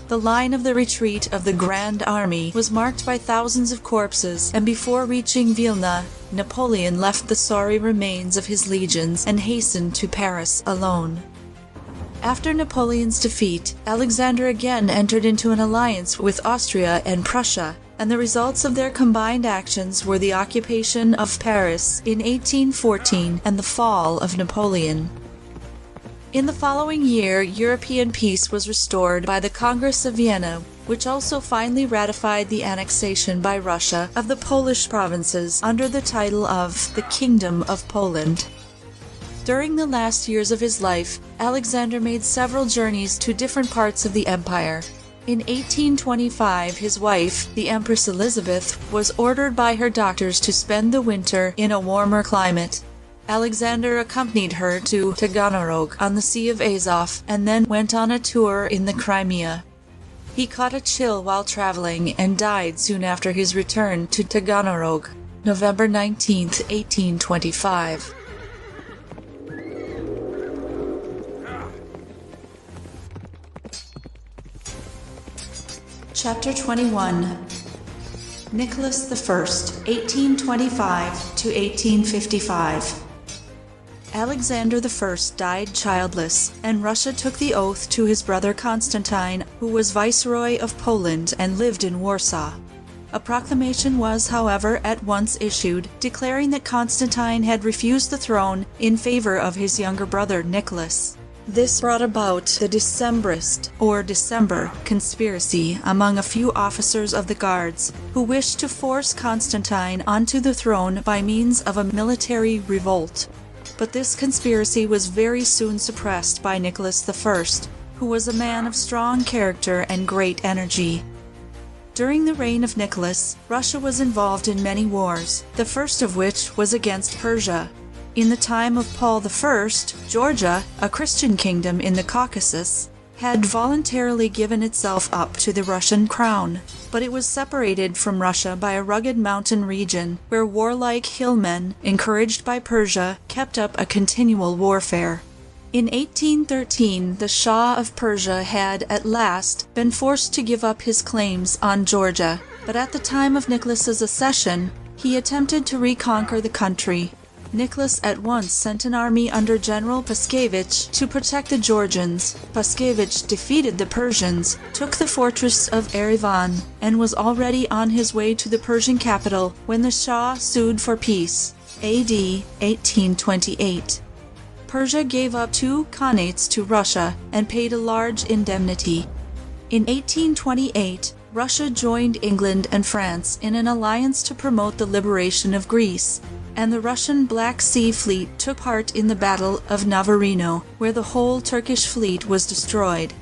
The line of the retreat of the Grand Army was marked by thousands of corpses, and before reaching Vilna, Napoleon left the sorry remains of his legions and hastened to Paris alone. After Napoleon's defeat, Alexander again entered into an alliance with Austria and Prussia, and the results of their combined actions were the occupation of Paris in 1814 and the fall of Napoleon. In the following year, European peace was restored by the Congress of Vienna, which also finally ratified the annexation by Russia of the Polish provinces under the title of the Kingdom of Poland. During the last years of his life, Alexander made several journeys to different parts of the empire. In 1825, his wife, the Empress Elizabeth, was ordered by her doctors to spend the winter in a warmer climate. Alexander accompanied her to Taganrog on the Sea of Azov and then went on a tour in the Crimea. He caught a chill while traveling and died soon after his return to Taganrog, November 19, 1825. Chapter 21. Nicholas I, 1825 to 1855. Alexander I died childless, and Russia took the oath to his brother Constantine, who was Viceroy of Poland and lived in Warsaw. A proclamation was, however, at once issued, declaring that Constantine had refused the throne in favor of his younger brother Nicholas. This brought about the Decembrist, or December, conspiracy among a few officers of the guards, who wished to force Constantine onto the throne by means of a military revolt. But this conspiracy was very soon suppressed by Nicholas I, who was a man of strong character and great energy. During the reign of Nicholas, Russia was involved in many wars, the first of which was against Persia. In the time of Paul I, Georgia, a Christian kingdom in the Caucasus, had voluntarily given itself up to the Russian crown, but it was separated from Russia by a rugged mountain region where warlike hillmen, encouraged by Persia, kept up a continual warfare. In 1813, the Shah of Persia had, at last, been forced to give up his claims on Georgia, but at the time of Nicholas's accession, he attempted to reconquer the country. Nicholas at once sent an army under General Paskevich to protect the Georgians. Paskevich defeated the Persians, took the fortress of Erivan, and was already on his way to the Persian capital when the Shah sued for peace. AD 1828. Persia gave up 2 khanates to Russia and paid a large indemnity. In 1828, Russia joined England and France in an alliance to promote the liberation of Greece, and the Russian Black Sea Fleet took part in the Battle of Navarino, where the whole Turkish fleet was destroyed.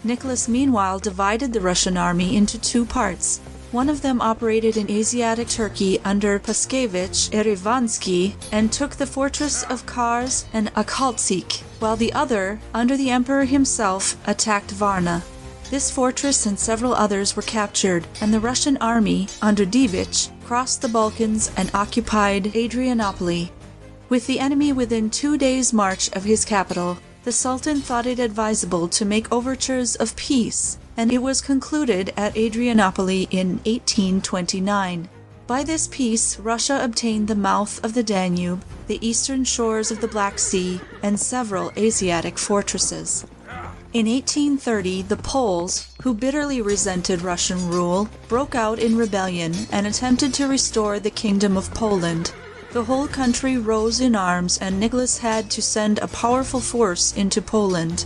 Nicholas meanwhile divided the Russian army into 2 parts. One of them operated in Asiatic Turkey under Paskevich Erivanski and took the fortress of Kars and Akhaltsikhe, while the other, under the emperor himself, attacked Varna. This fortress and several others were captured, and the Russian army, under Dibich, crossed the Balkans and occupied Adrianople. With the enemy within 2 days' march of his capital, the Sultan thought it advisable to make overtures of peace, and it was concluded at Adrianople in 1829. By this peace, Russia obtained the mouth of the Danube, the eastern shores of the Black Sea, and several Asiatic fortresses. In 1830, the Poles, who bitterly resented Russian rule, broke out in rebellion and attempted to restore the Kingdom of Poland. The whole country rose in arms, and Nicholas had to send a powerful force into Poland.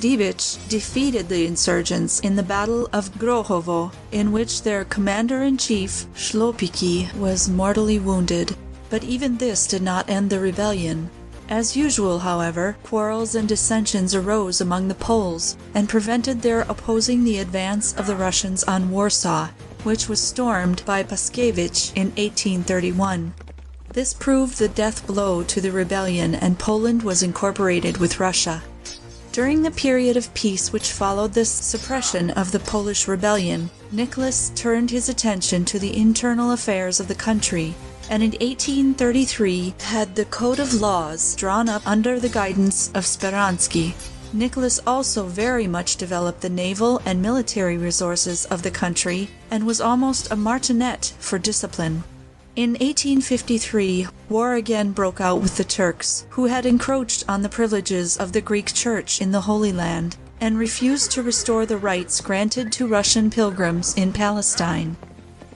Dibich defeated the insurgents in the Battle of Grochowo, in which their commander-in-chief, Szlopicki, was mortally wounded. But even this did not end the rebellion. As usual, however, quarrels and dissensions arose among the Poles and prevented their opposing the advance of the Russians on Warsaw, which was stormed by Paskevich in 1831. This proved the death blow to the rebellion, and Poland was incorporated with Russia. During the period of peace which followed the suppression of the Polish rebellion, Nicholas turned his attention to the internal affairs of the country, and in 1833 had the Code of Laws drawn up under the guidance of Speransky. Nicholas also very much developed the naval and military resources of the country and was almost a martinet for discipline. In 1853, war again broke out with the Turks, who had encroached on the privileges of the Greek Church in the Holy Land and refused to restore the rights granted to Russian pilgrims in Palestine.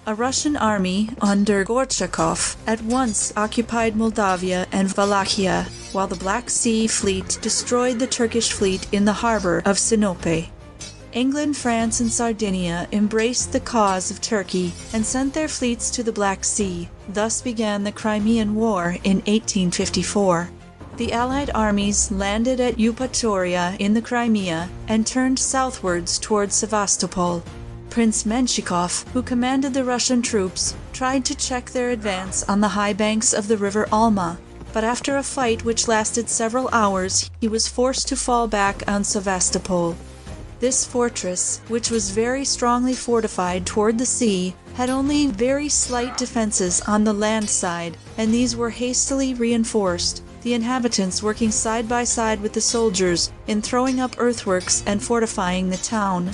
A Russian army under Gorchakov at once occupied Moldavia and Wallachia, while the Black Sea Fleet destroyed the Turkish fleet in the harbor of Sinope. England, France, and Sardinia embraced the cause of Turkey and sent their fleets to the Black Sea. Thus began the Crimean War in 1854. The Allied armies landed at Eupatoria in the Crimea and turned southwards towards Sevastopol. Prince Menshikov, who commanded the Russian troops, tried to check their advance on the high banks of the river Alma, but after a fight which lasted several hours, he was forced to fall back on Sevastopol. This fortress, which was very strongly fortified toward the sea, had only very slight defenses on the land side, and these were hastily reinforced, the inhabitants working side by side with the soldiers in throwing up earthworks and fortifying the town.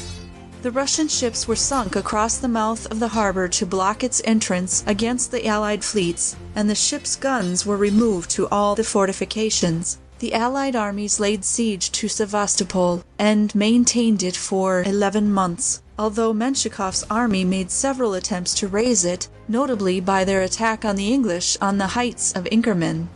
The Russian ships were sunk across the mouth of the harbor to block its entrance against the Allied fleets, and the ships' guns were removed to all the fortifications. The Allied armies laid siege to Sevastopol and maintained it for 11 months, although Menshikov's army made several attempts to raise it, notably by their attack on the English on the heights of Inkerman.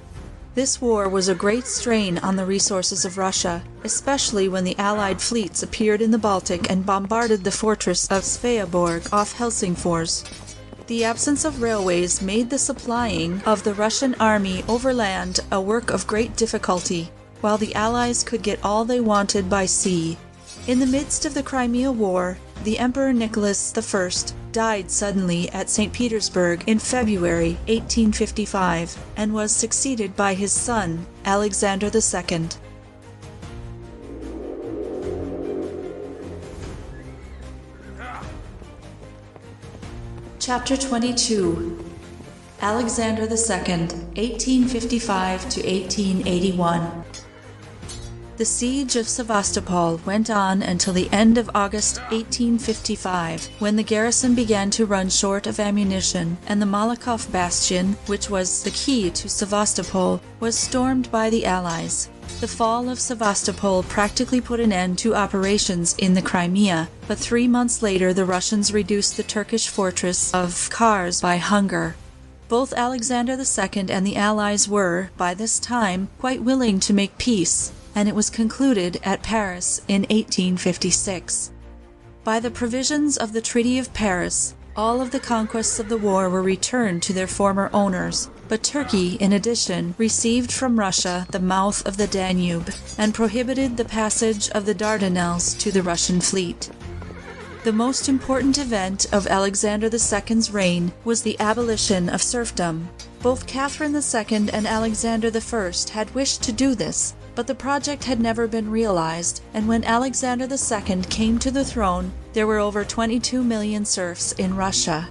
This war was a great strain on the resources of Russia, especially when the Allied fleets appeared in the Baltic and bombarded the fortress of Sveaborg off Helsingfors. The absence of railways made the supplying of the Russian army overland a work of great difficulty, while the Allies could get all they wanted by sea. In the midst of the Crimea War, the Emperor Nicholas I died suddenly at St. Petersburg in February 1855 and was succeeded by his son, Alexander II. Chapter 22. Alexander II, 1855 to 1881. The siege of Sevastopol went on until the end of August 1855, when the garrison began to run short of ammunition, and the Malakoff bastion, which was the key to Sevastopol, was stormed by the Allies. The fall of Sevastopol practically put an end to operations in the Crimea, but 3 months later the Russians reduced the Turkish fortress of Kars by hunger. Both Alexander II and the Allies were, by this time, quite willing to make peace, and it was concluded at Paris in 1856. By the provisions of the Treaty of Paris, all of the conquests of the war were returned to their former owners, but Turkey, in addition, received from Russia the mouth of the Danube and prohibited the passage of the Dardanelles to the Russian fleet. The most important event of Alexander II's reign was the abolition of serfdom. Both Catherine II and Alexander I had wished to do this, but the project had never been realized, and when Alexander II came to the throne, there were over 22 million serfs in Russia.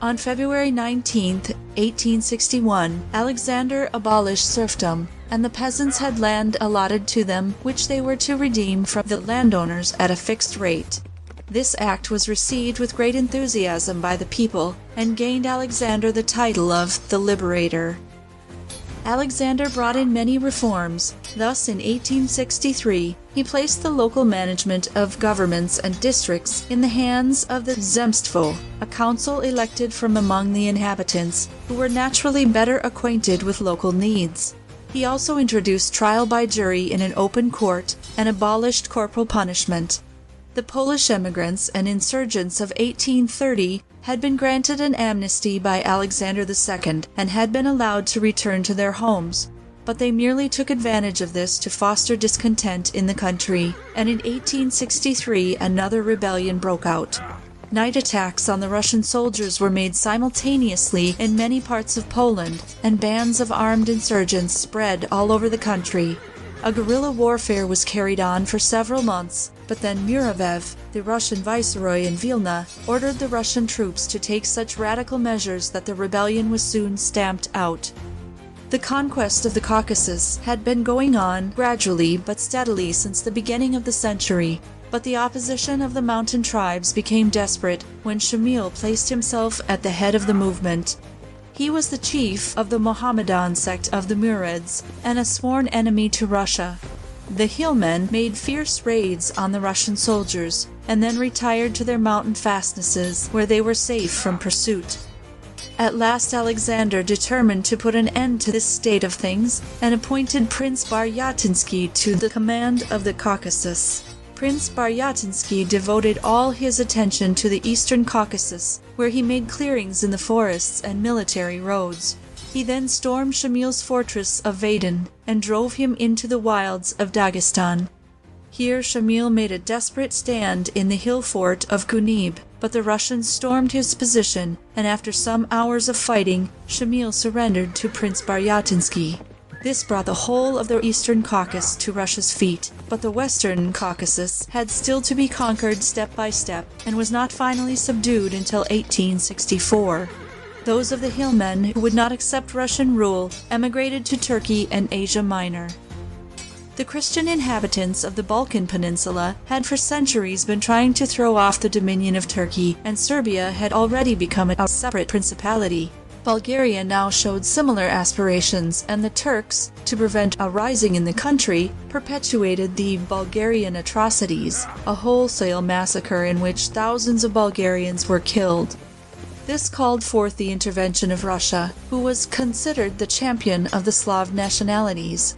On February 19, 1861, Alexander abolished serfdom, and the peasants had land allotted to them which they were to redeem from the landowners at a fixed rate. This act was received with great enthusiasm by the people, and gained Alexander the title of the Liberator. Alexander brought in many reforms. Thus, in 1863, he placed the local management of governments and districts in the hands of the Zemstvo, a council elected from among the inhabitants, who were naturally better acquainted with local needs. He also introduced trial by jury in an open court and abolished corporal punishment. The Polish emigrants and insurgents of 1830 had been granted an amnesty by Alexander II and had been allowed to return to their homes, but they merely took advantage of this to foster discontent in the country, and in 1863 another rebellion broke out. Night attacks on the Russian soldiers were made simultaneously in many parts of Poland, and bands of armed insurgents spread all over the country. A guerrilla warfare was carried on for several months, but then Muravev, the Russian viceroy in Vilna, ordered the Russian troops to take such radical measures that the rebellion was soon stamped out. The conquest of the Caucasus had been going on gradually but steadily since the beginning of the century, but the opposition of the mountain tribes became desperate when Shamil placed himself at the head of the movement. He was the chief of the Mohammedan sect of the Murids and a sworn enemy to Russia. The hillmen made fierce raids on the Russian soldiers and then retired to their mountain fastnesses where they were safe from pursuit. At last Alexander determined to put an end to this state of things and appointed Prince Baryatinsky to the command of the Caucasus. Prince Baryatinsky devoted all his attention to the eastern Caucasus, where he made clearings in the forests and military roads. He then stormed Shamil's fortress of Vaden and drove him into the wilds of Dagestan. Here Shamil made a desperate stand in the hill fort of Gunib, but the Russians stormed his position, and after some hours of fighting, Shamil surrendered to Prince Baryatinsky. This brought the whole of the eastern Caucasus to Russia's feet, but the western Caucasus had still to be conquered step by step, and was not finally subdued until 1864. Those of the hillmen who would not accept Russian rule emigrated to Turkey and Asia Minor. The Christian inhabitants of the Balkan Peninsula had for centuries been trying to throw off the dominion of Turkey, and Serbia had already become a separate principality. Bulgaria now showed similar aspirations, and the Turks, to prevent a rising in the country, perpetuated the Bulgarian atrocities, a wholesale massacre in which thousands of Bulgarians were killed. This called forth the intervention of Russia, who was considered the champion of the Slav nationalities.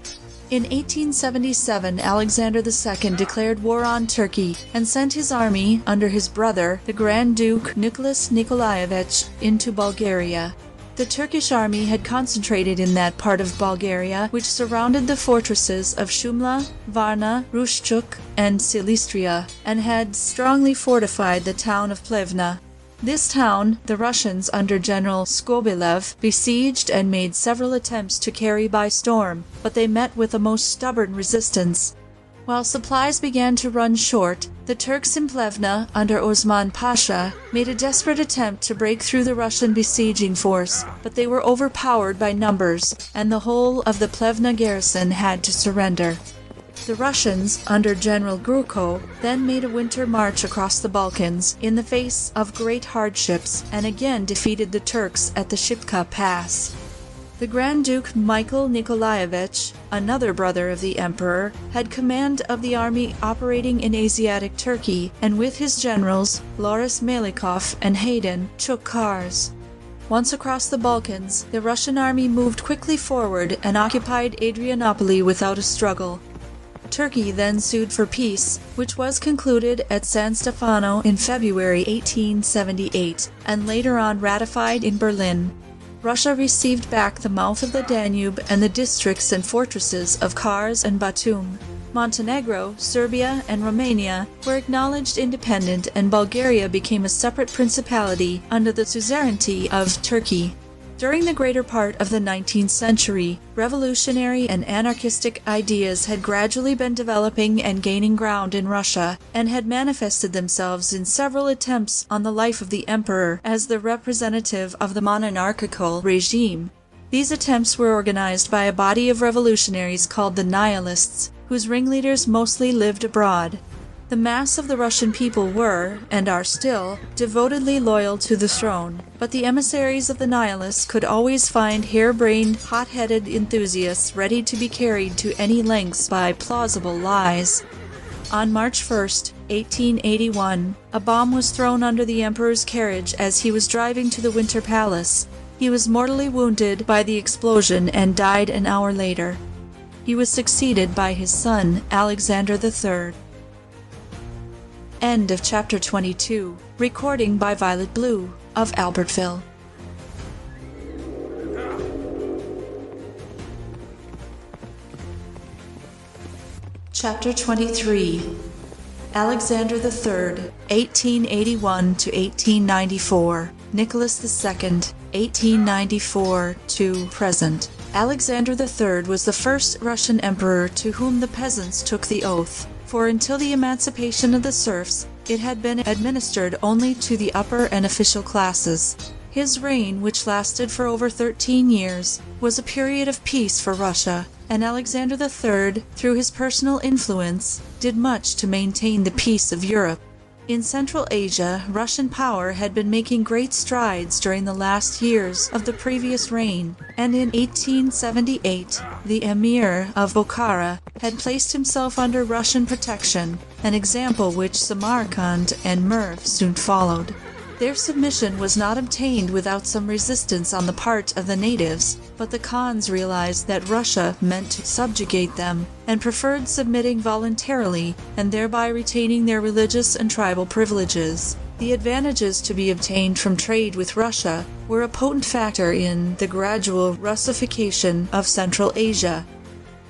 In 1877, Alexander II declared war on Turkey and sent his army, under his brother, the Grand Duke Nicholas Nikolaevich, into Bulgaria. The Turkish army had concentrated in that part of Bulgaria which surrounded the fortresses of Shumla, Varna, Rushchuk, and Silistria, and had strongly fortified the town of Plevna. This town, the Russians under General Skobelev besieged and made several attempts to carry by storm, but they met with a most stubborn resistance. While supplies began to run short, the Turks in Plevna, under Osman Pasha, made a desperate attempt to break through the Russian besieging force, but they were overpowered by numbers, and the whole of the Plevna garrison had to surrender. The Russians, under General Grukho, then made a winter march across the Balkans in the face of great hardships and again defeated the Turks at the Shipka Pass. The Grand Duke Michael Nikolaevich, another brother of the Emperor, had command of the army operating in Asiatic Turkey, and with his generals, Loris Melikov and Hayden, took Kars. Once across the Balkans, the Russian army moved quickly forward and occupied Adrianople without a struggle. Turkey then sued for peace, which was concluded at San Stefano in February 1878, and later on ratified in Berlin. Russia received back the mouth of the Danube and the districts and fortresses of Kars and Batum. Montenegro, Serbia, and Romania were acknowledged independent, and Bulgaria became a separate principality under the suzerainty of Turkey. During the greater part of the 19th century, revolutionary and anarchistic ideas had gradually been developing and gaining ground in Russia, and had manifested themselves in several attempts on the life of the emperor as the representative of the monarchical regime. These attempts were organized by a body of revolutionaries called the Nihilists, whose ringleaders mostly lived abroad. The mass of the Russian people were, and are still, devotedly loyal to the throne, but the emissaries of the Nihilists could always find harebrained, hot-headed enthusiasts ready to be carried to any lengths by plausible lies. On March 1st, 1881, a bomb was thrown under the emperor's carriage as he was driving to the Winter Palace. He was mortally wounded by the explosion and died an hour later. He was succeeded by his son, Alexander III. End of Chapter 22. Recording by Violet Blue of Albertville. Chapter 23. Alexander III, 1881 to 1894. Nicholas II, 1894 to present. Alexander III was the first Russian emperor to whom the peasants took the oath, for until the emancipation of the serfs, it had been administered only to the upper and official classes. His reign, which lasted for over 13 years, was a period of peace for Russia, and Alexander III, through his personal influence, did much to maintain the peace of Europe. In Central Asia, Russian power had been making great strides during the last years of the previous reign, and in 1878 the Emir of Bokhara had placed himself under Russian protection, an example which Samarkand and Merv soon followed. Their submission was not obtained without some resistance on the part of the natives, but the Khans realized that Russia meant to subjugate them, and preferred submitting voluntarily and thereby retaining their religious and tribal privileges. The advantages to be obtained from trade with Russia were a potent factor in the gradual Russification of Central Asia.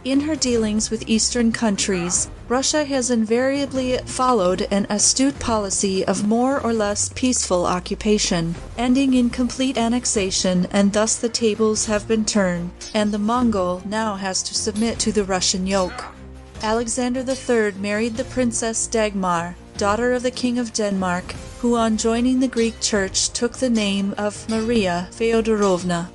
In her dealings with Eastern countries, Russia has invariably followed an astute policy of more or less peaceful occupation, ending in complete annexation, and thus the tables have been turned, and the Mongol now has to submit to the Russian yoke. Alexander III married the Princess Dagmar, daughter of the King of Denmark, who on joining the Greek Church took the name of Maria Feodorovna.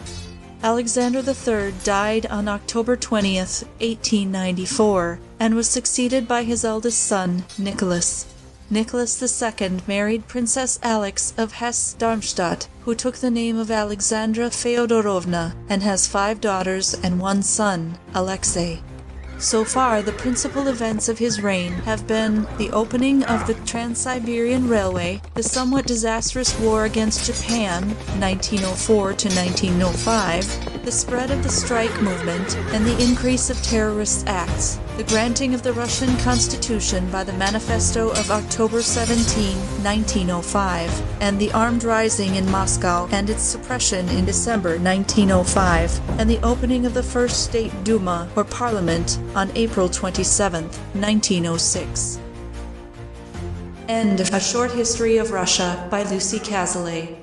Alexander III died on October 20th, 1894, and was succeeded by his eldest son, Nicholas. Nicholas II married Princess Alex of Hesse-Darmstadt, who took the name of Alexandra Feodorovna, and has 5 daughters and 1 son, Alexei. So far, the principal events of his reign have been the opening of the Trans-Siberian Railway, the somewhat disastrous war against Japan, 1904 to 1905, the spread of the strike movement, and the increase of terrorist acts, the granting of the Russian Constitution by the Manifesto of October 17, 1905, and the armed rising in Moscow and its suppression in December 1905, and the opening of the First State Duma, or Parliament, on April 27, 1906. End of A Short History of Russia by Lucy Cazalet.